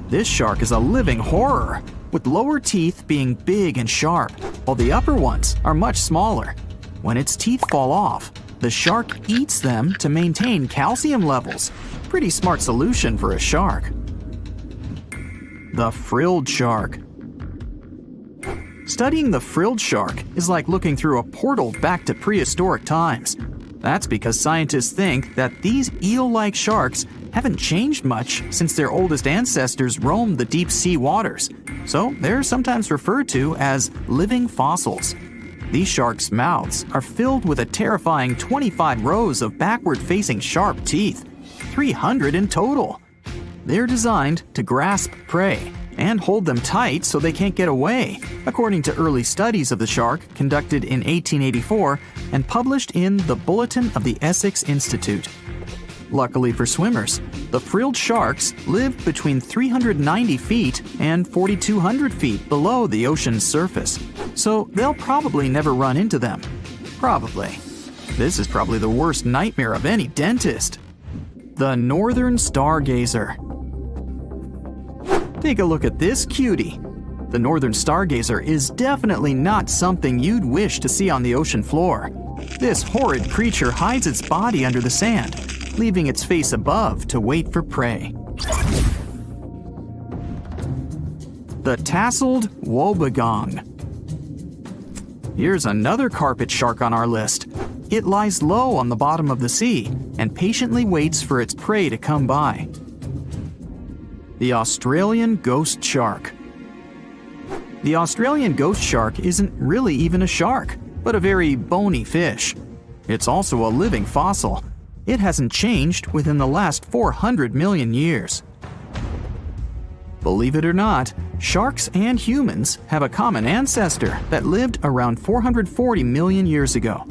This shark is a living horror, with lower teeth being big and sharp, while the upper ones are much smaller. When its teeth fall off, the shark eats them to maintain calcium levels. Pretty smart solution for a shark. The frilled shark. Studying the frilled shark is like looking through a portal back to prehistoric times. That's because scientists think that these eel-like sharks haven't changed much since their oldest ancestors roamed the deep sea waters, so they're sometimes referred to as living fossils. These sharks' mouths are filled with a terrifying 25 rows of backward-facing sharp teeth, 300 in total. They're designed to grasp prey and hold them tight so they can't get away, according to early studies of the shark conducted in 1884 and published in the Bulletin of the Essex Institute. Luckily for swimmers, the frilled sharks live between 390 feet and 4,200 feet below the ocean's surface, so they'll probably never run into them. Probably. This is probably the worst nightmare of any dentist. The northern stargazer. Take a look at this cutie. The northern stargazer is definitely not something you'd wish to see on the ocean floor. This horrid creature hides its body under the sand, leaving its face above to wait for prey. The tasseled wobbegong. Here's another carpet shark on our list. It lies low on the bottom of the sea and patiently waits for its prey to come by. The Australian ghost shark. The Australian ghost shark isn't really even a shark, but a very bony fish. It's also a living fossil. It hasn't changed within the last 400 million years. Believe it or not, sharks and humans have a common ancestor that lived around 440 million years ago.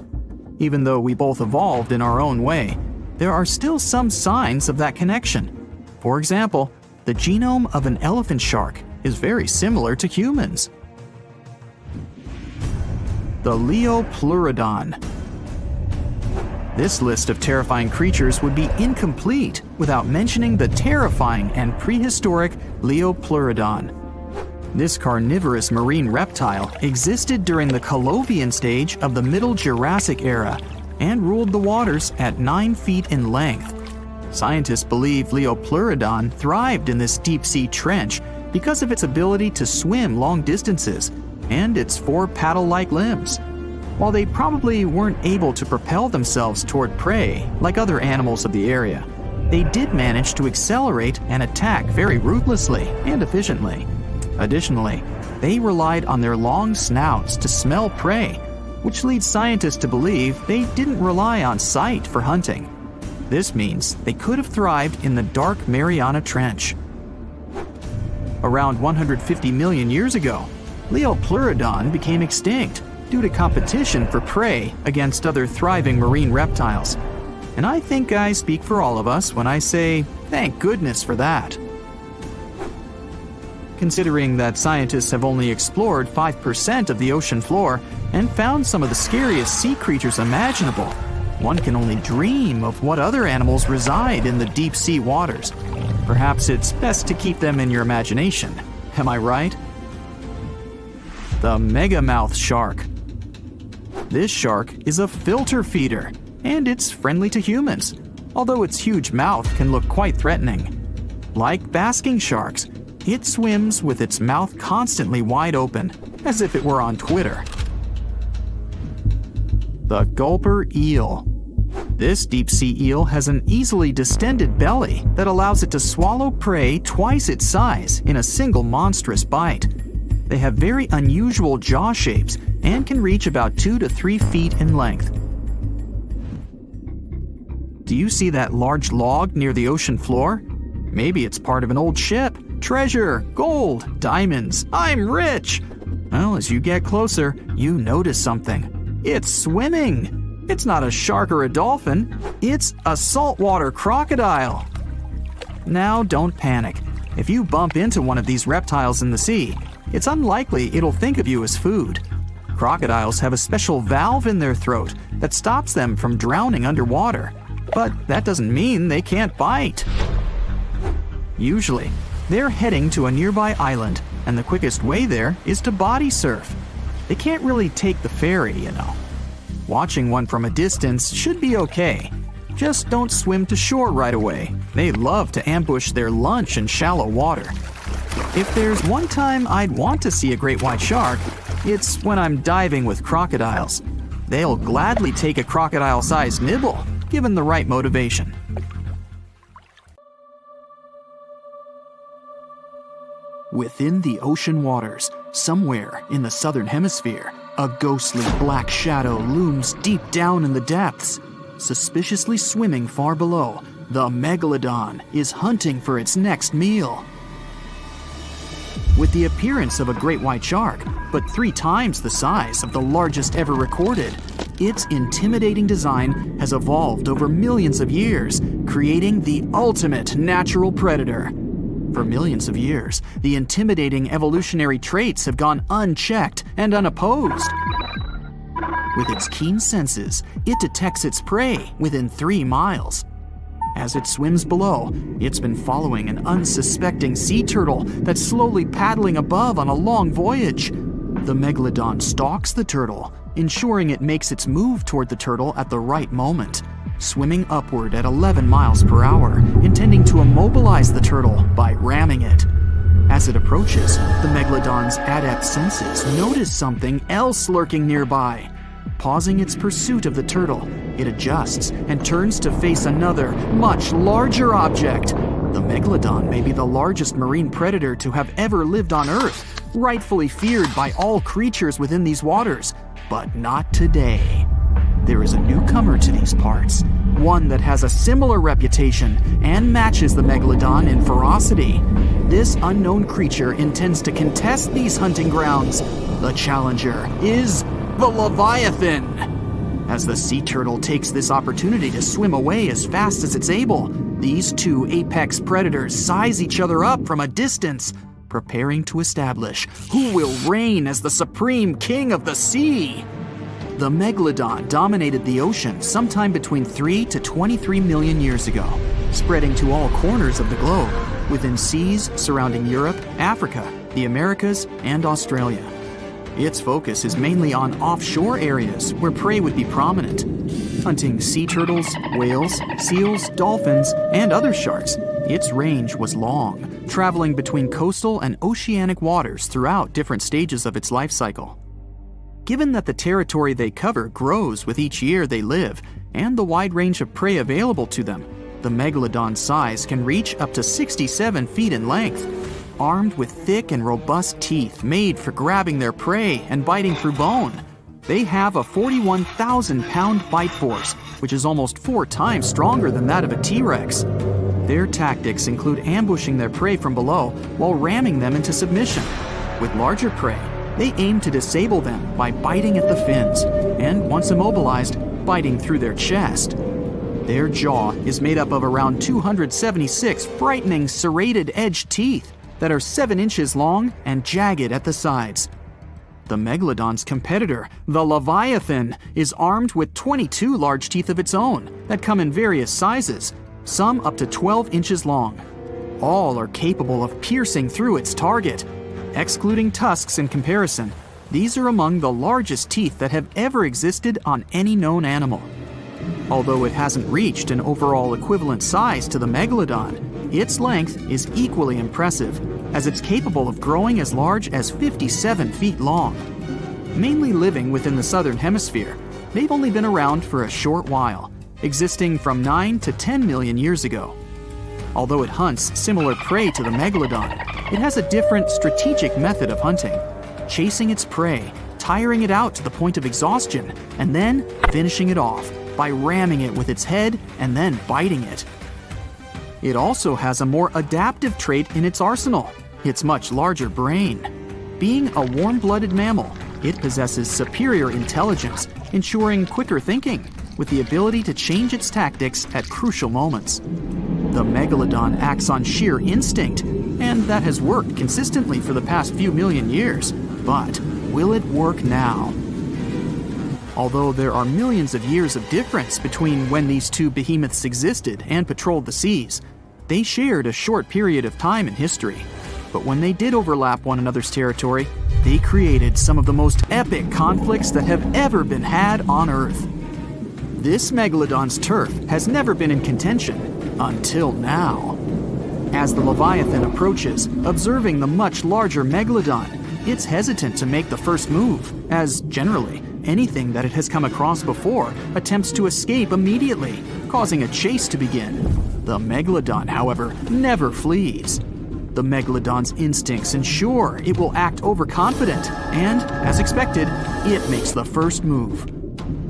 Even though we both evolved in our own way, there are still some signs of that connection. For example, the genome of an elephant shark is very similar to humans. The Leopleurodon. This list of terrifying creatures would be incomplete without mentioning the terrifying and prehistoric Leopleurodon. This carnivorous marine reptile existed during the Colovian stage of the Middle Jurassic era and ruled the waters at 9 feet in length. Scientists believe Leopleurodon thrived in this deep-sea trench because of its ability to swim long distances and its 4 paddle-like limbs. While they probably weren't able to propel themselves toward prey like other animals of the area, they did manage to accelerate and attack very ruthlessly and efficiently. Additionally, they relied on their long snouts to smell prey, which leads scientists to believe they didn't rely on sight for hunting. This means they could have thrived in the dark Mariana Trench. Around 150 million years ago, Leopleurodon became extinct due to competition for prey against other thriving marine reptiles. And I think I speak for all of us when I say, thank goodness for that. Considering that scientists have only explored 5% of the ocean floor and found some of the scariest sea creatures imaginable, one can only dream of what other animals reside in the deep sea waters. Perhaps it's best to keep them in your imagination. Am I right? The megamouth shark. This shark is a filter feeder, and it's friendly to humans, although its huge mouth can look quite threatening. Like basking sharks, it swims with its mouth constantly wide open, as if it were on Twitter. The gulper eel. This deep-sea eel has an easily distended belly that allows it to swallow prey twice its size in a single monstrous bite. They have very unusual jaw shapes and can reach about 2 to 3 feet in length. Do you see that large log near the ocean floor? Maybe it's part of an old ship. Treasure, gold, diamonds, I'm rich! Well, as you get closer, you notice something. It's swimming! It's not a shark or a dolphin, it's a saltwater crocodile. Now don't panic. If you bump into one of these reptiles in the sea, it's unlikely it'll think of you as food. Crocodiles have a special valve in their throat that stops them from drowning underwater, but that doesn't mean they can't bite. Usually, they're heading to a nearby island, and the quickest way there is to body surf. They can't really take the ferry, you know. Watching one from a distance should be okay. Just don't swim to shore right away. They love to ambush their lunch in shallow water. If there's one time I'd want to see a great white shark, it's when I'm diving with crocodiles. They'll gladly take a crocodile-sized nibble, given the right motivation. Within the ocean waters, somewhere in the southern hemisphere, a ghostly black shadow looms deep down in the depths. Suspiciously swimming far below, the Megalodon is hunting for its next meal. With the appearance of a great white shark, but 3 times the size of the largest ever recorded, its intimidating design has evolved over millions of years, creating the ultimate natural predator. For millions of years, the intimidating evolutionary traits have gone unchecked and unopposed. With its keen senses, it detects its prey within 3 miles. As it swims below, it's been following an unsuspecting sea turtle that's slowly paddling above on a long voyage. The Megalodon stalks the turtle, ensuring it makes its move toward the turtle at the right moment, swimming upward at 11 miles per hour, intending to immobilize the turtle by ramming it. As it approaches, the Megalodon's adept senses notice something else lurking nearby. Pausing its pursuit of the turtle, it adjusts and turns to face another, much larger object. The Megalodon may be the largest marine predator to have ever lived on Earth, rightfully feared by all creatures within these waters, but not today. There is a newcomer to these parts, one that has a similar reputation and matches the Megalodon in ferocity. This unknown creature intends to contest these hunting grounds. The challenger is the Leviathan. As the sea turtle takes this opportunity to swim away as fast as it's able, these 2 apex predators size each other up from a distance, preparing to establish who will reign as the supreme king of the sea. The Megalodon dominated the ocean sometime between 3 to 23 million years ago, spreading to all corners of the globe, within seas surrounding Europe, Africa, the Americas, and Australia. Its focus is mainly on offshore areas where prey would be prominent. hunting sea turtles, whales, seals, dolphins, and other sharks. Its range was long, traveling between coastal and oceanic waters throughout different stages of its life cycle. Given that the territory they cover grows with each year they live, and the wide range of prey available to them, the megalodon's size can reach up to 67 feet in length. Armed with thick and robust teeth made for grabbing their prey and biting through bone, they have a 41,000-pound bite force, which is almost 4 times stronger than that of a T-Rex. Their tactics include ambushing their prey from below while ramming them into submission. With larger prey, they aim to disable them by biting at the fins, and once immobilized, biting through their chest. Their jaw is made up of around 276 frightening serrated edge teeth that are 7 inches long and jagged at the sides. The megalodon's competitor, the Leviathan, is armed with 22 large teeth of its own that come in various sizes, some up to 12 inches long. All are capable of piercing through its target. Excluding tusks in comparison, these are among the largest teeth that have ever existed on any known animal. Although it hasn't reached an overall equivalent size to the megalodon, its length is equally impressive, as it's capable of growing as large as 57 feet long. Mainly living within the southern hemisphere, they've only been around for a short while, existing from 9 to 10 million years ago. Although it hunts similar prey to the megalodon, it has a different strategic method of hunting, chasing its prey, tiring it out to the point of exhaustion, and then finishing it off by ramming it with its head and then biting it. It also has a more adaptive trait in its arsenal, its much larger brain. Being a warm-blooded mammal, it possesses superior intelligence, ensuring quicker thinking, with the ability to change its tactics at crucial moments. The megalodon acts on sheer instinct, and that has worked consistently for the past few million years. But will it work now? Although there are millions of years of difference between when these two behemoths existed and patrolled the seas, they shared a short period of time in history. But when they did overlap one another's territory, they created some of the most epic conflicts that have ever been had on Earth. This megalodon's turf has never been in contention until now. As the Leviathan approaches, observing the much larger megalodon, it's hesitant to make the first move, as generally, anything that it has come across before attempts to escape immediately, causing a chase to begin. The megalodon, however, never flees. The megalodon's instincts ensure it will act overconfident, and, as expected, it makes the first move.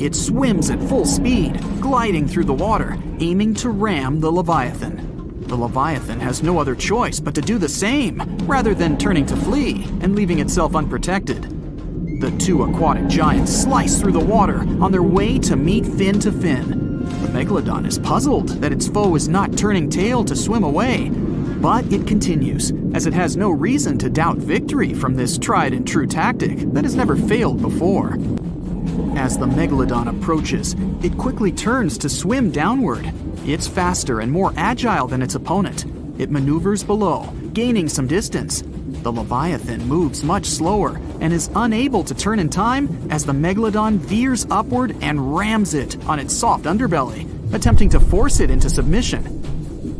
It swims at full speed, gliding through the water, aiming to ram the Leviathan. The Leviathan has no other choice but to do the same, rather than turning to flee and leaving itself unprotected. The two aquatic giants slice through the water on their way to meet fin to fin. The megalodon is puzzled that its foe is not turning tail to swim away, but it continues, as it has no reason to doubt victory from this tried and true tactic that has never failed before. As the megalodon approaches, it quickly turns to swim downward. It's faster and more agile than its opponent. It maneuvers below, gaining some distance. The Leviathan moves much slower and is unable to turn in time as the megalodon veers upward and rams it on its soft underbelly, attempting to force it into submission.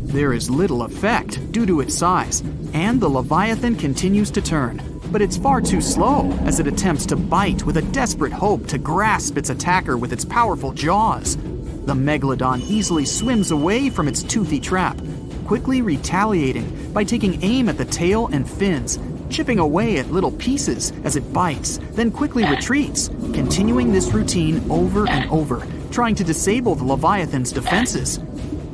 There is little effect due to its size, and the Leviathan continues to turn, but it's far too slow as it attempts to bite with a desperate hope to grasp its attacker with its powerful jaws. The megalodon easily swims away from its toothy trap, quickly retaliating by taking aim at the tail and fins, chipping away at little pieces as it bites, then quickly retreats, continuing this routine over and over, trying to disable the Leviathan's defenses.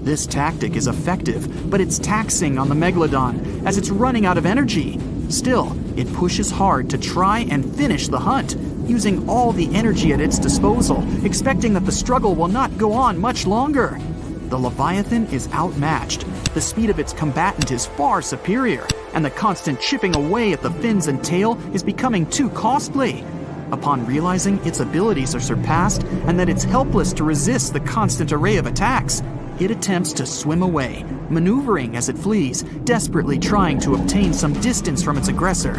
This tactic is effective, but it's taxing on the megalodon as it's running out of energy. Still, it pushes hard to try and finish the hunt, using all the energy at its disposal, expecting that the struggle will not go on much longer. The Leviathan is outmatched. The speed of its combatant is far superior, and the constant chipping away at the fins and tail is becoming too costly. Upon realizing its abilities are surpassed and that it's helpless to resist the constant array of attacks, it attempts to swim away, maneuvering as it flees, desperately trying to obtain some distance from its aggressor.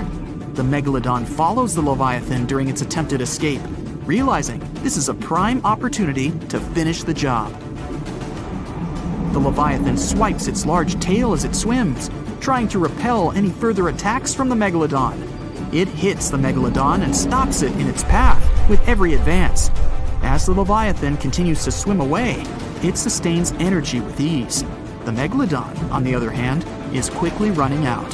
The megalodon follows the Leviathan during its attempted escape, realizing this is a prime opportunity to finish the job. The Leviathan swipes its large tail as it swims, trying to repel any further attacks from the Megalodon. It hits the Megalodon and stops it in its path with every advance. As the Leviathan continues to swim away, it sustains energy with ease. The Megalodon, on the other hand, is quickly running out.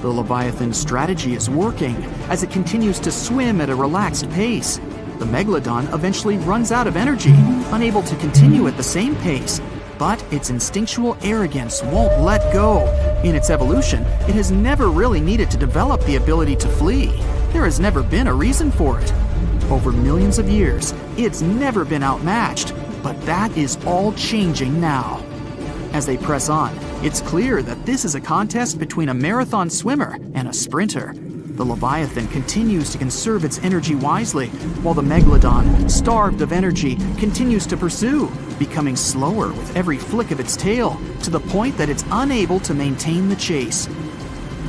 The Leviathan's strategy is working as it continues to swim at a relaxed pace. The Megalodon eventually runs out of energy, unable to continue at the same pace. But its instinctual arrogance won't let go. In its evolution, it has never really needed to develop the ability to flee. There has never been a reason for it. Over millions of years, it's never been outmatched, but that is all changing now. As they press on, it's clear that this is a contest between a marathon swimmer and a sprinter. The Leviathan continues to conserve its energy wisely, while the Megalodon, starved of energy, continues to pursue, becoming slower with every flick of its tail, to the point that it's unable to maintain the chase.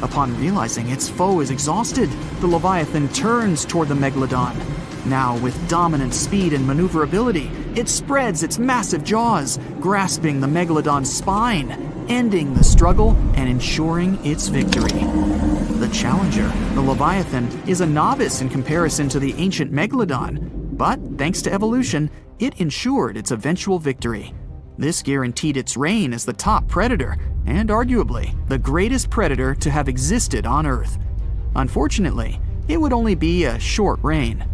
Upon realizing its foe is exhausted, the Leviathan turns toward the Megalodon. Now, with dominant speed and maneuverability, it spreads its massive jaws, grasping the Megalodon's spine, ending the struggle and ensuring its victory. The challenger, the Leviathan, is a novice in comparison to the ancient Megalodon, but thanks to evolution, it ensured its eventual victory. This guaranteed its reign as the top predator, and arguably the greatest predator to have existed on Earth. Unfortunately, it would only be a short reign.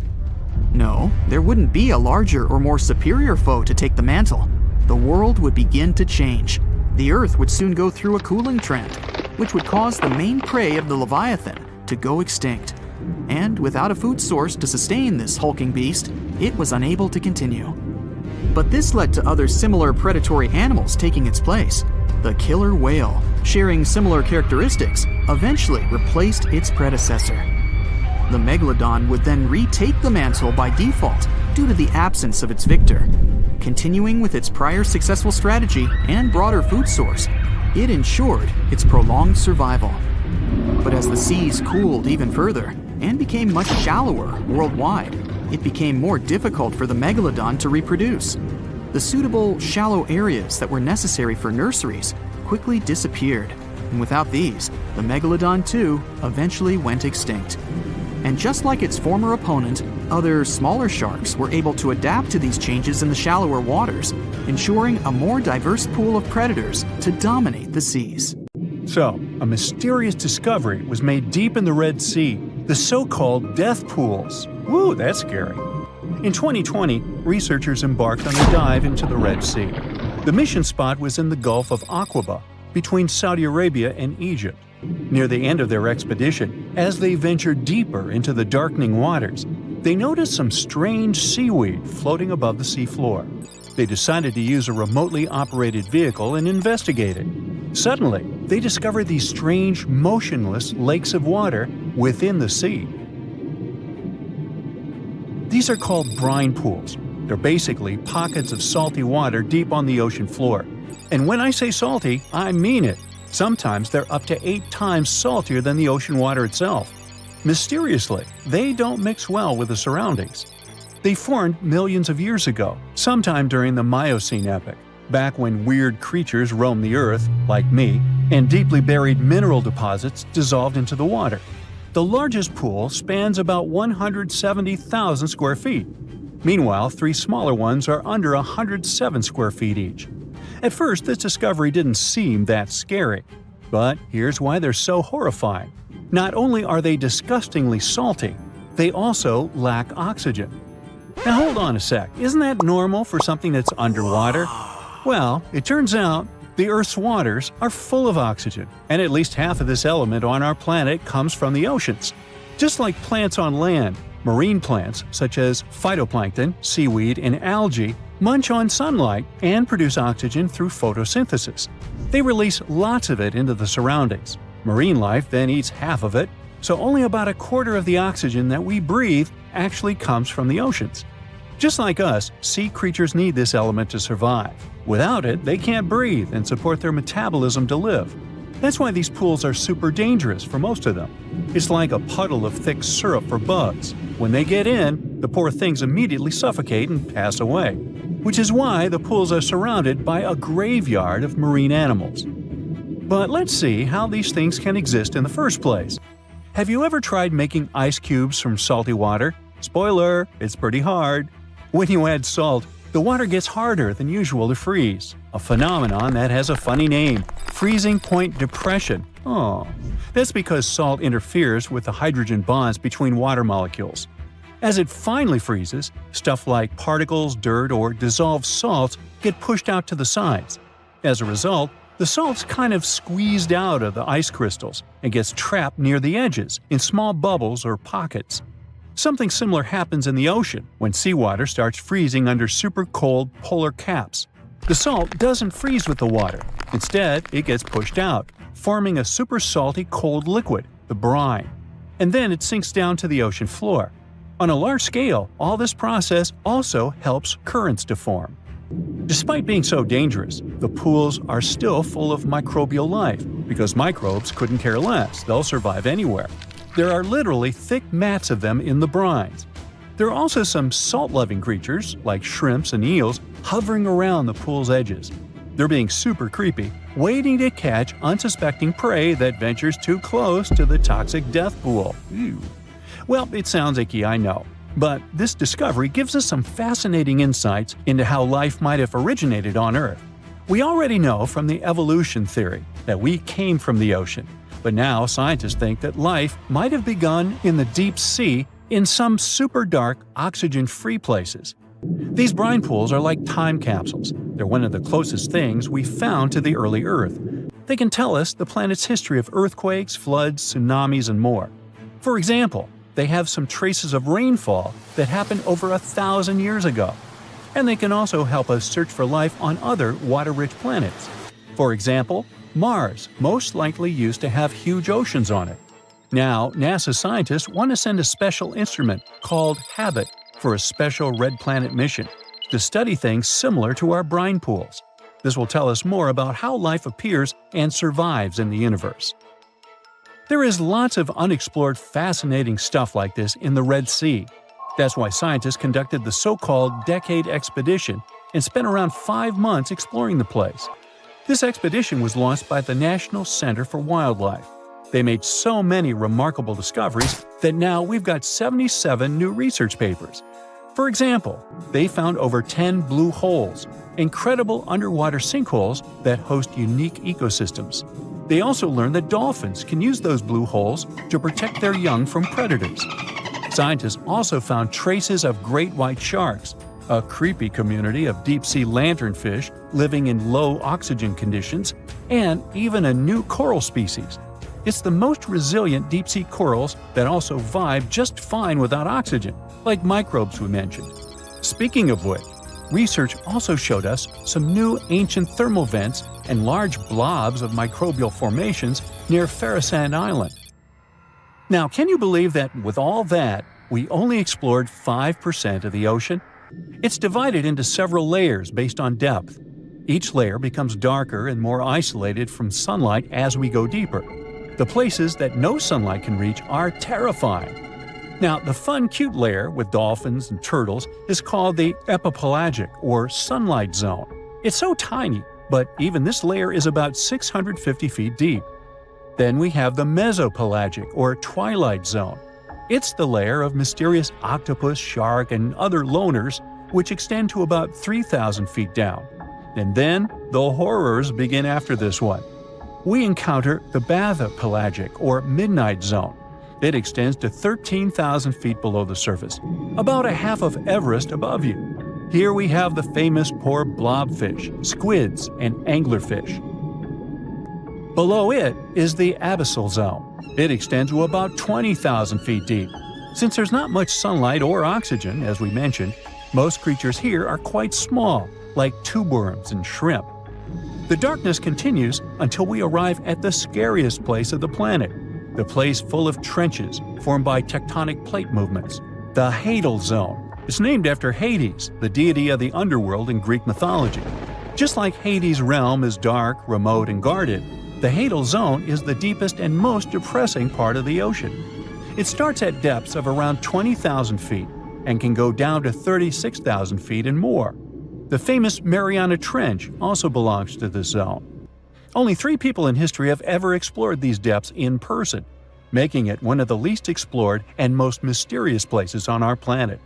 No, there wouldn't be a larger or more superior foe to take the mantle. The world would begin to change. The Earth would soon go through a cooling trend, which would cause the main prey of the Leviathan to go extinct. And without a food source to sustain this hulking beast, it was unable to continue. But this led to other similar predatory animals taking its place. The killer whale, sharing similar characteristics, eventually replaced its predecessor. The Megalodon would then retake the mantle by default due to the absence of its victor. Continuing with its prior successful strategy and broader food source, it ensured its prolonged survival. But as the seas cooled even further and became much shallower worldwide, it became more difficult for the Megalodon to reproduce. The suitable shallow areas that were necessary for nurseries quickly disappeared, and without these, the Megalodon too eventually went extinct. And just like its former opponent, other smaller sharks were able to adapt to these changes in the shallower waters, ensuring a more diverse pool of predators to dominate the seas. So, a mysterious discovery was made deep in the Red Sea, the so-called death pools. Woo, that's scary. In 2020, researchers embarked on a dive into the Red Sea. The mission spot was in the Gulf of Aqaba, between Saudi Arabia and Egypt. Near the end of their expedition, as they ventured deeper into the darkening waters, they noticed some strange seaweed floating above the seafloor. They decided to use a remotely operated vehicle and investigate it. Suddenly, they discovered these strange, motionless lakes of water within the sea. These are called brine pools. They're basically pockets of salty water deep on the ocean floor. And when I say salty, I mean it. Sometimes they're up to 8 times saltier than the ocean water itself. Mysteriously, they don't mix well with the surroundings. They formed millions of years ago, sometime during the Miocene epoch, back when weird creatures roamed the earth, like me, and deeply buried mineral deposits dissolved into the water. The largest pool spans about 170,000 square feet. Meanwhile, 3 smaller ones are under 107 square feet each. At first, this discovery didn't seem that scary. But here's why they're so horrifying. Not only are they disgustingly salty, they also lack oxygen. Now hold on a sec, isn't that normal for something that's underwater? Well, it turns out the Earth's waters are full of oxygen, and at least half of this element on our planet comes from the oceans. Just like plants on land, marine plants such as phytoplankton, seaweed, and algae munch on sunlight and produce oxygen through photosynthesis. They release lots of it into the surroundings. Marine life then eats half of it, so only about a quarter of the oxygen that we breathe actually comes from the oceans. Just like us, sea creatures need this element to survive. Without it, they can't breathe and support their metabolism to live. That's why these pools are super dangerous for most of them. It's like a puddle of thick syrup for bugs. When they get in, the poor things immediately suffocate and pass away. Which is why the pools are surrounded by a graveyard of marine animals. But let's see how these things can exist in the first place. Have you ever tried making ice cubes from salty water? Spoiler, it's pretty hard. When you add salt, the water gets harder than usual to freeze, a phenomenon that has a funny name, freezing point depression. Oh, that's because salt interferes with the hydrogen bonds between water molecules. As it finally freezes, stuff like particles, dirt, or dissolved salts get pushed out to the sides. As a result, the salt's kind of squeezed out of the ice crystals and gets trapped near the edges in small bubbles or pockets. Something similar happens in the ocean when seawater starts freezing under super cold polar caps. The salt doesn't freeze with the water. Instead, it gets pushed out, forming a super salty cold liquid, the brine. And then it sinks down to the ocean floor. On a large scale, all this process also helps currents to form. Despite being so dangerous, the pools are still full of microbial life because microbes couldn't care less, they'll survive anywhere. There are literally thick mats of them in the brines. There are also some salt-loving creatures, like shrimps and eels, hovering around the pool's edges. They're being super creepy, waiting to catch unsuspecting prey that ventures too close to the toxic death pool. Ew. Well, it sounds icky, I know. But this discovery gives us some fascinating insights into how life might have originated on Earth. We already know from the evolution theory that we came from the ocean. But now scientists think that life might have begun in the deep sea in some super dark, oxygen-free places. These brine pools are like time capsules. They're one of the closest things we found to the early Earth. They can tell us the planet's history of earthquakes, floods, tsunamis, and more. For example, they have some traces of rainfall that happened over 1,000 years ago. And they can also help us search for life on other water-rich planets. For example, Mars most likely used to have huge oceans on it. Now, NASA scientists want to send a special instrument called HABIT for a special red planet mission to study things similar to our brine pools. This will tell us more about how life appears and survives in the universe. There is lots of unexplored fascinating stuff like this in the Red Sea. That's why scientists conducted the so-called Decade Expedition and spent around 5 months exploring the place. This expedition was launched by the National Center for Wildlife. They made so many remarkable discoveries that now we've got 77 new research papers. For example, they found over 10 blue holes, incredible underwater sinkholes that host unique ecosystems. They also learned that dolphins can use those blue holes to protect their young from predators. Scientists also found traces of great white sharks, a creepy community of deep-sea lanternfish living in low oxygen conditions, and even a new coral species. It's the most resilient deep-sea corals that also vibe just fine without oxygen, like microbes we mentioned. Speaking of which, research also showed us some new ancient thermal vents and large blobs of microbial formations near Farasand Island. Now, can you believe that with all that, we only explored 5% of the ocean? It's divided into several layers based on depth. Each layer becomes darker and more isolated from sunlight as we go deeper. The places that no sunlight can reach are terrifying. Now, the fun, cute layer with dolphins and turtles is called the epipelagic or sunlight zone. It's so tiny, but even this layer is about 650 feet deep. Then we have the mesopelagic or twilight zone. It's the layer of mysterious octopus, shark, and other loners which extend to about 3,000 feet down. And then the horrors begin after this one. We encounter the bathypelagic or midnight zone. It extends to 13,000 feet below the surface, about a half of Everest above you. Here we have the famous poor blobfish, squids, and anglerfish. Below it is the abyssal zone. It extends to about 20,000 feet deep. Since there's not much sunlight or oxygen, as we mentioned, most creatures here are quite small, like tube worms and shrimp. The darkness continues until we arrive at the scariest place of the planet, the place full of trenches formed by tectonic plate movements, the Hadal Zone. It's named after Hades, the deity of the underworld in Greek mythology. Just like Hades' realm is dark, remote, and guarded, The hadal zone is the deepest and most depressing part of the ocean. It starts at depths of around 20,000 feet and can go down to 36,000 feet and more. The famous Mariana Trench also belongs to this zone. Only 3 people in history have ever explored these depths in person, making it one of the least explored and most mysterious places on our planet.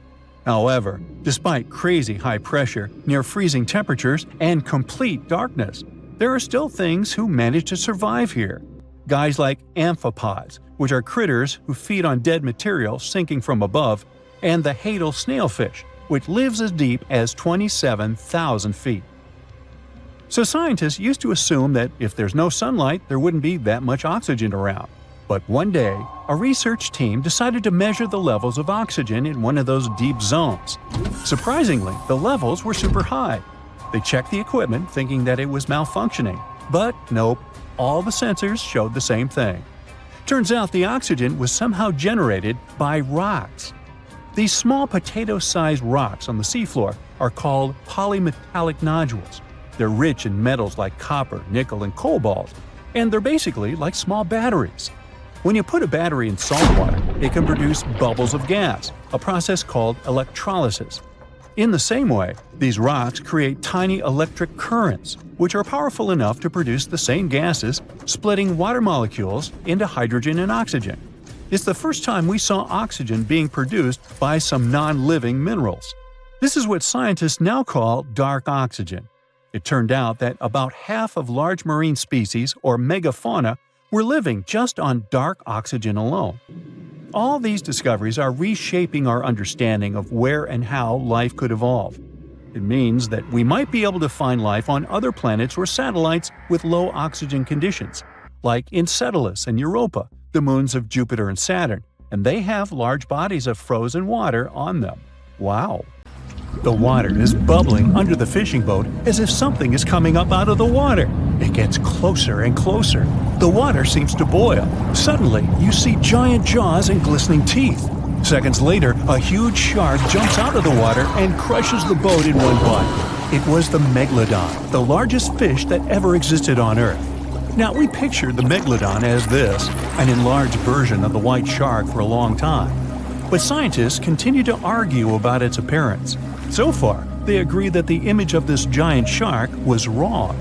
However, despite crazy high pressure, near freezing temperatures, and complete darkness, there are still things who manage to survive here. Guys like amphipods, which are critters who feed on dead material sinking from above, and the hadal snailfish, which lives as deep as 27,000 feet. So scientists used to assume that if there's no sunlight, there wouldn't be that much oxygen around. But one day, a research team decided to measure the levels of oxygen in one of those deep zones. Surprisingly, the levels were super high. They checked the equipment thinking that it was malfunctioning, but nope, all the sensors showed the same thing. Turns out the oxygen was somehow generated by rocks. These small potato-sized rocks on the seafloor are called polymetallic nodules. They're rich in metals like copper, nickel, and cobalt, and they're basically like small batteries. When you put a battery in salt water, it can produce bubbles of gas, a process called electrolysis. In the same way, these rocks create tiny electric currents, which are powerful enough to produce the same gases, splitting water molecules into hydrogen and oxygen. It's the first time we saw oxygen being produced by some non-living minerals. This is what scientists now call dark oxygen. It turned out that about half of large marine species, or megafauna, were living just on dark oxygen alone. All these discoveries are reshaping our understanding of where and how life could evolve. It means that we might be able to find life on other planets or satellites with low oxygen conditions, like Enceladus and Europa, the moons of Jupiter and Saturn, and they have large bodies of frozen water on them. Wow! The water is bubbling under the fishing boat as if something is coming up out of the water. It gets closer and closer. The water seems to boil. Suddenly, you see giant jaws and glistening teeth. Seconds later, a huge shark jumps out of the water and crushes the boat in one bite. It was the Megalodon, the largest fish that ever existed on Earth. Now, we pictured the Megalodon as this, an enlarged version of the white shark for a long time. But scientists continue to argue about its appearance. So far, they agree that the image of this giant shark was wrong.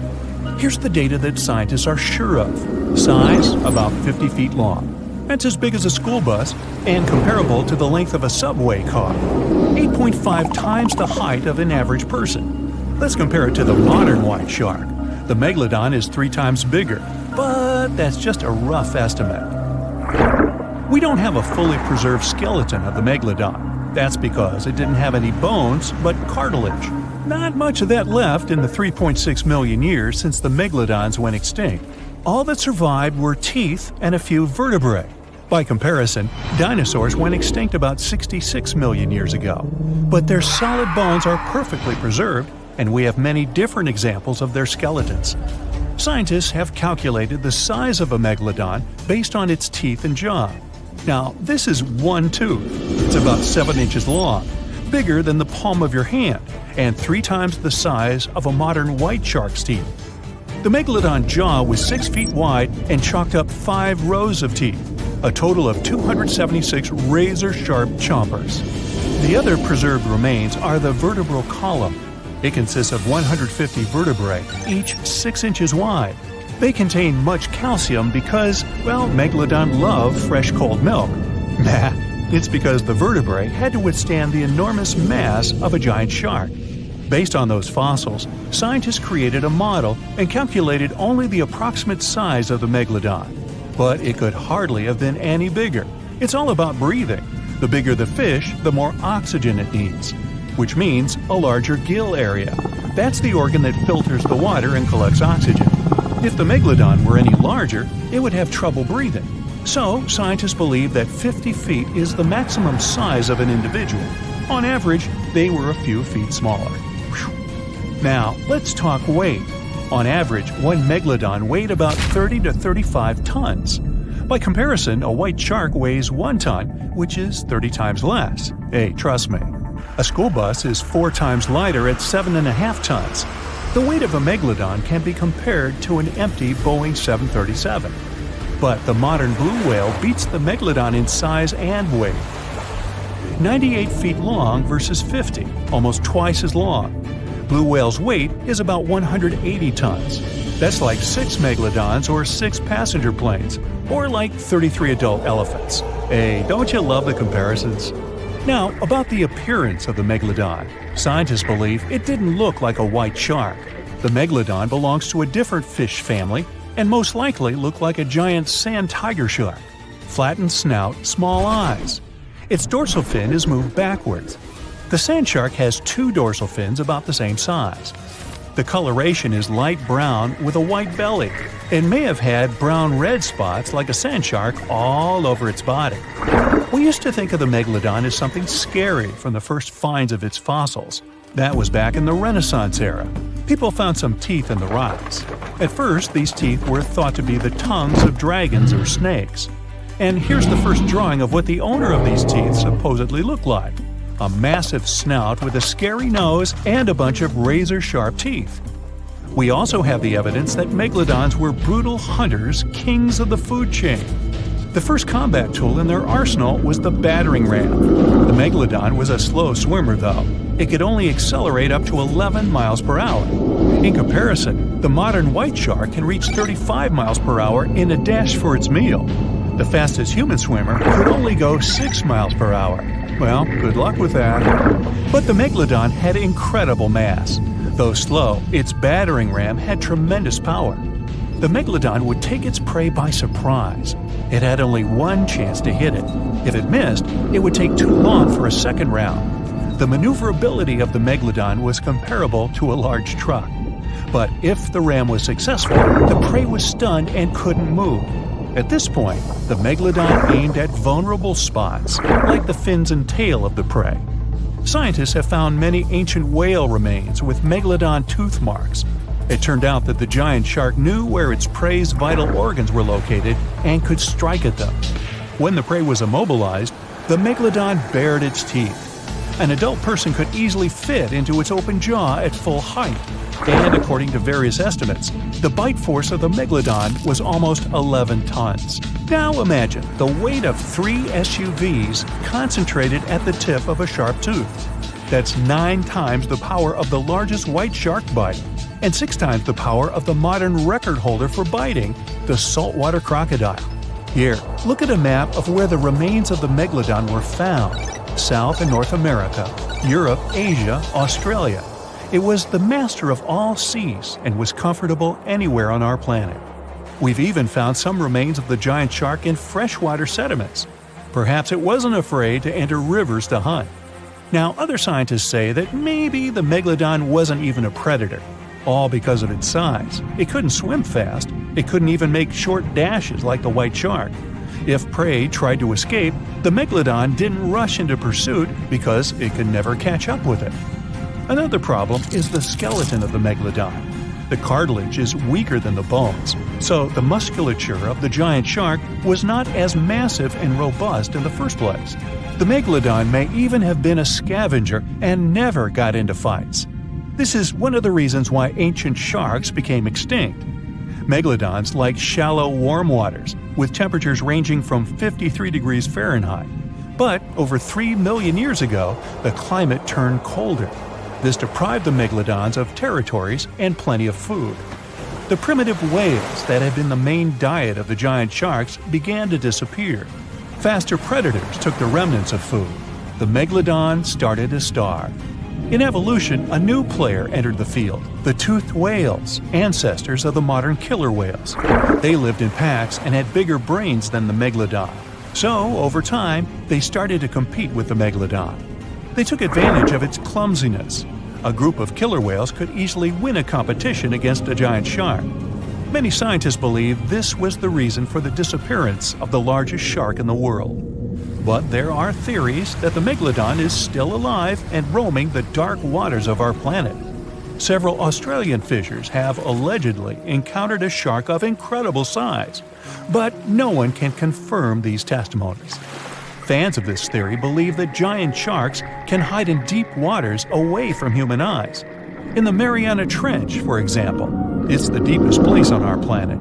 Here's the data that scientists are sure of. Size, about 50 feet long. That's as big as a school bus and comparable to the length of a subway car. 8.5 times the height of an average person. Let's compare it to the modern white shark. The Megalodon is 3 times bigger, but that's just a rough estimate. We don't have a fully preserved skeleton of the Megalodon. That's because it didn't have any bones, but cartilage. Not much of that left in the 3.6 million years since the Megalodons went extinct. All that survived were teeth and a few vertebrae. By comparison, dinosaurs went extinct about 66 million years ago. But their solid bones are perfectly preserved, and we have many different examples of their skeletons. Scientists have calculated the size of a megalodon based on its teeth and jaw. Now, this is one tooth. It's about 7 inches long, bigger than the palm of your hand, and 3 times the size of a modern white shark's teeth. The megalodon jaw was 6 feet wide and chalked up 5 rows of teeth, a total of 276 razor-sharp chompers. The other preserved remains are the vertebral column. It consists of 150 vertebrae, each 6 inches wide. They contain much calcium because, well, megalodon love fresh cold milk. Nah, it's because the vertebrae had to withstand the enormous mass of a giant shark. Based on those fossils, scientists created a model and calculated only the approximate size of the megalodon. But it could hardly have been any bigger. It's all about breathing. The bigger the fish, the more oxygen it needs, which means a larger gill area. That's the organ that filters the water and collects oxygen. If the megalodon were any larger, it would have trouble breathing. So, scientists believe that 50 feet is the maximum size of an individual. On average, they were a few feet smaller. Whew. Now, let's talk weight. On average, one megalodon weighed about 30 to 35 tons. By comparison, a white shark weighs 1 ton, which is 30 times less. Hey, trust me. A school bus is 4 times lighter at 7.5 tons. The weight of a megalodon can be compared to an empty Boeing 737. But the modern blue whale beats the megalodon in size and weight. 98 feet long versus 50, almost twice as long. Blue whale's weight is about 180 tons. That's like 6 megalodons or 6 passenger planes, or like 33 adult elephants. Hey, don't you love the comparisons? Now, about the appearance of the megalodon. Scientists believe it didn't look like a white shark. The megalodon belongs to a different fish family and most likely looked like a giant sand tiger shark. Flattened snout, small eyes. Its dorsal fin is moved backwards. The sand shark has 2 dorsal fins about the same size. The coloration is light brown with a white belly. It may have had brown-red spots like a sand shark all over its body. We used to think of the megalodon as something scary from the first finds of its fossils. That was back in the Renaissance era. People found some teeth in the rocks. At first, these teeth were thought to be the tongues of dragons or snakes. And here's the first drawing of what the owner of these teeth supposedly looked like. A massive snout with a scary nose and a bunch of razor-sharp teeth. We also have the evidence that megalodons were brutal hunters, kings of the food chain. The first combat tool in their arsenal was the battering ram. The megalodon was a slow swimmer, though. It could only accelerate up to 11 miles per hour. In comparison, the modern white shark can reach 35 miles per hour in a dash for its meal. The fastest human swimmer could only go 6 miles per hour. Well, good luck with that. But the megalodon had incredible mass. Though slow, its battering ram had tremendous power. The megalodon would take its prey by surprise. It had only one chance to hit it. If it missed, it would take too long for a second round. The maneuverability of the megalodon was comparable to a large truck. But if the ram was successful, the prey was stunned and couldn't move. At this point, the megalodon aimed at vulnerable spots, like the fins and tail of the prey. Scientists have found many ancient whale remains with megalodon tooth marks. It turned out that the giant shark knew where its prey's vital organs were located and could strike at them. When the prey was immobilized, the megalodon bared its teeth. An adult person could easily fit into its open jaw at full height. And according to various estimates, the bite force of the megalodon was almost 11 tons. Now imagine the weight of 3 SUVs concentrated at the tip of a sharp tooth. That's 9 times the power of the largest white shark bite, and 6 times the power of the modern record holder for biting, the saltwater crocodile. Here, look at a map of where the remains of the megalodon were found. South and North America, Europe, Asia, Australia. It was the master of all seas and was comfortable anywhere on our planet. We've even found some remains of the giant shark in freshwater sediments. Perhaps it wasn't afraid to enter rivers to hunt. Now, other scientists say that maybe the megalodon wasn't even a predator, all because of its size. It couldn't swim fast. It couldn't even make short dashes like the white shark. If prey tried to escape, the megalodon didn't rush into pursuit because it could never catch up with it. Another problem is the skeleton of the megalodon. The cartilage is weaker than the bones, so the musculature of the giant shark was not as massive and robust in the first place. The megalodon may even have been a scavenger and never got into fights. This is one of the reasons why ancient sharks became extinct. Megalodons like shallow, warm waters, with temperatures ranging from 53 degrees Fahrenheit. But over 3 million years ago, the climate turned colder. This deprived the megalodons of territories and plenty of food. The primitive whales that had been the main diet of the giant sharks began to disappear. Faster predators took the remnants of food. The megalodon started to starve. In evolution, a new player entered the field, the toothed whales, ancestors of the modern killer whales. They lived in packs and had bigger brains than the megalodon. So, over time, they started to compete with the megalodon. They took advantage of its clumsiness. A group of killer whales could easily win a competition against a giant shark. Many scientists believe this was the reason for the disappearance of the largest shark in the world. But there are theories that the megalodon is still alive and roaming the dark waters of our planet. Several Australian fishers have allegedly encountered a shark of incredible size, but no one can confirm these testimonies. Fans of this theory believe that giant sharks can hide in deep waters away from human eyes. In the Mariana Trench, for example, it's the deepest place on our planet.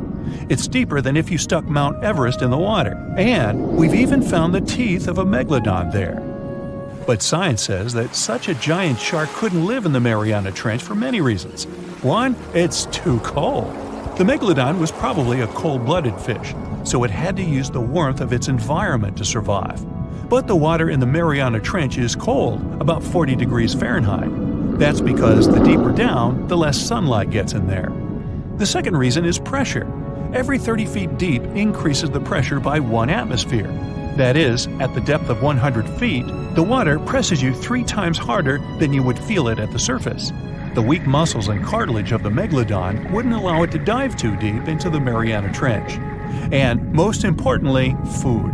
It's deeper than if you stuck Mount Everest in the water, and we've even found the teeth of a megalodon there. But science says that such a giant shark couldn't live in the Mariana Trench for many reasons. One, it's too cold. The megalodon was probably a cold-blooded fish, so it had to use the warmth of its environment to survive. But the water in the Mariana Trench is cold, about 40 degrees Fahrenheit. That's because the deeper down, the less sunlight gets in there. The second reason is pressure. Every 30 feet deep increases the pressure by 1 atmosphere. That is, at the depth of 100 feet, the water presses you 3 times harder than you would feel it at the surface. The weak muscles and cartilage of the megalodon wouldn't allow it to dive too deep into the Mariana Trench. And, most importantly, food.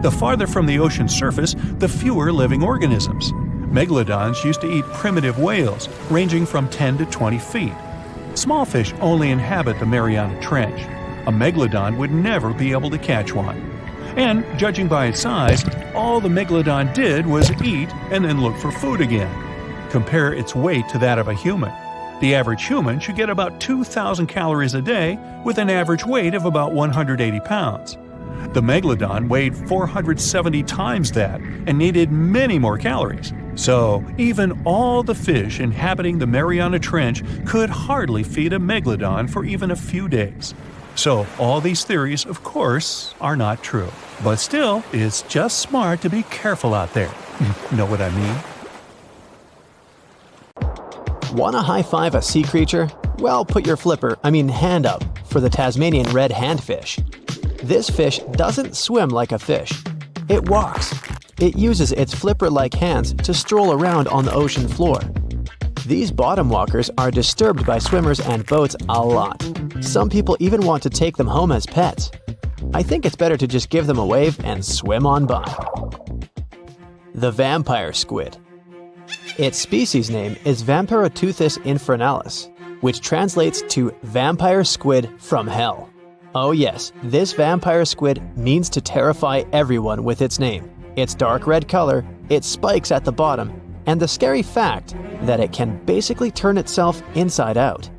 The farther from the ocean's surface, the fewer living organisms. Megalodons used to eat primitive whales, ranging from 10 to 20 feet. Small fish only inhabit the Mariana Trench. A megalodon would never be able to catch one. And, judging by its size, all the megalodon did was eat and then look for food again. Compare its weight to that of a human. The average human should get about 2,000 calories a day with an average weight of about 180 pounds. The megalodon weighed 470 times that and needed many more calories. So, even all the fish inhabiting the Mariana Trench could hardly feed a megalodon for even a few days. So, all these theories, of course, are not true. But still, it's just smart to be careful out there. Know what I mean? Wanna high-five a sea creature? Well, put your hand up for the Tasmanian red handfish. This fish doesn't swim like a fish. It walks. It uses its flipper-like hands to stroll around on the ocean floor. These bottom walkers are disturbed by swimmers and boats a lot. Some people even want to take them home as pets. I think it's better to just give them a wave and swim on by. The vampire squid. Its species name is Paracetus infernalis, which translates to vampire squid from hell. Oh yes, this vampire squid means to terrify everyone with its name, its dark red color, its spikes at the bottom, and the scary fact that it can basically turn itself inside out.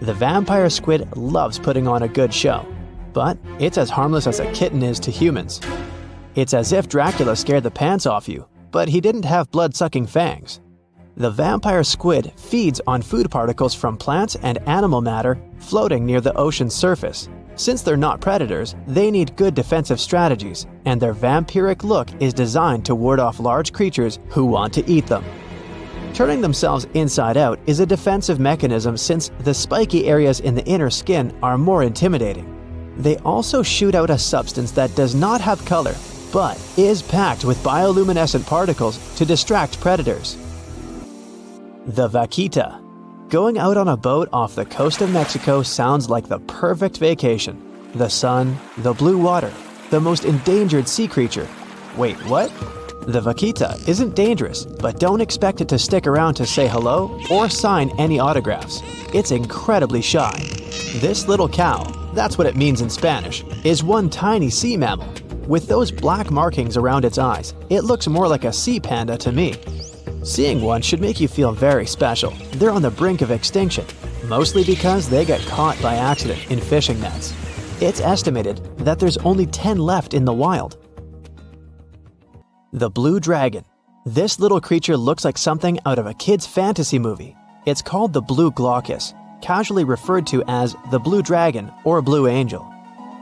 The vampire squid loves putting on a good show, but it's as harmless as a kitten is to humans. It's as if Dracula scared the pants off you, but he didn't have blood-sucking fangs. The vampire squid feeds on food particles from plants and animal matter floating near the ocean's surface. Since they're not predators, they need good defensive strategies, and their vampiric look is designed to ward off large creatures who want to eat them. Turning themselves inside out is a defensive mechanism since the spiky areas in the inner skin are more intimidating. They also shoot out a substance that does not have color, but is packed with bioluminescent particles to distract predators. The vaquita. Going out on a boat off the coast of Mexico sounds like the perfect vacation. The sun, the blue water, the most endangered sea creature. Wait, what? The vaquita isn't dangerous, but don't expect it to stick around to say hello or sign any autographs. It's incredibly shy. This little cow, that's what it means in Spanish, is one tiny sea mammal. With those black markings around its eyes, it looks more like a sea panda to me. Seeing one should make you feel very special. They're on the brink of extinction, mostly because they got caught by accident in fishing nets. It's estimated that there's only 10 left in the wild. The blue dragon. This little creature looks like something out of a kid's fantasy movie. It's called the blue glaucus, casually referred to as the blue dragon or blue angel.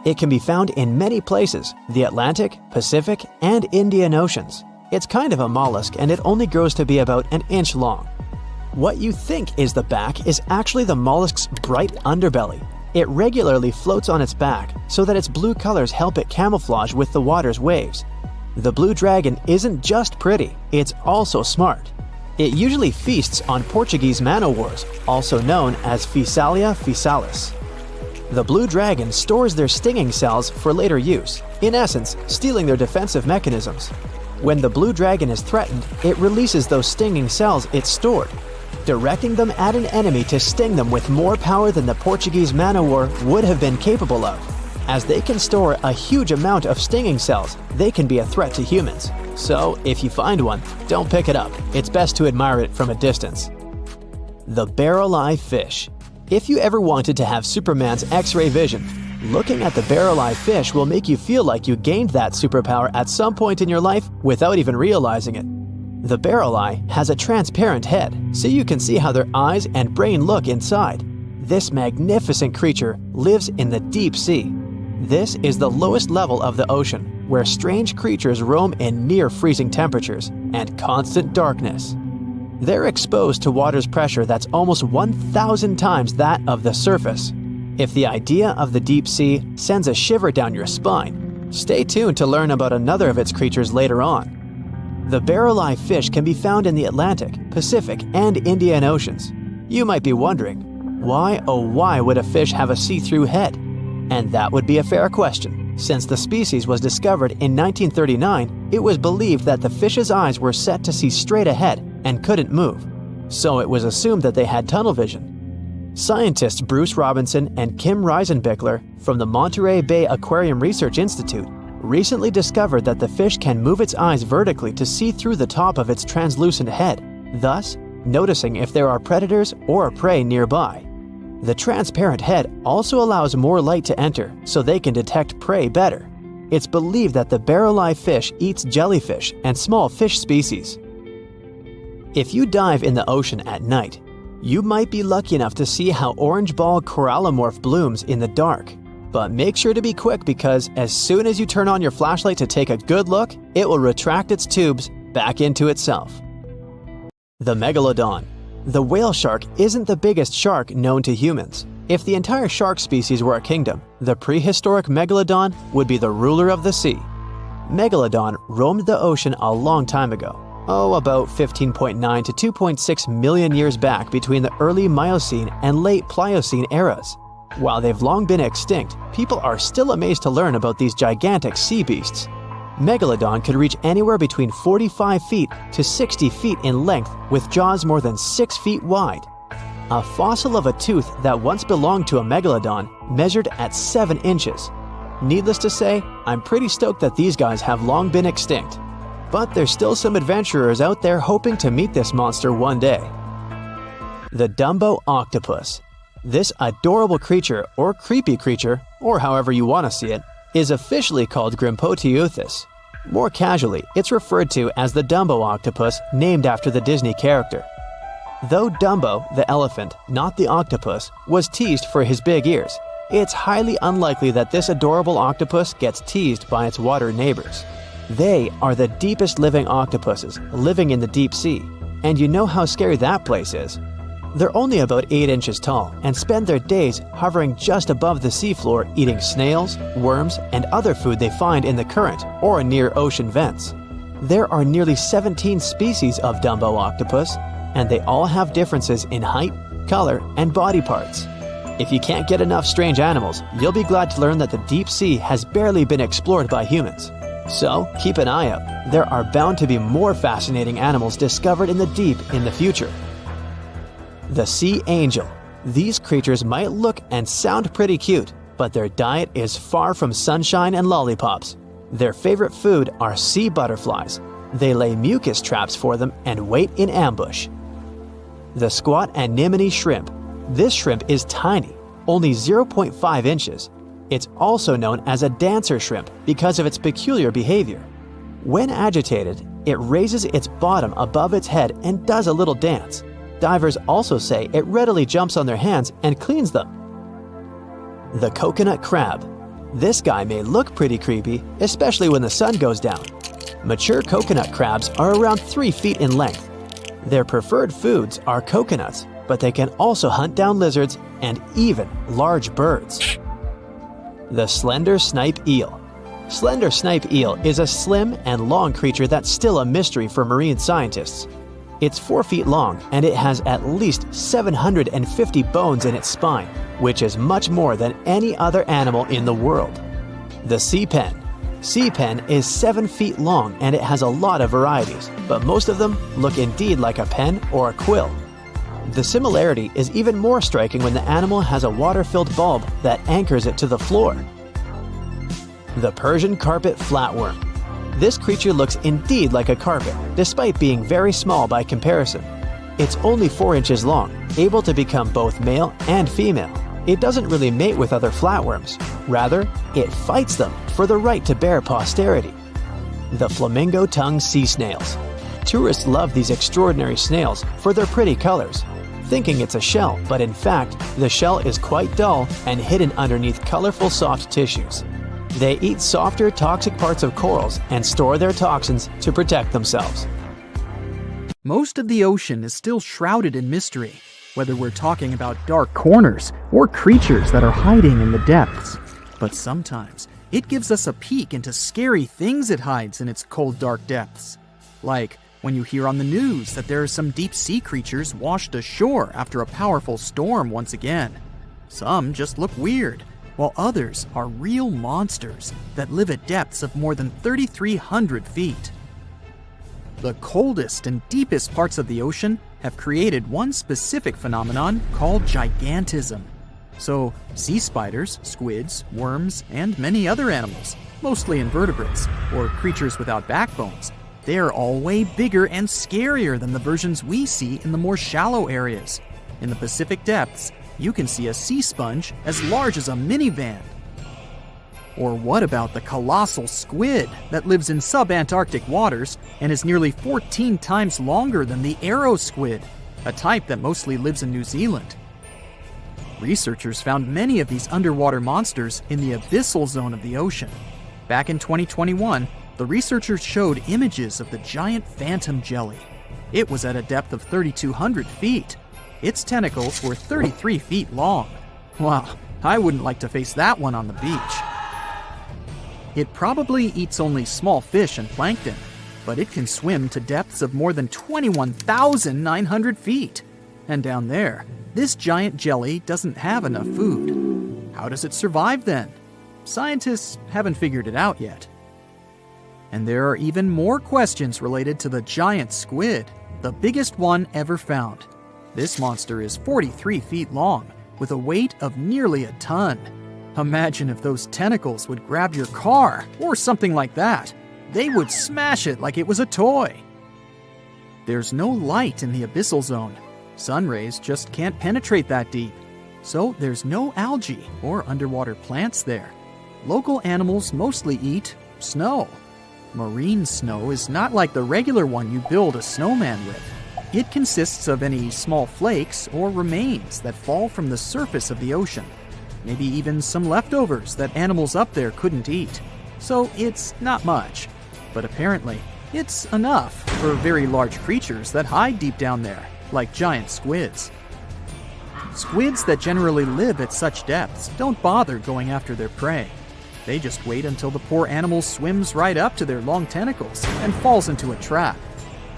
It can be found in many places, the Atlantic, Pacific, and Indian Oceans. It's kind of a mollusk and it only grows to be about an inch long. What you think is the back is actually the mollusk's bright underbelly. It regularly floats on its back so that its blue colors help it camouflage with the water's waves. The blue dragon isn't just pretty, it's also smart. It usually feasts on Portuguese man-o'-wars, also known as Physalia physalis. The blue dragon stores their stinging cells for later use, in essence, stealing their defensive mechanisms. When the blue dragon is threatened, it releases those stinging cells it stored, directing them at an enemy to sting them with more power than the Portuguese man-o'-war would have been capable of. As they can store a huge amount of stinging cells, they can be a threat to humans. So, if you find one, don't pick it up. It's best to admire it from a distance. The barrel-eye fish. If you ever wanted to have Superman's X-ray vision, looking at the barrel-eye fish will make you feel like you gained that superpower at some point in your life without even realizing it. The barrel eye has a transparent head, so you can see how their eyes and brain look inside. This magnificent creature lives in the deep sea. This is the lowest level of the ocean, where strange creatures roam in near-freezing temperatures and constant darkness. They're exposed to water's pressure that's almost 1,000 times that of the surface. If the idea of the deep sea sends a shiver down your spine, stay tuned to learn about another of its creatures later on. The barrel-eye fish can be found in the Atlantic, Pacific, and Indian Oceans. You might be wondering, why oh why would a fish have a see-through head? And that would be a fair question. Since the species was discovered in 1939, it was believed that the fish's eyes were set to see straight ahead and couldn't move. So it was assumed that they had tunnel vision. Scientists Bruce Robinson and Kim Reisenbichler from the Monterey Bay Aquarium Research Institute recently discovered that the fish can move its eyes vertically to see through the top of its translucent head, thus noticing if there are predators or prey nearby. The transparent head also allows more light to enter so they can detect prey better. It's believed that the barrel-eye fish eats jellyfish and small fish species. If you dive in the ocean at night, you might be lucky enough to see how orange ball corallomorph blooms in the dark. But make sure to be quick because as soon as you turn on your flashlight to take a good look, it will retract its tubes back into itself. The Megalodon. The whale shark isn't the biggest shark known to humans. If the entire shark species were a kingdom, the prehistoric Megalodon would be the ruler of the sea. Megalodon roamed the ocean a long time ago. About 15.9 to 2.6 million years back between the early Miocene and late Pliocene eras. While they've long been extinct, people are still amazed to learn about these gigantic sea beasts. Megalodon could reach anywhere between 45 feet to 60 feet in length with jaws more than 6 feet wide. A fossil of a tooth that once belonged to a megalodon measured at 7 inches. Needless to say, I'm pretty stoked that these guys have long been extinct. But there's still some adventurers out there hoping to meet this monster one day. The Dumbo Octopus. This adorable creature, or creepy creature, or however you want to see it, is officially called Grimpoteuthis. More casually, it's referred to as the Dumbo octopus, named after the Disney character. Though Dumbo, the elephant, not the octopus, was teased for his big ears, it's highly unlikely that this adorable octopus gets teased by its water neighbors. They are the deepest living octopuses, living in the deep sea, and you know how scary that place is. They're only about 8 inches tall and spend their days hovering just above the seafloor eating snails, worms, and other food they find in the current or near ocean vents. There are nearly 17 species of Dumbo octopus, and they all have differences in height, color, and body parts. If you can't get enough strange animals, you'll be glad to learn that the deep sea has barely been explored by humans. So keep an eye out. There are bound to be more fascinating animals discovered in the deep in the future. The sea angel. These creatures might look and sound pretty cute, but their diet is far from sunshine and lollipops. Their favorite food are sea butterflies. They lay mucus traps for them and wait in ambush. The squat anemone shrimp. This shrimp is tiny, only 0.5 inches. It's also known as a dancer shrimp because of its peculiar behavior. When agitated, it raises its bottom above its head and does a little dance. Divers also say it readily jumps on their hands and cleans them. The coconut crab. This guy may look pretty creepy, especially when the sun goes down. Mature coconut crabs are around 3 feet in length. Their preferred foods are coconuts, but they can also hunt down lizards and even large birds. The slender snipe eel. Slender snipe eel is a slim and long creature that's still a mystery for marine scientists. It's 4 feet long and it has at least 750 bones in its spine, which is much more than any other animal in the world. The sea pen. Sea pen is 7 feet long and it has a lot of varieties, but most of them look indeed like a pen or a quill. The similarity is even more striking when the animal has a water-filled bulb that anchors it to the floor. The Persian carpet flatworm. This creature looks indeed like a carpet, despite being very small by comparison. It's only 4 inches long, able to become both male and female. It doesn't really mate with other flatworms. Rather, it fights them for the right to bear posterity. The flamingo-tongued sea snails. Tourists love these extraordinary snails for their pretty colors, thinking it's a shell, but in fact, the shell is quite dull and hidden underneath colorful soft tissues. They eat softer, toxic parts of corals and store their toxins to protect themselves. Most of the ocean is still shrouded in mystery, whether we're talking about dark corners or creatures that are hiding in the depths. But sometimes, it gives us a peek into scary things it hides in its cold, dark depths. Like when you hear on the news that there are some deep-sea creatures washed ashore after a powerful storm once again. Some just look weird, while others are real monsters that live at depths of more than 3,300 feet. The coldest and deepest parts of the ocean have created one specific phenomenon called gigantism. So, sea spiders, squids, worms, and many other animals, mostly invertebrates, or creatures without backbones, they're all way bigger and scarier than the versions we see in the more shallow areas. In the Pacific depths, you can see a sea sponge as large as a minivan. Or what about the colossal squid that lives in sub-Antarctic waters and is nearly 14 times longer than the arrow squid, a type that mostly lives in New Zealand? Researchers found many of these underwater monsters in the abyssal zone of the ocean. Back in 2021, the researchers showed images of the giant phantom jelly. It was at a depth of 3,200 feet. Its tentacles were 33 feet long. Wow, I wouldn't like to face that one on the beach. It probably eats only small fish and plankton, but it can swim to depths of more than 21,900 feet. And down there, this giant jelly doesn't have enough food. How does it survive then? Scientists haven't figured it out yet. And there are even more questions related to the giant squid, the biggest one ever found. This monster is 43 feet long, with a weight of nearly a ton. Imagine if those tentacles would grab your car, or something like that. They would smash it like it was a toy. There's no light in the abyssal zone. Sun rays just can't penetrate that deep. So there's no algae or underwater plants there. Local animals mostly eat snow. Marine snow is not like the regular one you build a snowman with. It consists of any small flakes or remains that fall from the surface of the ocean. Maybe even some leftovers that animals up there couldn't eat. So it's not much. But apparently, it's enough for very large creatures that hide deep down there, like giant squids. Squids that generally live at such depths don't bother going after their prey. They just wait until the poor animal swims right up to their long tentacles and falls into a trap.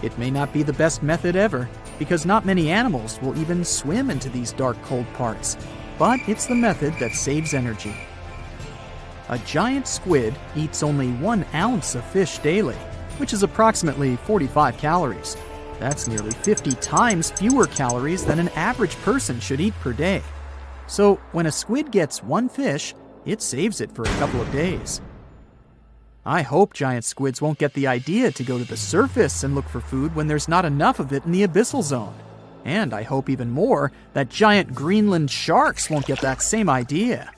It may not be the best method ever, because not many animals will even swim into these dark, cold parts. But it's the method that saves energy. A giant squid eats only 1 ounce of fish daily, which is approximately 45 calories. That's nearly 50 times fewer calories than an average person should eat per day. So when a squid gets 1 fish, it saves it for a couple of days. I hope giant squids won't get the idea to go to the surface and look for food when there's not enough of it in the abyssal zone. And I hope even more that giant Greenland sharks won't get that same idea.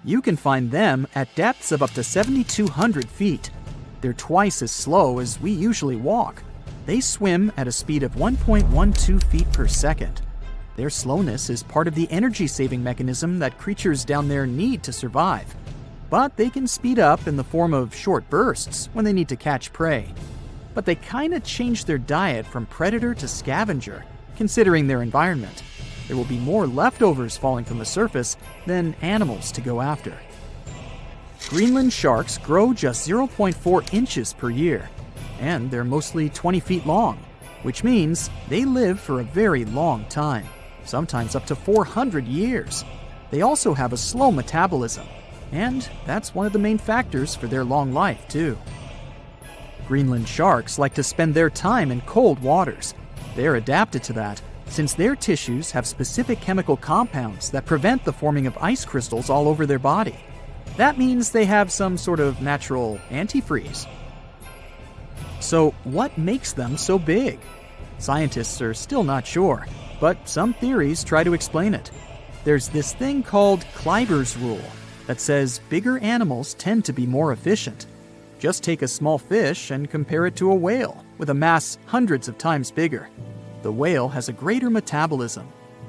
You can find them at depths of up to 7,200 feet. They're twice as slow as we usually walk. They swim at a speed of 1.12 feet per second. Their slowness is part of the energy-saving mechanism that creatures down there need to survive. But they can speed up in the form of short bursts when they need to catch prey. But they kinda change their diet from predator to scavenger, considering their environment. There will be more leftovers falling from the surface than animals to go after. Greenland sharks grow just 0.4 inches per year, and they're mostly 20 feet long, which means they live for a very long time, sometimes up to 400 years. They also have a slow metabolism, and that's one of the main factors for their long life, too. Greenland sharks like to spend their time in cold waters. They're adapted to that, since their tissues have specific chemical compounds that prevent the forming of ice crystals all over their body. That means they have some sort of natural antifreeze. So what makes them so big? Scientists are still not sure, but some theories try to explain it. There's this thing called Kleiber's rule that says bigger animals tend to be more efficient. Just take a small fish and compare it to a whale with a mass hundreds of times bigger. The whale has a greater metabolism.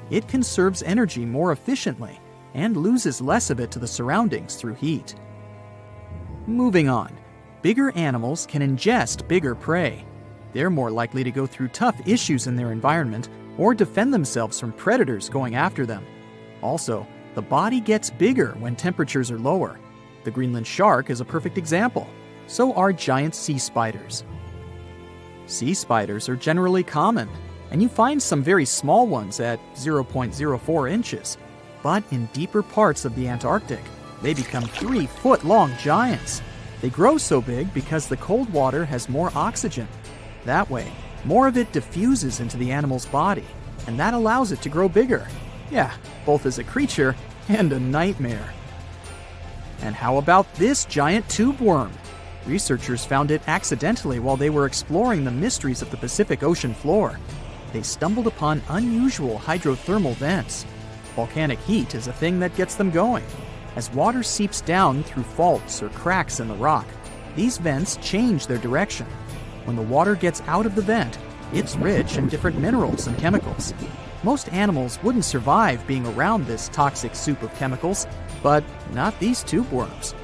It conserves energy more efficiently and loses less of it to the surroundings through heat. Moving on, bigger animals can ingest bigger prey. They're more likely to go through tough issues in their environment or defend themselves from predators going after them. Also, the body gets bigger when temperatures are lower. The Greenland shark is a perfect example. So are giant sea spiders. Sea spiders are generally common, and you find some very small ones at 0.04 inches. But in deeper parts of the Antarctic, they become 3-foot-long giants. They grow so big because the cold water has more oxygen. That way, more of it diffuses into the animal's body, and that allows it to grow bigger. Yeah, both as a creature and a nightmare. And how about this giant tube worm? Researchers found it accidentally while they were exploring the mysteries of the Pacific Ocean floor. They stumbled upon unusual hydrothermal vents. Volcanic heat is a thing that gets them going. As water seeps down through faults or cracks in the rock, these vents change their direction. When the water gets out of the vent, it's rich in different minerals and chemicals. Most animals wouldn't survive being around this toxic soup of chemicals, but not these tube worms.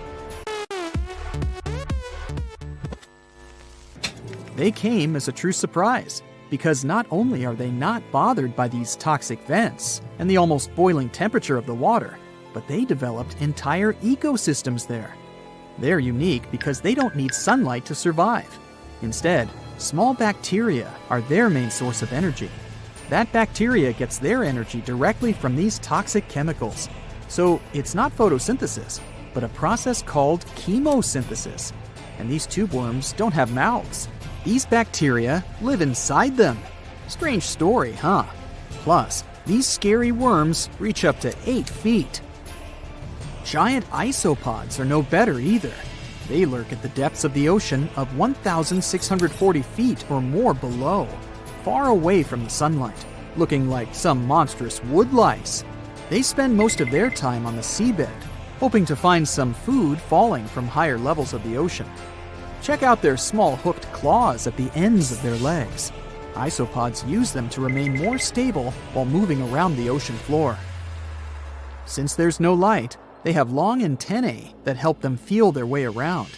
They came as a true surprise, because not only are they not bothered by these toxic vents and the almost boiling temperature of the water, but they developed entire ecosystems there. They're unique because they don't need sunlight to survive. Instead, small bacteria are their main source of energy. That bacteria gets their energy directly from these toxic chemicals. So it's not photosynthesis, but a process called chemosynthesis. And these tube worms don't have mouths. These bacteria live inside them. Strange story, huh? Plus, these scary worms reach up to 8 feet. Giant isopods are no better either. They lurk at the depths of the ocean of 1,640 feet or more below, far away from the sunlight, looking like some monstrous wood lice. They spend most of their time on the seabed, hoping to find some food falling from higher levels of the ocean. Check out their small hooked claws at the ends of their legs. Isopods use them to remain more stable while moving around the ocean floor. Since there's no light, they have long antennae that help them feel their way around.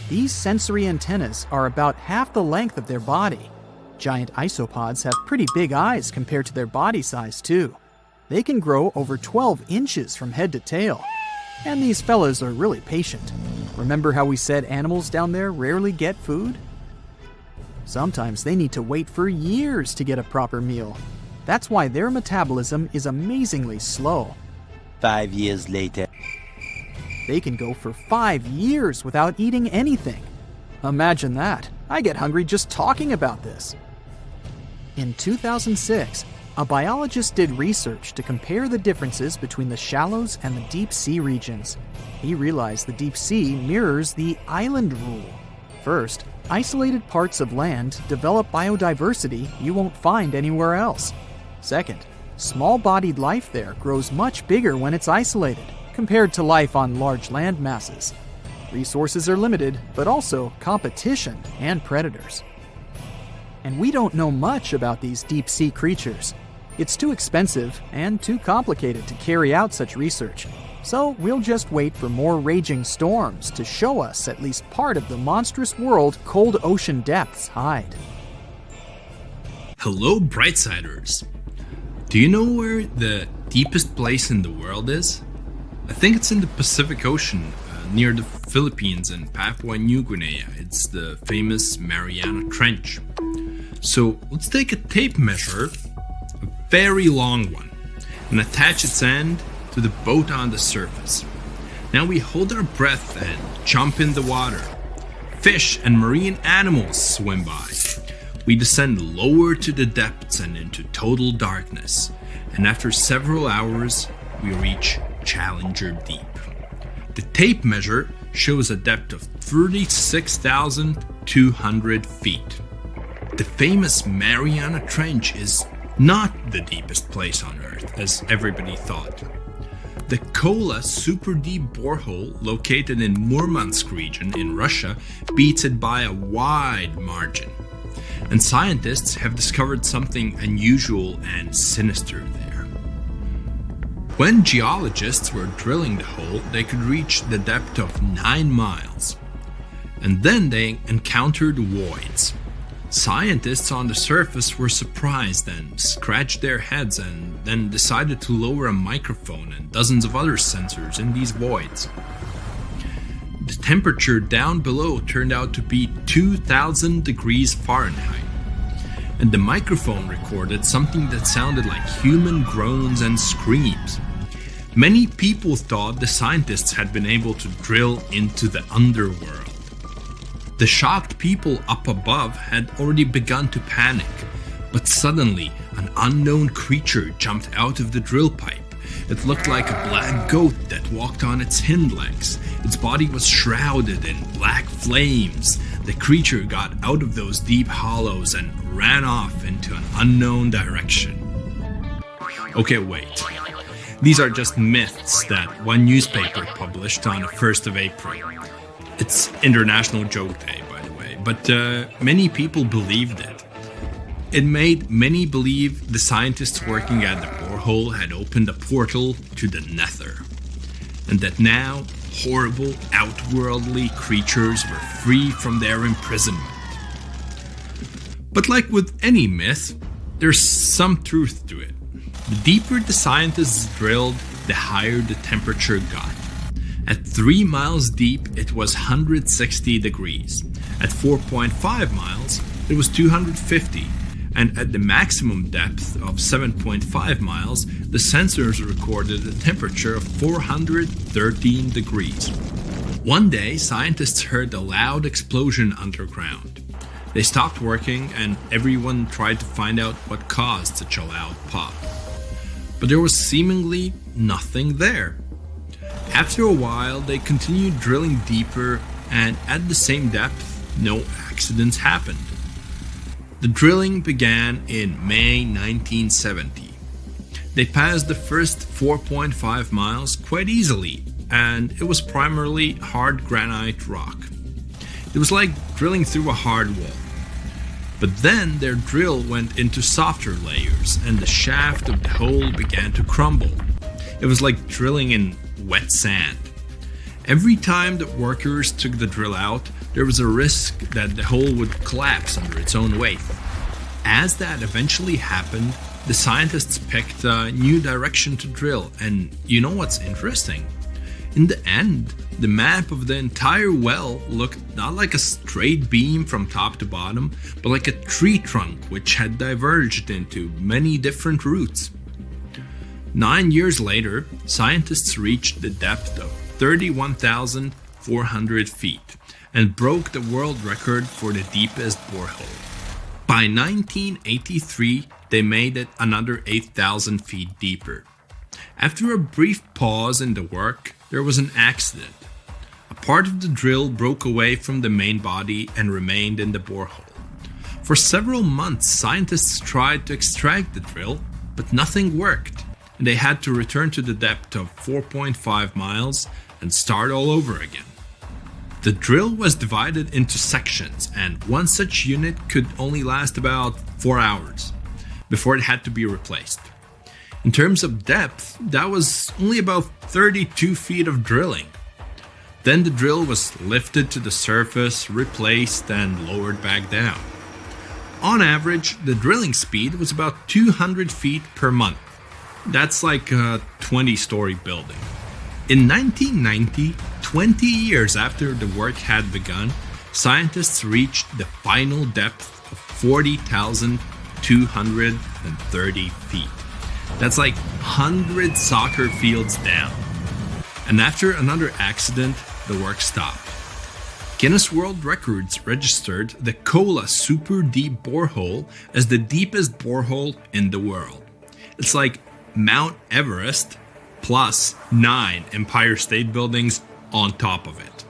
These sensory antennas are about half the length of their body. Giant isopods have pretty big eyes compared to their body size too. They can grow over 12 inches from head to tail. And these fellas are really patient. Remember how we said animals down there rarely get food? Sometimes they need to wait for years to get a proper meal. That's why their metabolism is amazingly slow. 5 years later. They can go for 5 years without eating anything. Imagine that. I get hungry just talking about this. In 2006, a biologist did research to compare the differences between the shallows and the deep sea regions. He realized the deep sea mirrors the island rule. First, isolated parts of land develop biodiversity you won't find anywhere else. Second, small-bodied life there grows much bigger when it's isolated, compared to life on large land masses. Resources are limited, but also competition and predators. And we don't know much about these deep-sea creatures. It's too expensive and too complicated to carry out such research. So we'll just wait for more raging storms to show us at least part of the monstrous world cold ocean depths hide. Hello, Brightsiders! Do you know where the deepest place in the world is? I think it's in the Pacific Ocean, near the Philippines and Papua New Guinea. It's the famous Mariana Trench. So let's take a tape measure, a very long one, and attach its end to the boat on the surface. Now we hold our breath and jump in the water. Fish and marine animals swim by. We descend lower to the depths and into total darkness. And after several hours, we reach Challenger Deep. The tape measure shows a depth of 36,200 feet. the famous Mariana Trench is not the deepest place on Earth, as everybody thought. The Kola super deep borehole located in Murmansk region in Russia beats it by a wide margin. And scientists have discovered something unusual and sinister there. When geologists were drilling the hole, they could reach the depth of 9 miles. And then they encountered voids. Scientists on the surface were surprised and scratched their heads and then decided to lower a microphone and dozens of other sensors in these voids. The temperature down below turned out to be 2000 degrees Fahrenheit, and the microphone recorded something that sounded like human groans and screams. Many people thought the scientists had been able to drill into the underworld. The shocked people up above had already begun to panic, but suddenly an unknown creature jumped out of the drill pipe. It looked like a black goat that walked on its hind legs. Its body was shrouded in black flames. The creature got out of those deep hollows and ran off into an unknown direction. Okay, wait. These are just myths that one newspaper published on the 1st of April. It's International Joke Day, by the way, but many people believed it. It made many believe the scientists working at the borehole had opened a portal to the nether, and that now horrible, outworldly creatures were free from their imprisonment. But like with any myth, there's some truth to it. The deeper the scientists drilled, the higher the temperature got. At 3 miles deep, it was 160 degrees. At 4.5 miles, it was 250. And at the maximum depth of 7.5 miles, the sensors recorded a temperature of 413 degrees. One day, scientists heard a loud explosion underground. They stopped working and everyone tried to find out what caused such a loud pop. But there was seemingly nothing there. After a while, they continued drilling deeper, and at the same depth, no accidents happened. The drilling began in May 1970. They passed the first 4.5 miles quite easily, and it was primarily hard granite rock. It was like drilling through a hard wall. But then their drill went into softer layers, and the shaft of the hole began to crumble. It was like drilling in wet sand. Every time that workers took the drill out, there was a risk that the hole would collapse under its own weight. As that eventually happened, the scientists picked a new direction to drill, and you know what's interesting? In the end, the map of the entire well looked not like a straight beam from top to bottom, but like a tree trunk which had diverged into many different routes. 9 years later, scientists reached the depth of 31,400 feet and broke the world record for the deepest borehole. By 1983, they made it another 8,000 feet deeper. After a brief pause in the work, there was an accident. A part of the drill broke away from the main body and remained in the borehole. For several months, scientists tried to extract the drill, but nothing worked, and they had to return to the depth of 4.5 miles and start all over again. The drill was divided into sections, and one such unit could only last about 4 hours before it had to be replaced. In terms of depth, that was only about 32 feet of drilling. Then the drill was lifted to the surface, replaced, and lowered back down. On average, the drilling speed was about 200 feet per month. That's like a 20-story building. In 1990, 20 years after the work had begun, scientists reached the final depth of 40,230 feet. That's like 100 soccer fields down. And after another accident, the work stopped. Guinness World Records registered the Kola Super Deep Borehole as the deepest borehole in the world. It's like Mount Everest plus 9 Empire State Buildings on top of it.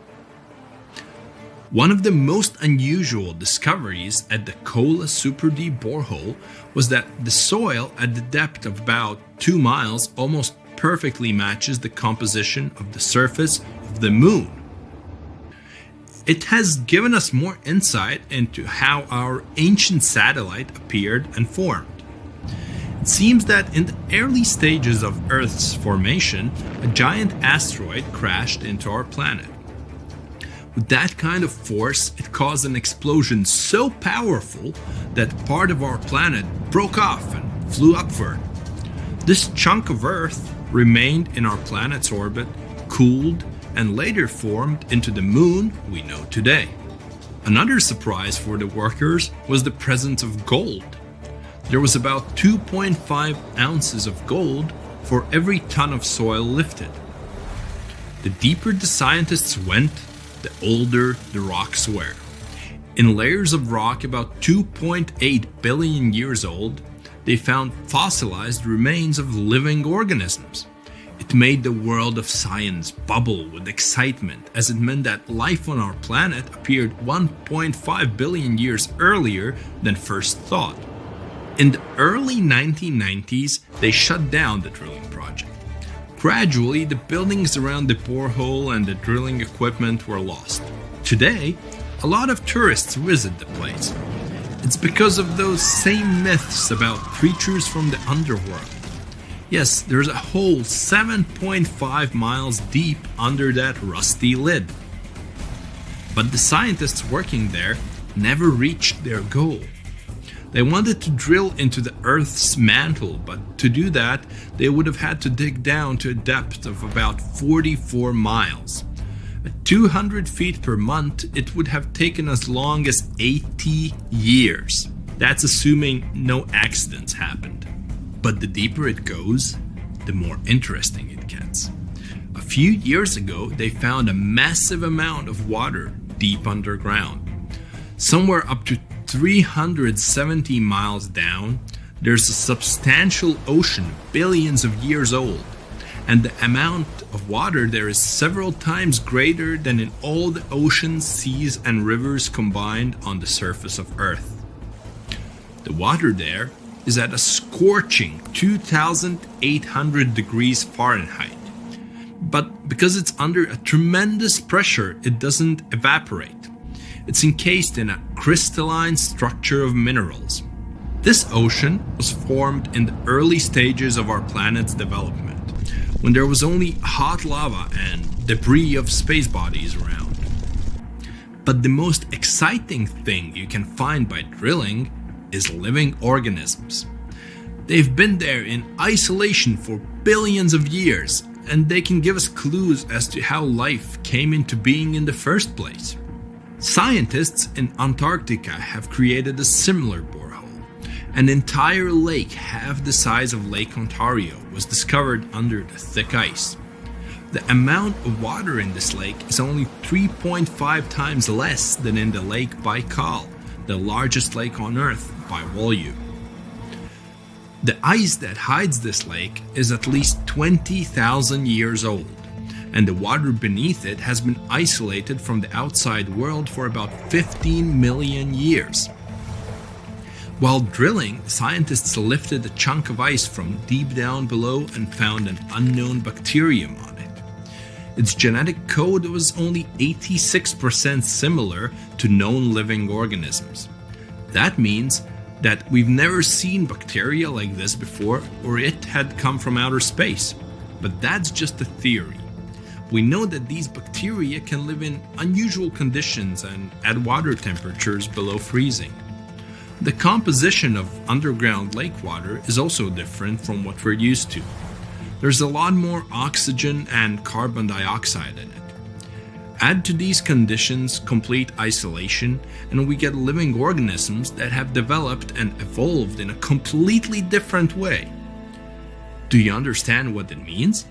One of the most unusual discoveries at the Kola Super Deep borehole was that the soil at the depth of about 2 miles almost perfectly matches the composition of the surface of the moon. It has given us more insight into how our ancient satellite appeared and formed. It seems that in the early stages of Earth's formation, a giant asteroid crashed into our planet. With that kind of force, it caused an explosion so powerful that part of our planet broke off and flew upward. This chunk of Earth remained in our planet's orbit, cooled, and later formed into the moon we know today. Another surprise for the workers was the presence of gold. There was about 2.5 ounces of gold for every ton of soil lifted. The deeper the scientists went, the older the rocks were. In layers of rock about 2.8 billion years old, they found fossilized remains of living organisms. It made the world of science bubble with excitement, as it meant that life on our planet appeared 1.5 billion years earlier than first thought. In the early 1990s, they shut down the drilling project. Gradually, the buildings around the borehole and the drilling equipment were lost. Today, a lot of tourists visit the place. It's because of those same myths about creatures from the underworld. Yes, there's a hole 7.5 miles deep under that rusty lid. But the scientists working there never reached their goal. They wanted to drill into the Earth's mantle, but to do that, they would have had to dig down to a depth of about 44 miles. At 200 feet per month, it would have taken as long as 80 years. That's assuming no accidents happened. But the deeper it goes, the more interesting it gets. A few years ago, they found a massive amount of water deep underground. Somewhere up to 370 miles down, there's a substantial ocean billions of years old, and the amount of water there is several times greater than in all the oceans, seas, and rivers combined on the surface of Earth. The water there is at a scorching 2,800 degrees Fahrenheit. But because it's under a tremendous pressure, it doesn't evaporate. It's encased in a crystalline structure of minerals. This ocean was formed in the early stages of our planet's development, when there was only hot lava and debris of space bodies around. But the most exciting thing you can find by drilling is living organisms. They've been there in isolation for billions of years, and they can give us clues as to how life came into being in the first place. Scientists in Antarctica have created a similar borehole. An entire lake half the size of Lake Ontario was discovered under the thick ice. The amount of water in this lake is only 3.5 times less than in the Lake Baikal, the largest lake on Earth by volume. The ice that hides this lake is at least 20,000 years old, and the water beneath it has been isolated from the outside world for about 15 million years. While drilling, scientists lifted a chunk of ice from deep down below and found an unknown bacterium on it. Its genetic code was only 86% similar to known living organisms. That means that we've never seen bacteria like this before, or it had come from outer space. But that's just a theory. We know that these bacteria can live in unusual conditions and at water temperatures below freezing. The composition of underground lake water is also different from what we're used to. There's a lot more oxygen and carbon dioxide in it. Add to these conditions complete isolation, and we get living organisms that have developed and evolved in a completely different way. Do you understand what it means?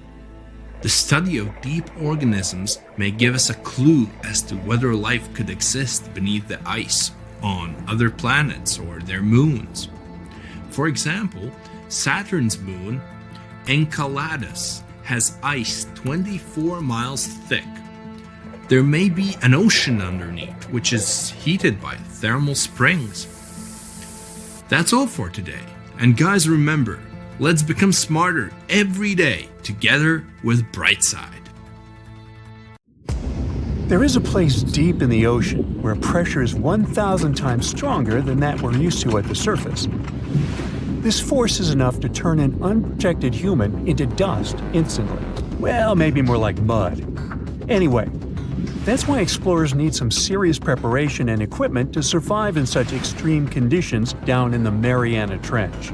The study of deep organisms may give us a clue as to whether life could exist beneath the ice on other planets or their moons. For example, Saturn's moon, Enceladus, has ice 24 miles thick. there may be an ocean underneath, which is heated by thermal springs. That's all for today. And guys, remember, let's become smarter every day together with Brightside. There is a place deep in the ocean where pressure is 1,000 times stronger than that we're used to at the surface. This force is enough to turn an unprotected human into dust instantly. Well, maybe more like mud. Anyway, that's why explorers need some serious preparation and equipment to survive in such extreme conditions down in the Mariana Trench.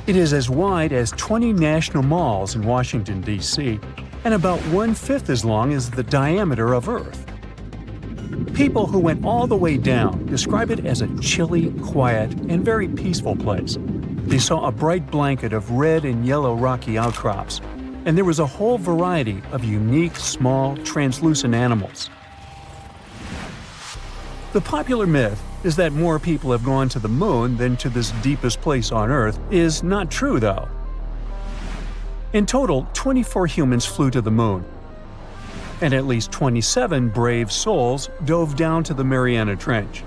It is as wide as 20 national malls in Washington, D.C., and about 1/5 as long as the diameter of Earth. People who went all the way down describe it as a chilly, quiet, and very peaceful place. They saw a bright blanket of red and yellow rocky outcrops, and there was a whole variety of unique, small, translucent animals. The popular myth is that more people have gone to the moon than to this deepest place on Earth is not true, though. In total, 24 humans flew to the moon, and at least 27 brave souls dove down to the Mariana Trench.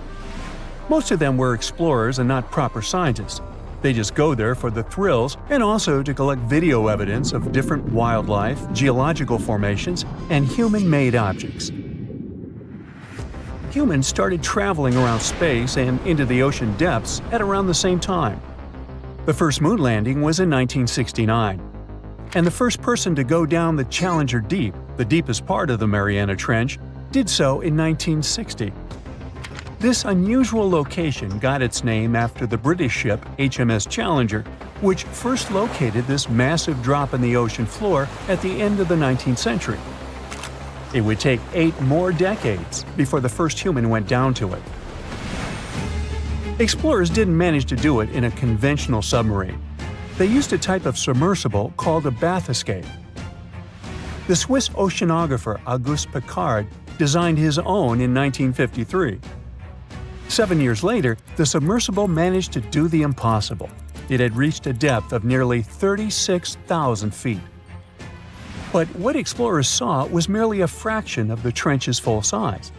Most of them were explorers and not proper scientists. They just go there for the thrills and also to collect video evidence of different wildlife, geological formations, and human-made objects. Humans started traveling around space and into the ocean depths at around the same time. The first moon landing was in 1969. And the first person to go down the Challenger Deep, the deepest part of the Mariana Trench, did so in 1960. This unusual location got its name after the British ship HMS Challenger, which first located this massive drop in the ocean floor at the end of the 19th century. It would take 8 more decades before the first human went down to it. Explorers didn't manage to do it in a conventional submarine. They used a type of submersible called a bathyscaphe. The Swiss oceanographer Auguste Piccard designed his own in 1953. 7 years later, the submersible managed to do the impossible. It had reached a depth of nearly 36,000 feet. But what explorers saw was merely a fraction of the trench's full size.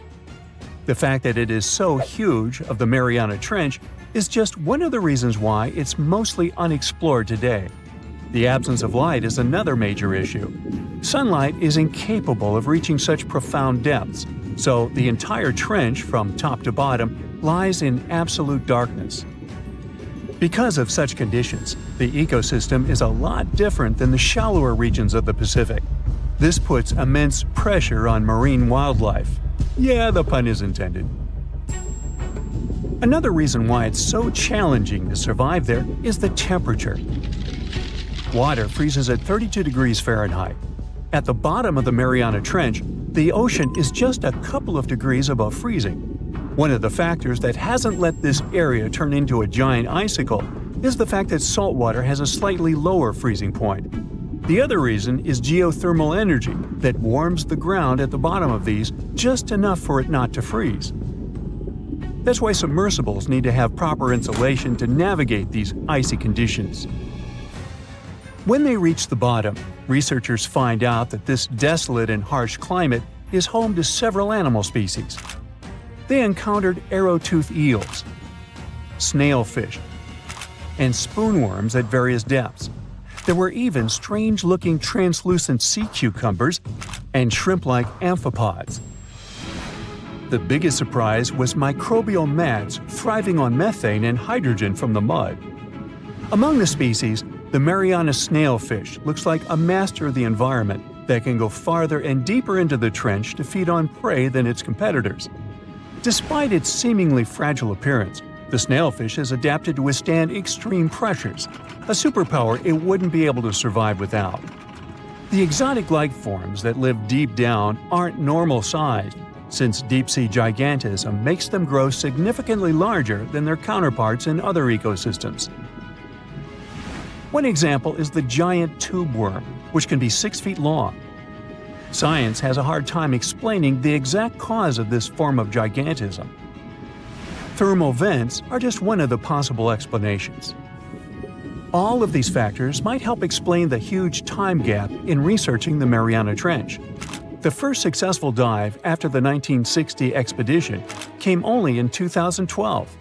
The fact that it is so huge of the Mariana Trench is just one of the reasons why it's mostly unexplored today. The absence of light is another major issue. Sunlight is incapable of reaching such profound depths, so the entire trench from top to bottom lies in absolute darkness. Because of such conditions, the ecosystem is a lot different than the shallower regions of the Pacific. This puts immense pressure on marine wildlife. Yeah, the pun is intended. Another reason why it's so challenging to survive there is the temperature. Water freezes at 32 degrees Fahrenheit. At the bottom of the Mariana Trench, the ocean is just a couple of degrees above freezing. One of the factors that hasn't let this area turn into a giant icicle is the fact that salt water has a slightly lower freezing point. The other reason is geothermal energy that warms the ground at the bottom of these just enough for it not to freeze. That's why submersibles need to have proper insulation to navigate these icy conditions. When they reach the bottom, researchers find out that this desolate and harsh climate is home to several animal species. They encountered arrow-toothed eels, snailfish, and spoonworms at various depths. There were even strange-looking translucent sea cucumbers and shrimp-like amphipods. The biggest surprise was microbial mats thriving on methane and hydrogen from the mud. Among the species, the Mariana snailfish looks like a master of the environment that can go farther and deeper into the trench to feed on prey than its competitors. Despite its seemingly fragile appearance, the snailfish has adapted to withstand extreme pressures, a superpower it wouldn't be able to survive without. The exotic life forms that live deep down aren't normal-sized, since deep-sea gigantism makes them grow significantly larger than their counterparts in other ecosystems. One example is the giant tube worm, which can be 6 feet long. Science has a hard time explaining the exact cause of this form of gigantism. Thermal vents are just one of the possible explanations. All of these factors might help explain the huge time gap in researching the Mariana Trench. The first successful dive after the 1960 expedition came only in 2012.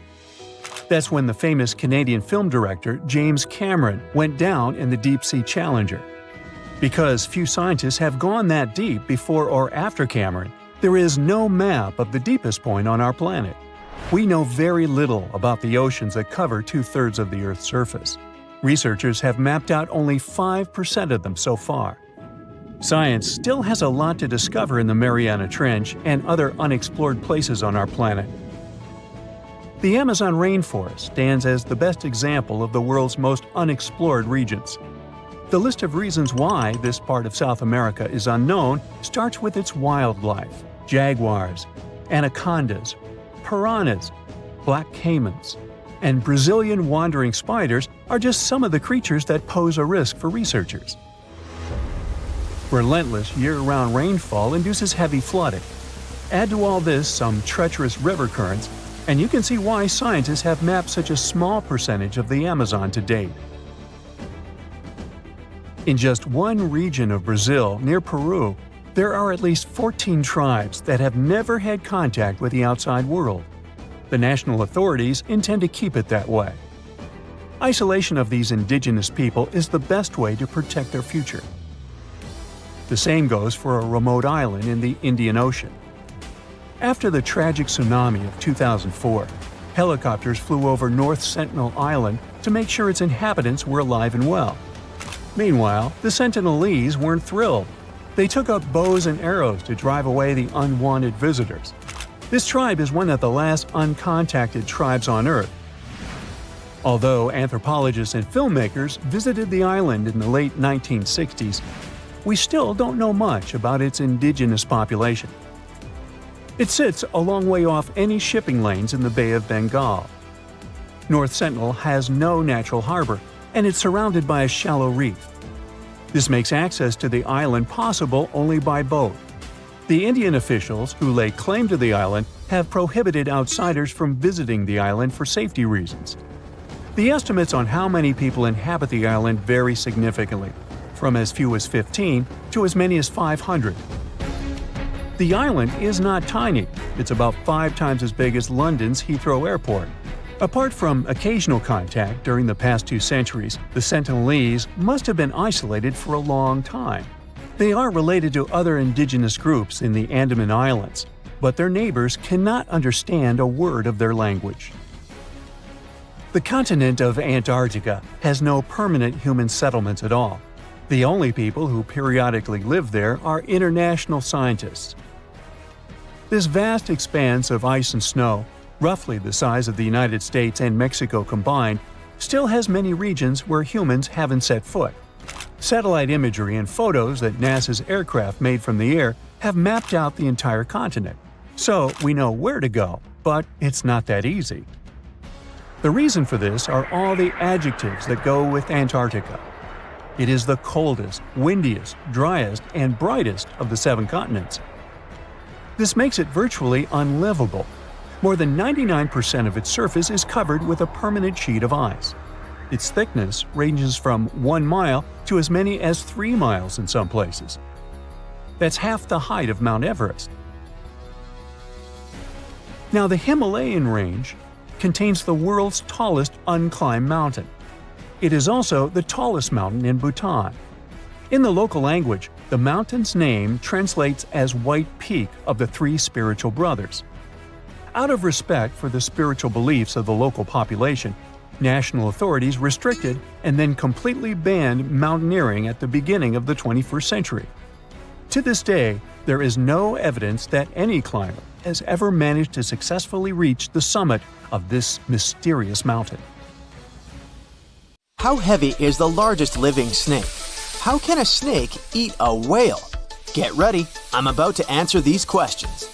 That's when the famous Canadian film director James Cameron went down in the Deep-Sea Challenger. Because few scientists have gone that deep before or after Cameron, there is no map of the deepest point on our planet. We know very little about the oceans that cover 2/3 of the Earth's surface. Researchers have mapped out only 5% of them so far. Science still has a lot to discover in the Mariana Trench and other unexplored places on our planet. The Amazon rainforest stands as the best example of the world's most unexplored regions. The list of reasons why this part of South America is unknown starts with its wildlife: jaguars, anacondas, piranhas, black caimans, and Brazilian wandering spiders are just some of the creatures that pose a risk for researchers. Relentless year-round rainfall induces heavy flooding. Add to all this some treacherous river currents, and you can see why scientists have mapped such a small percentage of the Amazon to date. In just one region of Brazil, near Peru, there are at least 14 tribes that have never had contact with the outside world. The national authorities intend to keep it that way. Isolation of these indigenous people is the best way to protect their future. The same goes for a remote island in the Indian Ocean. After the tragic tsunami of 2004, helicopters flew over North Sentinel Island to make sure its inhabitants were alive and well. Meanwhile, the Sentinelese weren't thrilled. They took up bows and arrows to drive away the unwanted visitors. This tribe is one of the last uncontacted tribes on Earth. Although anthropologists and filmmakers visited the island in the late 1960s, we still don't know much about its indigenous population. It sits a long way off any shipping lanes in the Bay of Bengal. North Sentinel has no natural harbor, and it's surrounded by a shallow reef. This makes access to the island possible only by boat. The Indian officials who lay claim to the island have prohibited outsiders from visiting the island for safety reasons. The estimates on how many people inhabit the island vary significantly, from as few as 15 to as many as 500. The island is not tiny. It's about 5 times as big as London's Heathrow Airport. Apart from occasional contact during the past 2 centuries, the Sentinelese must have been isolated for a long time. They are related to other indigenous groups in the Andaman Islands, but their neighbors cannot understand a word of their language. The continent of Antarctica has no permanent human settlements at all. The only people who periodically live there are international scientists. This vast expanse of ice and snow, roughly the size of the United States and Mexico combined, still has many regions where humans haven't set foot. Satellite imagery and photos that NASA's aircraft made from the air have mapped out the entire continent. So we know where to go, but it's not that easy. The reason for this are all the adjectives that go with Antarctica. It is the coldest, windiest, driest, and brightest of the 7 continents. This makes it virtually unlivable. More than 99% of its surface is covered with a permanent sheet of ice. Its thickness ranges from 1 mile to as many as 3 miles in some places. That's half the height of Mount Everest. Now, the Himalayan range contains the world's tallest unclimbed mountain. It is also the tallest mountain in Bhutan. In the local language, the mountain's name translates as White Peak of the 3 spiritual brothers. Out of respect for the spiritual beliefs of the local population, national authorities restricted and then completely banned mountaineering at the beginning of the 21st century. To this day, there is no evidence that any climber has ever managed to successfully reach the summit of this mysterious mountain. How heavy is the largest living snake? How can a snake eat a whale? Get ready, I'm about to answer these questions.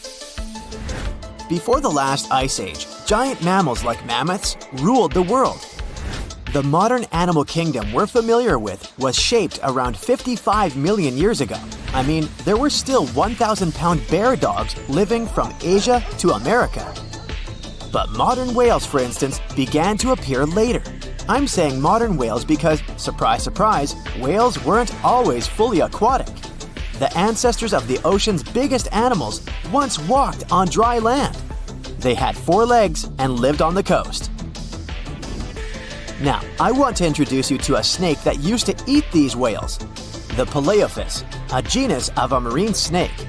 Before the last ice age, giant mammals like mammoths ruled the world. The modern animal kingdom we're familiar with was shaped around 55 million years ago. I mean, there were still 1,000-pound bear dogs living from Asia to America. But modern whales, for instance, began to appear later. I'm saying modern whales because, surprise, surprise, whales weren't always fully aquatic. the ancestors of the ocean's biggest animals once walked on dry land. They had 4 legs and lived on the coast. Now, I want to introduce you to a snake that used to eat these whales, the Paleophis, a genus of a marine snake.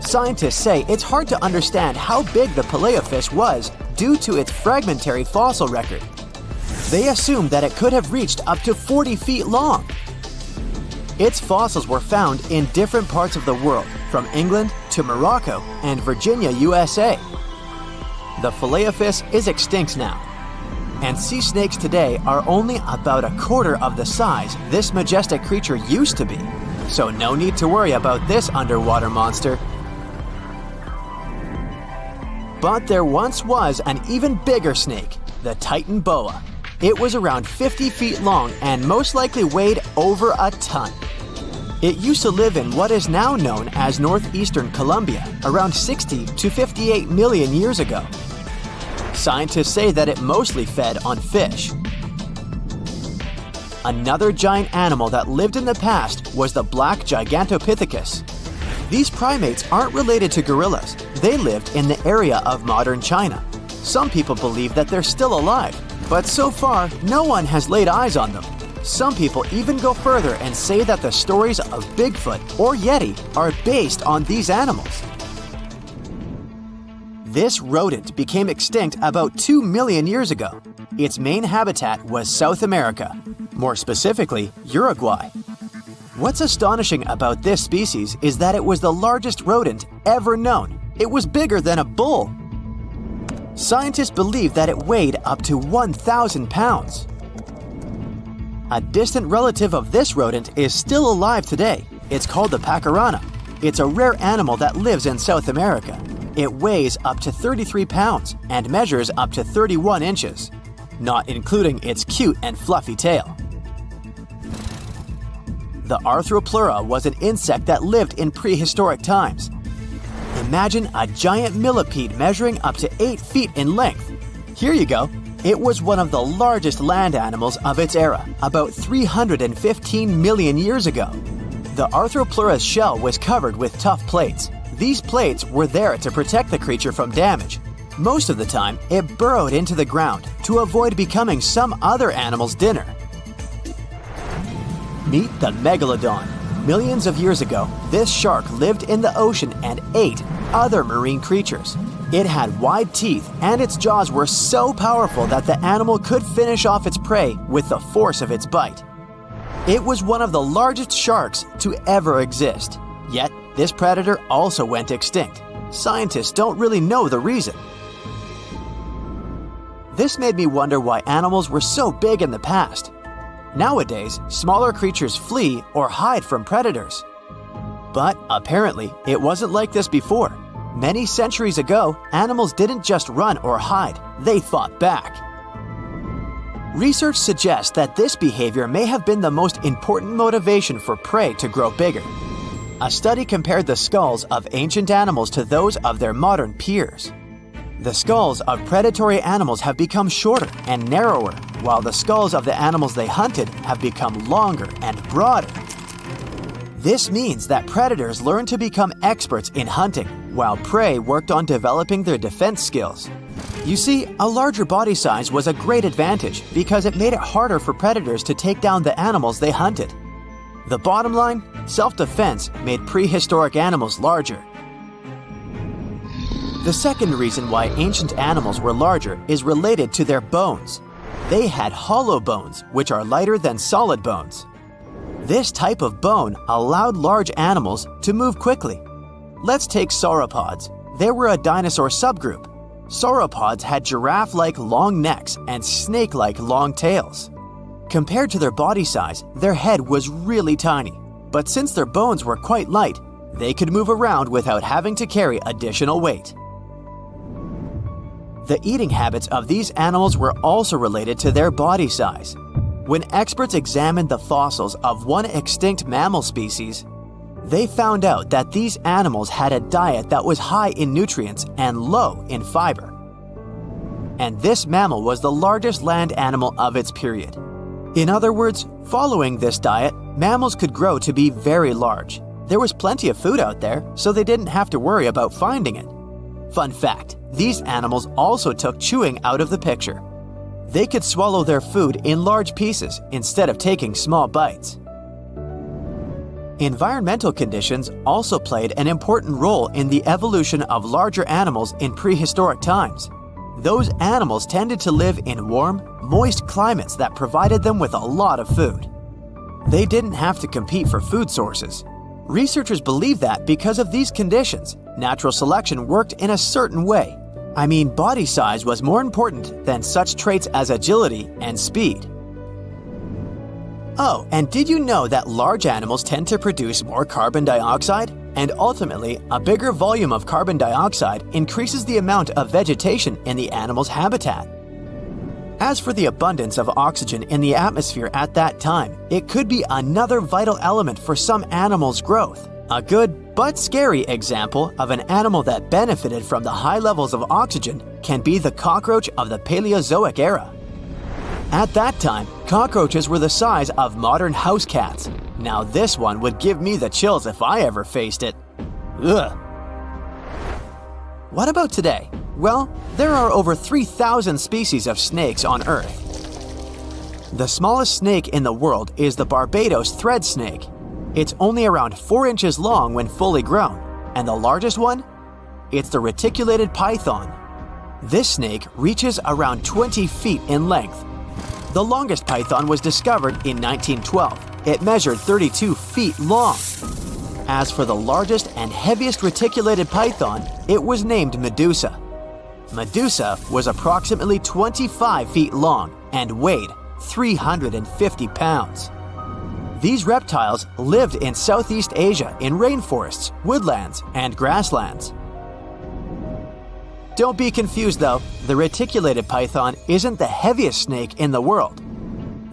Scientists say it's hard to understand how big the Paleophis was due to its fragmentary fossil record. They assumed that it could have reached up to 40 feet long. Its fossils were found in different parts of the world, from England to Morocco and Virginia, USA. The Paleophis is extinct now, and sea snakes today are only about a quarter of the size this majestic creature used to be. So no need to worry about this underwater monster. But there once was an even bigger snake, the Titan boa. It was around 50 feet long and most likely weighed over a ton. It used to live in what is now known as northeastern Colombia around 60 to 58 million years ago. Scientists say that it mostly fed on fish. Another giant animal that lived in the past was the black Gigantopithecus. These primates aren't related to gorillas. They lived in the area of modern China. Some people believe that they're still alive, but so far, no one has laid eyes on them. Some people even go further and say that the stories of Bigfoot or Yeti are based on these animals. This rodent became extinct about 2 million years ago. Its main habitat was South America, more specifically, Uruguay. What's astonishing about this species is that it was the largest rodent ever known. It was bigger than a bull. Scientists believe that it weighed up to 1,000 pounds. A distant relative of this rodent is still alive today. It's called the pacarana. It's a rare animal that lives in South America. It weighs up to 33 pounds and measures up to 31 inches, not including its cute and fluffy tail. The Arthropleura was an insect that lived in prehistoric times. Imagine a giant millipede measuring up to 8 feet in length. Here you go. It was one of the largest land animals of its era, about 315 million years ago. The Arthropleura's shell was covered with tough plates. These plates were there to protect the creature from damage. Most of the time, it burrowed into the ground to avoid becoming some other animal's dinner. Meet the Megalodon. Millions of years ago, this shark lived in the ocean and ate other marine creatures. It had wide teeth, and its jaws were so powerful that the animal could finish off its prey with the force of its bite. It was one of the largest sharks to ever exist. Yet, this predator also went extinct. Scientists don't really know the reason. This made me wonder why animals were so big in the past. Nowadays, smaller creatures flee or hide from predators. But apparently, it wasn't like this before. Many centuries ago, animals didn't just run or hide, they fought back. Research suggests that this behavior may have been the most important motivation for prey to grow bigger. A study compared the skulls of ancient animals to those of their modern peers. The skulls of predatory animals have become shorter and narrower, while the skulls of the animals they hunted have become longer and broader. This means that predators learned to become experts in hunting, while prey worked on developing their defense skills. You see, a larger body size was a great advantage because it made it harder for predators to take down the animals they hunted. The bottom line, self-defense made prehistoric animals larger. The second reason why ancient animals were larger is related to their bones. They had hollow bones, which are lighter than solid bones. This type of bone allowed large animals to move quickly. Let's take sauropods. They were a dinosaur subgroup. Sauropods had giraffe-like long necks and snake-like long tails. Compared to their body size, their head was really tiny. But since their bones were quite light, they could move around without having to carry additional weight. The eating habits of these animals were also related to their body size. When experts examined the fossils of one extinct mammal species, they found out that these animals had a diet that was high in nutrients and low in fiber. And this mammal was the largest land animal of its period. In other words, following this diet, mammals could grow to be very large. There was plenty of food out there, so they didn't have to worry about finding it. Fun fact, these animals also took chewing out of the picture. They could swallow their food in large pieces instead of taking small bites. Environmental conditions also played an important role in the evolution of larger animals in prehistoric times. Those animals tended to live in warm, moist climates that provided them with a lot of food. They didn't have to compete for food sources. Researchers believe that because of these conditions, natural selection worked in a certain way. I mean, body size was more important than such traits as agility and speed. Oh, and did you know that large animals tend to produce more carbon dioxide? And ultimately, a bigger volume of carbon dioxide increases the amount of vegetation in the animal's habitat. As for the abundance of oxygen in the atmosphere at that time, it could be another vital element for some animals' growth. A good but scary example of an animal that benefited from the high levels of oxygen can be the cockroach of the Paleozoic era. At that time, cockroaches were the size of modern house cats. Now this one would give me the chills if I ever faced it. Ugh. What about today? Well, there are over 3,000 species of snakes on Earth. The smallest snake in the world is the Barbados thread snake. It's only around 4 inches long when fully grown, and the largest one? It's the reticulated python. This snake reaches around 20 feet in length. The longest python was discovered in 1912. It measured 32 feet long. As for the largest and heaviest reticulated python, it was named Medusa. Medusa was approximately 25 feet long and weighed 350 pounds. These reptiles lived in Southeast Asia in rainforests, woodlands, and grasslands. Don't be confused though, the reticulated python isn't the heaviest snake in the world.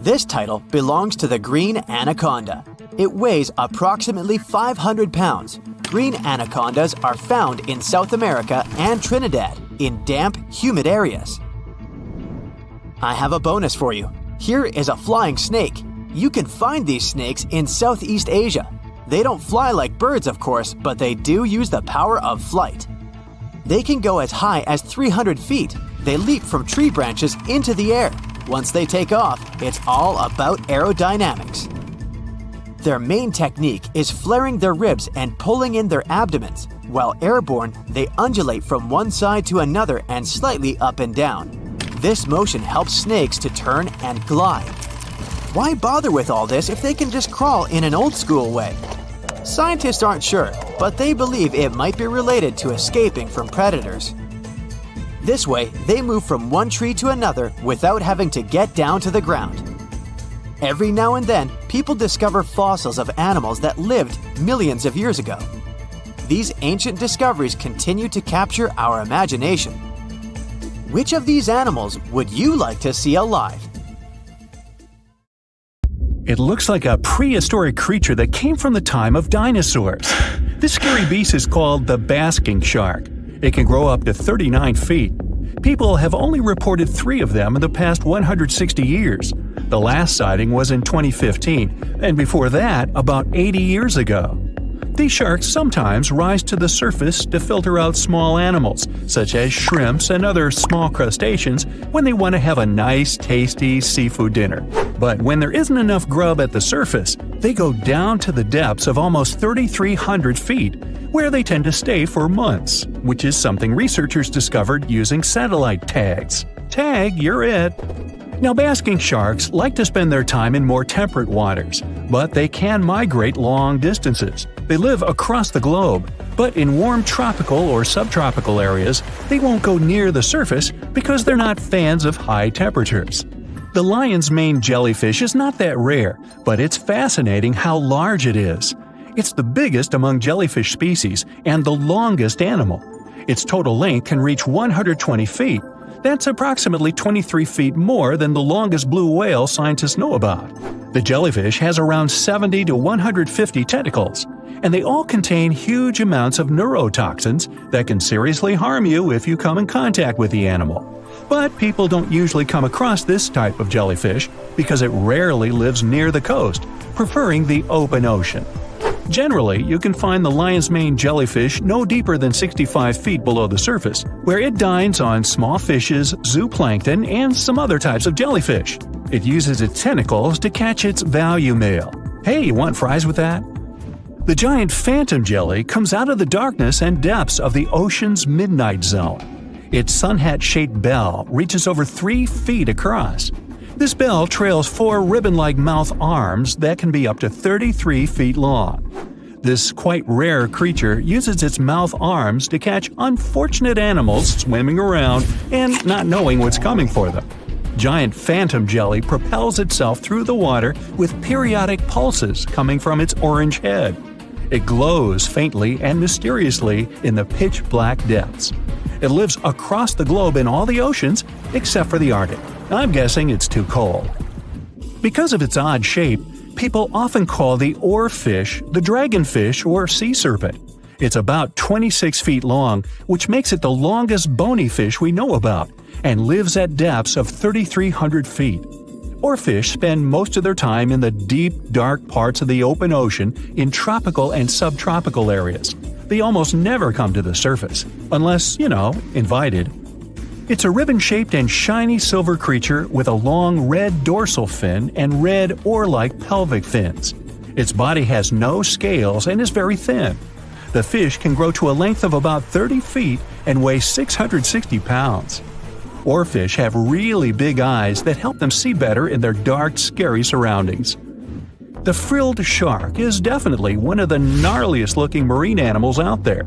This title belongs to the green anaconda. It weighs approximately 500 pounds. Green anacondas are found in South America and Trinidad in damp, humid areas. I have a bonus for you. Here is a flying snake. You can find these snakes in Southeast Asia. They don't fly like birds, of course, but they do use the power of flight. They can go as high as 300 feet. They leap from tree branches into the air. Once they take off, it's all about aerodynamics. Their main technique is flaring their ribs and pulling in their abdomens. While airborne, they undulate from one side to another and slightly up and down. This motion helps snakes to turn and glide. Why bother with all this if they can just crawl in an old-school way? Scientists aren't sure, but they believe it might be related to escaping from predators. This way, they move from one tree to another without having to get down to the ground. Every now and then, people discover fossils of animals that lived millions of years ago. These ancient discoveries continue to capture our imagination. Which of these animals would you like to see alive? It looks like a prehistoric creature that came from the time of dinosaurs. This scary beast is called the basking shark. It can grow up to 39 feet. People have only reported 3 of them in the past 160 years. The last sighting was in 2015, and before that, about 80 years ago. These sharks sometimes rise to the surface to filter out small animals, such as shrimps and other small crustaceans, when they want to have a nice, tasty seafood dinner. But when there isn't enough grub at the surface, they go down to the depths of almost 3,300 feet, where they tend to stay for months, which is something researchers discovered using satellite tags. Tag, you're it! Now, basking sharks like to spend their time in more temperate waters, but they can migrate long distances. They live across the globe, but in warm tropical or subtropical areas, they won't go near the surface because they're not fans of high temperatures. The lion's mane jellyfish is not that rare, but it's fascinating how large it is. It's the biggest among jellyfish species and the longest animal. Its total length can reach 120 feet. That's approximately 23 feet more than the longest blue whale scientists know about. The jellyfish has around 70 to 150 tentacles, and they all contain huge amounts of neurotoxins that can seriously harm you if you come in contact with the animal. But people don't usually come across this type of jellyfish because it rarely lives near the coast, preferring the open ocean. Generally, you can find the lion's mane jellyfish no deeper than 65 feet below the surface, where it dines on small fishes, zooplankton, and some other types of jellyfish. It uses its tentacles to catch its value male. Hey, you want fries with that? The giant phantom jelly comes out of the darkness and depths of the ocean's midnight zone. Its sun hat-shaped bell reaches over 3 feet across. This bell trails 4 ribbon-like mouth arms that can be up to 33 feet long. This quite rare creature uses its mouth arms to catch unfortunate animals swimming around and not knowing what's coming for them. Giant phantom jelly propels itself through the water with periodic pulses coming from its orange head. It glows faintly and mysteriously in the pitch-black depths. It lives across the globe in all the oceans except for the Arctic. I'm guessing it's too cold. Because of its odd shape, people often call the oarfish the dragonfish or sea serpent. It's about 26 feet long, which makes it the longest bony fish we know about, and lives at depths of 3,300 feet. Oarfish spend most of their time in the deep, dark parts of the open ocean in tropical and subtropical areas. They almost never come to the surface, unless, invited. It's a ribbon-shaped and shiny silver creature with a long red dorsal fin and red oar-like pelvic fins. Its body has no scales and is very thin. The fish can grow to a length of about 30 feet and weigh 660 pounds. Oarfish have really big eyes that help them see better in their dark, scary surroundings. The frilled shark is definitely one of the gnarliest-looking marine animals out there.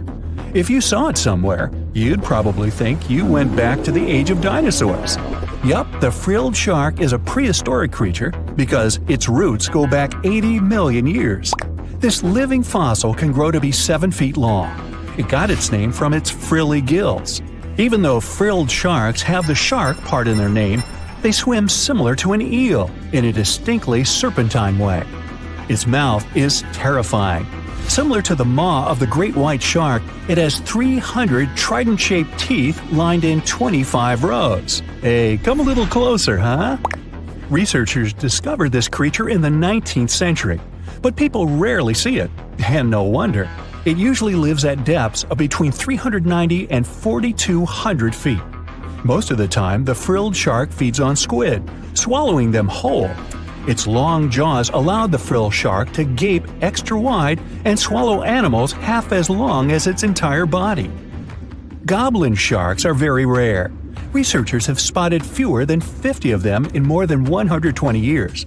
If you saw it somewhere, you'd probably think you went back to the age of dinosaurs. Yup, the frilled shark is a prehistoric creature because its roots go back 80 million years. This living fossil can grow to be 7 feet long. It got its name from its frilly gills. Even though frilled sharks have the shark part in their name, they swim similar to an eel in a distinctly serpentine way. Its mouth is terrifying. Similar to the maw of the great white shark, it has 300 trident-shaped teeth lined in 25 rows. Hey, come a little closer, huh? Researchers discovered this creature in the 19th century, but people rarely see it, and no wonder. It usually lives at depths of between 390 and 4,200 feet. Most of the time, the frilled shark feeds on squid, swallowing them whole. Its long jaws allowed the frilled shark to gape extra wide and swallow animals half as long as its entire body. Goblin sharks are very rare. Researchers have spotted fewer than 50 of them in more than 120 years.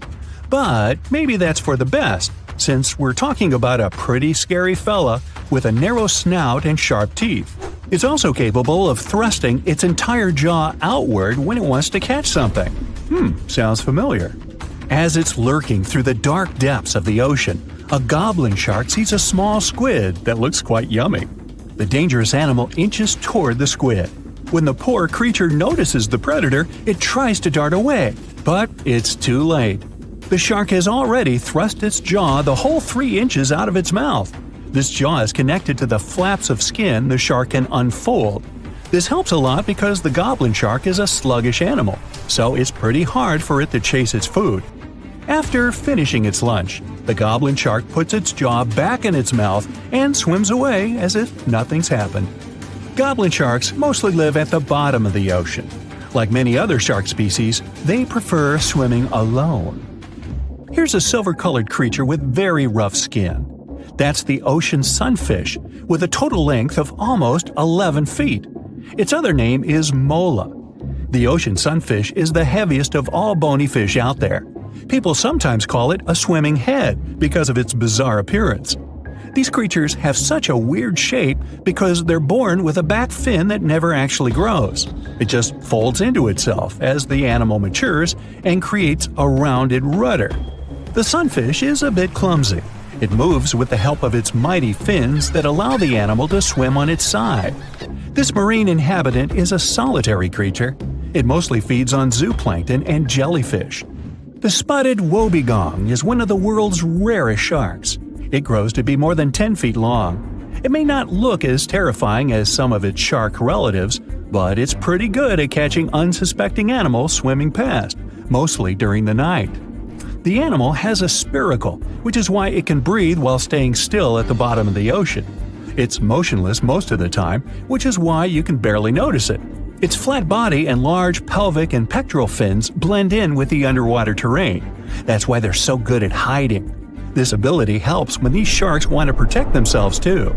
But maybe that's for the best, since we're talking about a pretty scary fella with a narrow snout and sharp teeth. It's also capable of thrusting its entire jaw outward when it wants to catch something. Sounds familiar. As it's lurking through the dark depths of the ocean, a goblin shark sees a small squid that looks quite yummy. The dangerous animal inches toward the squid. When the poor creature notices the predator, it tries to dart away, but it's too late. The shark has already thrust its jaw the whole 3 inches out of its mouth. This jaw is connected to the flaps of skin the shark can unfold. This helps a lot because the goblin shark is a sluggish animal, so it's pretty hard for it to chase its food. After finishing its lunch, the goblin shark puts its jaw back in its mouth and swims away as if nothing's happened. Goblin sharks mostly live at the bottom of the ocean. Like many other shark species, they prefer swimming alone. Here's a silver-colored creature with very rough skin. That's the ocean sunfish, with a total length of almost 11 feet. Its other name is mola. The ocean sunfish is the heaviest of all bony fish out there. People sometimes call it a swimming head because of its bizarre appearance. These creatures have such a weird shape because they're born with a back fin that never actually grows. It just folds into itself as the animal matures and creates a rounded rudder. The sunfish is a bit clumsy. It moves with the help of its mighty fins that allow the animal to swim on its side. This marine inhabitant is a solitary creature. It mostly feeds on zooplankton and jellyfish. The spotted wobbegong is one of the world's rarest sharks. It grows to be more than 10 feet long. It may not look as terrifying as some of its shark relatives, but it's pretty good at catching unsuspecting animals swimming past, mostly during the night. The animal has a spiracle, which is why it can breathe while staying still at the bottom of the ocean. It's motionless most of the time, which is why you can barely notice it. Its flat body and large pelvic and pectoral fins blend in with the underwater terrain. That's why they're so good at hiding. This ability helps when these sharks want to protect themselves too.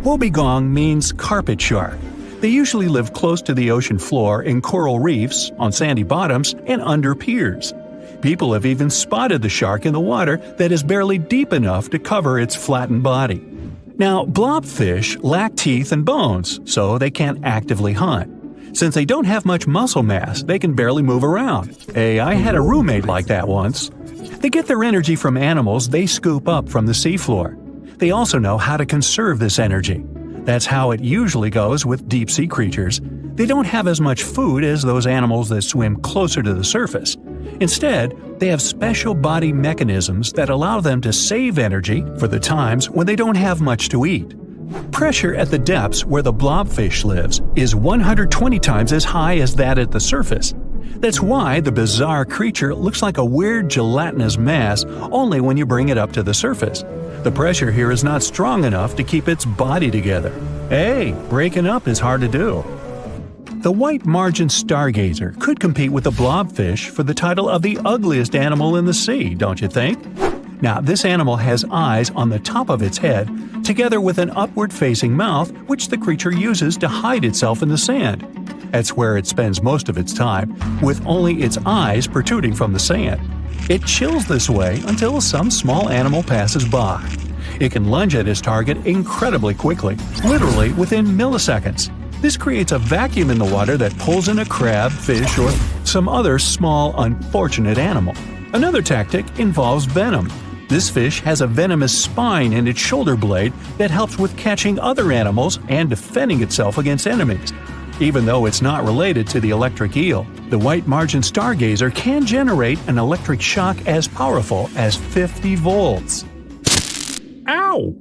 Wobbegong means carpet shark. They usually live close to the ocean floor in coral reefs, on sandy bottoms, and under piers. People have even spotted the shark in the water that is barely deep enough to cover its flattened body. Now, blobfish lack teeth and bones, so they can't actively hunt. Since they don't have much muscle mass, they can barely move around. Hey, I had a roommate like that once. They get their energy from animals they scoop up from the seafloor. They also know how to conserve this energy. That's how it usually goes with deep-sea creatures. They don't have as much food as those animals that swim closer to the surface. Instead, they have special body mechanisms that allow them to save energy for the times when they don't have much to eat. Pressure at the depths where the blobfish lives is 120 times as high as that at the surface. That's why the bizarre creature looks like a weird gelatinous mass only when you bring it up to the surface. The pressure here is not strong enough to keep its body together. Hey, breaking up is hard to do. The white margin stargazer could compete with the blobfish for the title of the ugliest animal in the sea, don't you think? Now, this animal has eyes on the top of its head, together with an upward-facing mouth which the creature uses to hide itself in the sand. That's where it spends most of its time, with only its eyes protruding from the sand. It chills this way until some small animal passes by. It can lunge at its target incredibly quickly, literally within milliseconds. This creates a vacuum in the water that pulls in a crab, fish, or some other small, unfortunate animal. Another tactic involves venom. This fish has a venomous spine in its shoulder blade that helps with catching other animals and defending itself against enemies. Even though it's not related to the electric eel, the white margin stargazer can generate an electric shock as powerful as 50 volts. Ow!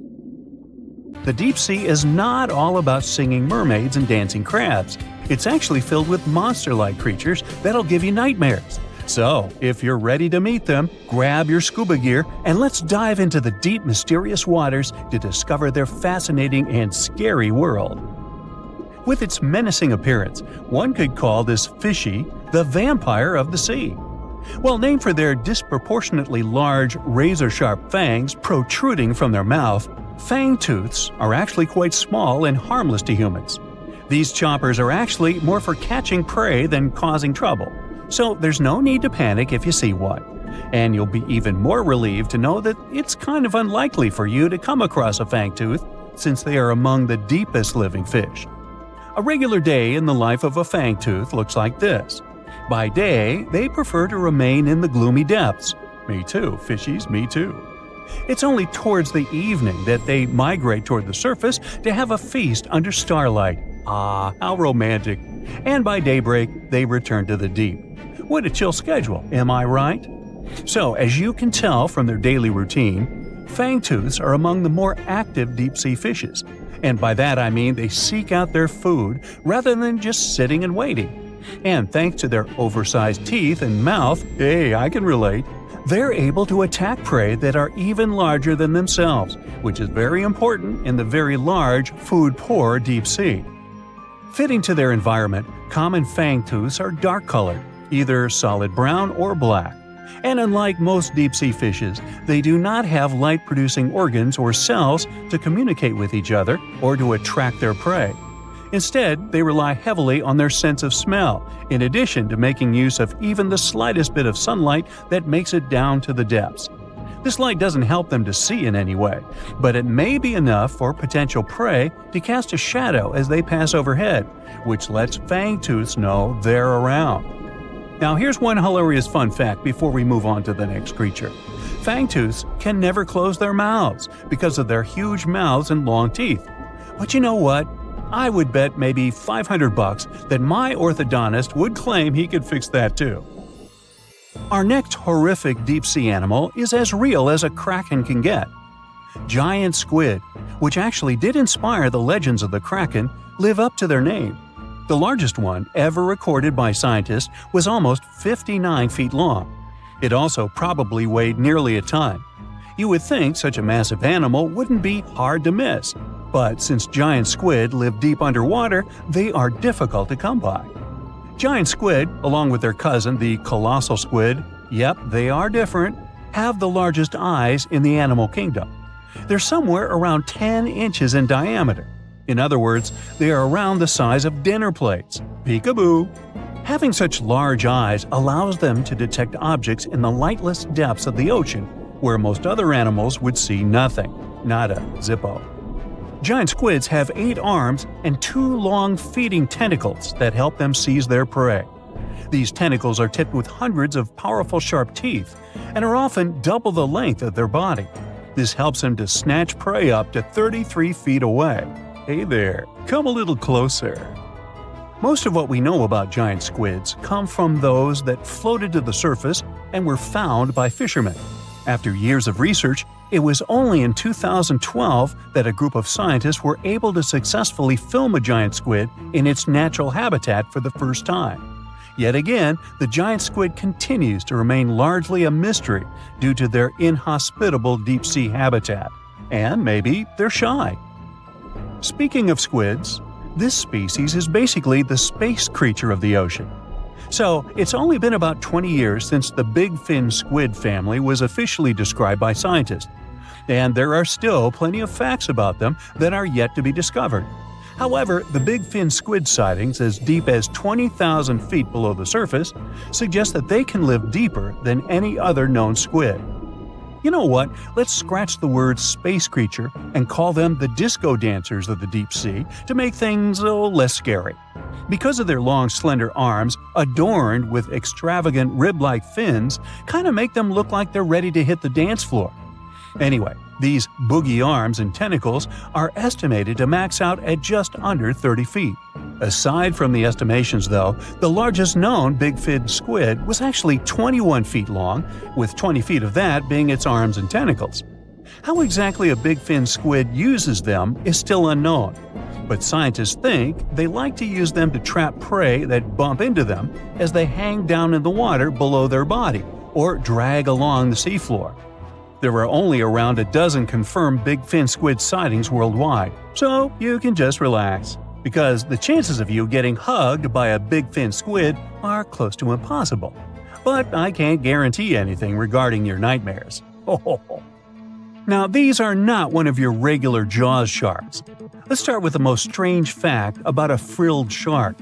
The deep sea is not all about singing mermaids and dancing crabs. It's actually filled with monster-like creatures that'll give you nightmares. So, if you're ready to meet them, grab your scuba gear and let's dive into the deep, mysterious waters to discover their fascinating and scary world. With its menacing appearance, one could call this fishy the vampire of the sea. Well, named for their disproportionately large, razor-sharp fangs protruding from their mouth, fangtoothoths are actually quite small and harmless to humans. These choppers are actually more for catching prey than causing trouble, so there's no need to panic if you see one. And you'll be even more relieved to know that it's kind of unlikely for you to come across a fangtooth, since they are among the deepest living fish. A regular day in the life of a fangtooth looks like this. By day, they prefer to remain in the gloomy depths. Me too, fishies, me too. It's only towards the evening that they migrate toward the surface to have a feast under starlight. Ah, how romantic. And by daybreak, they return to the deep. What a chill schedule, am I right? So, as you can tell from their daily routine, fangtooths are among the more active deep-sea fishes. And by that I mean they seek out their food rather than just sitting and waiting. And thanks to their oversized teeth and mouth, hey, I can relate, they're able to attack prey that are even larger than themselves, which is very important in the very large, food-poor deep sea. Fitting to their environment, common fangtooths are dark-colored, either solid brown or black. And unlike most deep-sea fishes, they do not have light-producing organs or cells to communicate with each other or to attract their prey. Instead, they rely heavily on their sense of smell, in addition to making use of even the slightest bit of sunlight that makes it down to the depths. This light doesn't help them to see in any way, but it may be enough for potential prey to cast a shadow as they pass overhead, which lets fangtooths know they're around. Now here's one hilarious fun fact before we move on to the next creature. Fangtooths can never close their mouths because of their huge mouths and long teeth. But you know what? I would bet maybe $500 that my orthodontist would claim he could fix that too. Our next horrific deep-sea animal is as real as a kraken can get. Giant squid, which actually did inspire the legends of the kraken, live up to their name. The largest one ever recorded by scientists was almost 59 feet long. It also probably weighed nearly a ton. You would think such a massive animal wouldn't be hard to miss, but since giant squid live deep underwater, they are difficult to come by. Giant squid, along with their cousin the colossal squid, yep, they are different, have the largest eyes in the animal kingdom. They're somewhere around 10 inches in diameter. In other words, they are around the size of dinner plates. Peekaboo! Having such large eyes allows them to detect objects in the lightless depths of the ocean, where most other animals would see nothing. Nada, zippo. Giant squids have 8 arms and 2 long feeding tentacles that help them seize their prey. These tentacles are tipped with hundreds of powerful sharp teeth and are often double the length of their body. This helps them to snatch prey up to 33 feet away. Hey there, come a little closer. Most of what we know about giant squids come from those that floated to the surface and were found by fishermen. After years of research, it was only in 2012 that a group of scientists were able to successfully film a giant squid in its natural habitat for the first time. Yet again, the giant squid continues to remain largely a mystery due to their inhospitable deep-sea habitat. And maybe they're shy. Speaking of squids, this species is basically the space creature of the ocean. So, it's only been about 20 years since the big fin squid family was officially described by scientists. And there are still plenty of facts about them that are yet to be discovered. However, the big fin squid sightings as deep as 20,000 feet below the surface suggest that they can live deeper than any other known squid. You know what? Let's scratch the word space creature and call them the disco dancers of the deep sea to make things less scary. Because of their long, slender arms, adorned with extravagant rib-like fins, kind of make them look like they're ready to hit the dance floor. Anyway, these boogie arms and tentacles are estimated to max out at just under 30 feet. Aside from the estimations though, the largest known big-fin squid was actually 21 feet long, with 20 feet of that being its arms and tentacles. How exactly a big-fin squid uses them is still unknown, but scientists think they like to use them to trap prey that bump into them as they hang down in the water below their body or drag along the seafloor. There are only around a dozen confirmed big fin squid sightings worldwide, so you can just relax, because the chances of you getting hugged by a big fin squid are close to impossible. But I can't guarantee anything regarding your nightmares. Now, these are not one of your regular Jaws sharks. Let's start with the most strange fact about a frilled shark.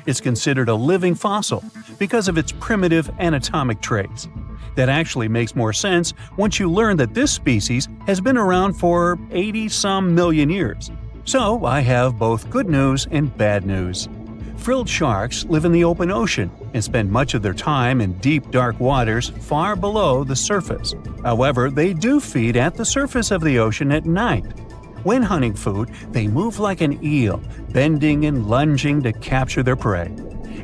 It's considered a living fossil because of its primitive anatomic traits. That actually makes more sense once you learn that this species has been around for 80-some million years. So I have both good news and bad news. Frilled sharks live in the open ocean and spend much of their time in deep, dark waters far below the surface. However, they do feed at the surface of the ocean at night. When hunting food, they move like an eel, bending and lunging to capture their prey.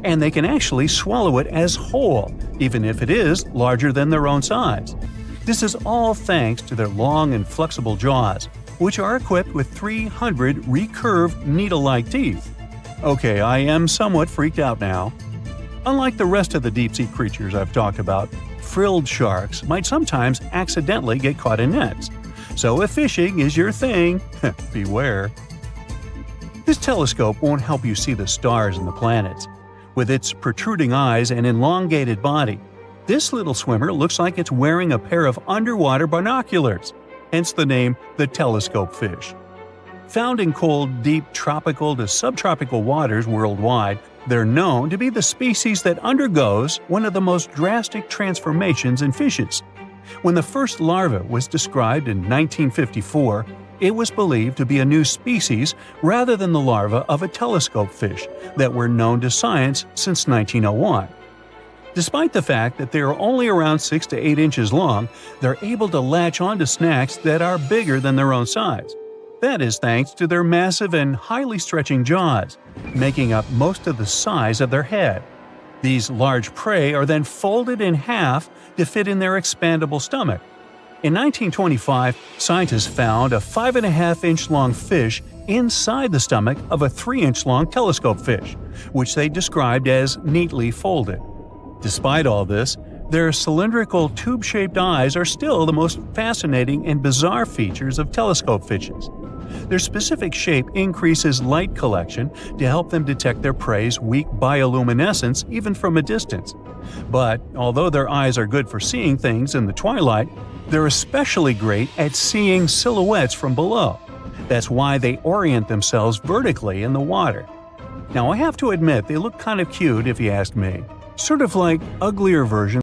And they can actually swallow it as whole, even if it is larger than their own size. This is all thanks to their long and flexible jaws, which are equipped with 300 recurved needle-like teeth. Okay, I am somewhat freaked out now. Unlike the rest of the deep-sea creatures I've talked about, frilled sharks might sometimes accidentally get caught in nets. So if fishing is your thing, beware. This telescope won't help you see the stars and the planets. With its protruding eyes and elongated body, this little swimmer looks like it's wearing a pair of underwater binoculars, hence the name the telescope fish. Found in cold, deep tropical to subtropical waters worldwide, they're known to be the species that undergoes one of the most drastic transformations in fishes. When the first larva was described in 1954, it was believed to be a new species rather than the larva of a telescope fish that were known to science since 1901. Despite the fact that they are only around 6 to 8 inches long, they're able to latch onto snacks that are bigger than their own size. That is thanks to their massive and highly stretching jaws, making up most of the size of their head. These large prey are then folded in half to fit in their expandable stomach. In 1925, scientists found a 5.5-inch long fish inside the stomach of a 3-inch long telescope fish, which they described as neatly folded. Despite all this, Their cylindrical, tube-shaped eyes are still the most fascinating and bizarre features of telescope fishes. Their specific shape increases light collection to help them detect their prey's weak bioluminescence even from a distance. But although their eyes are good for seeing things in the twilight, they're especially great at seeing silhouettes from below. That's why they orient themselves vertically in the water. Now, I have to admit they look kind of cute if you ask me. Sort of like uglier versions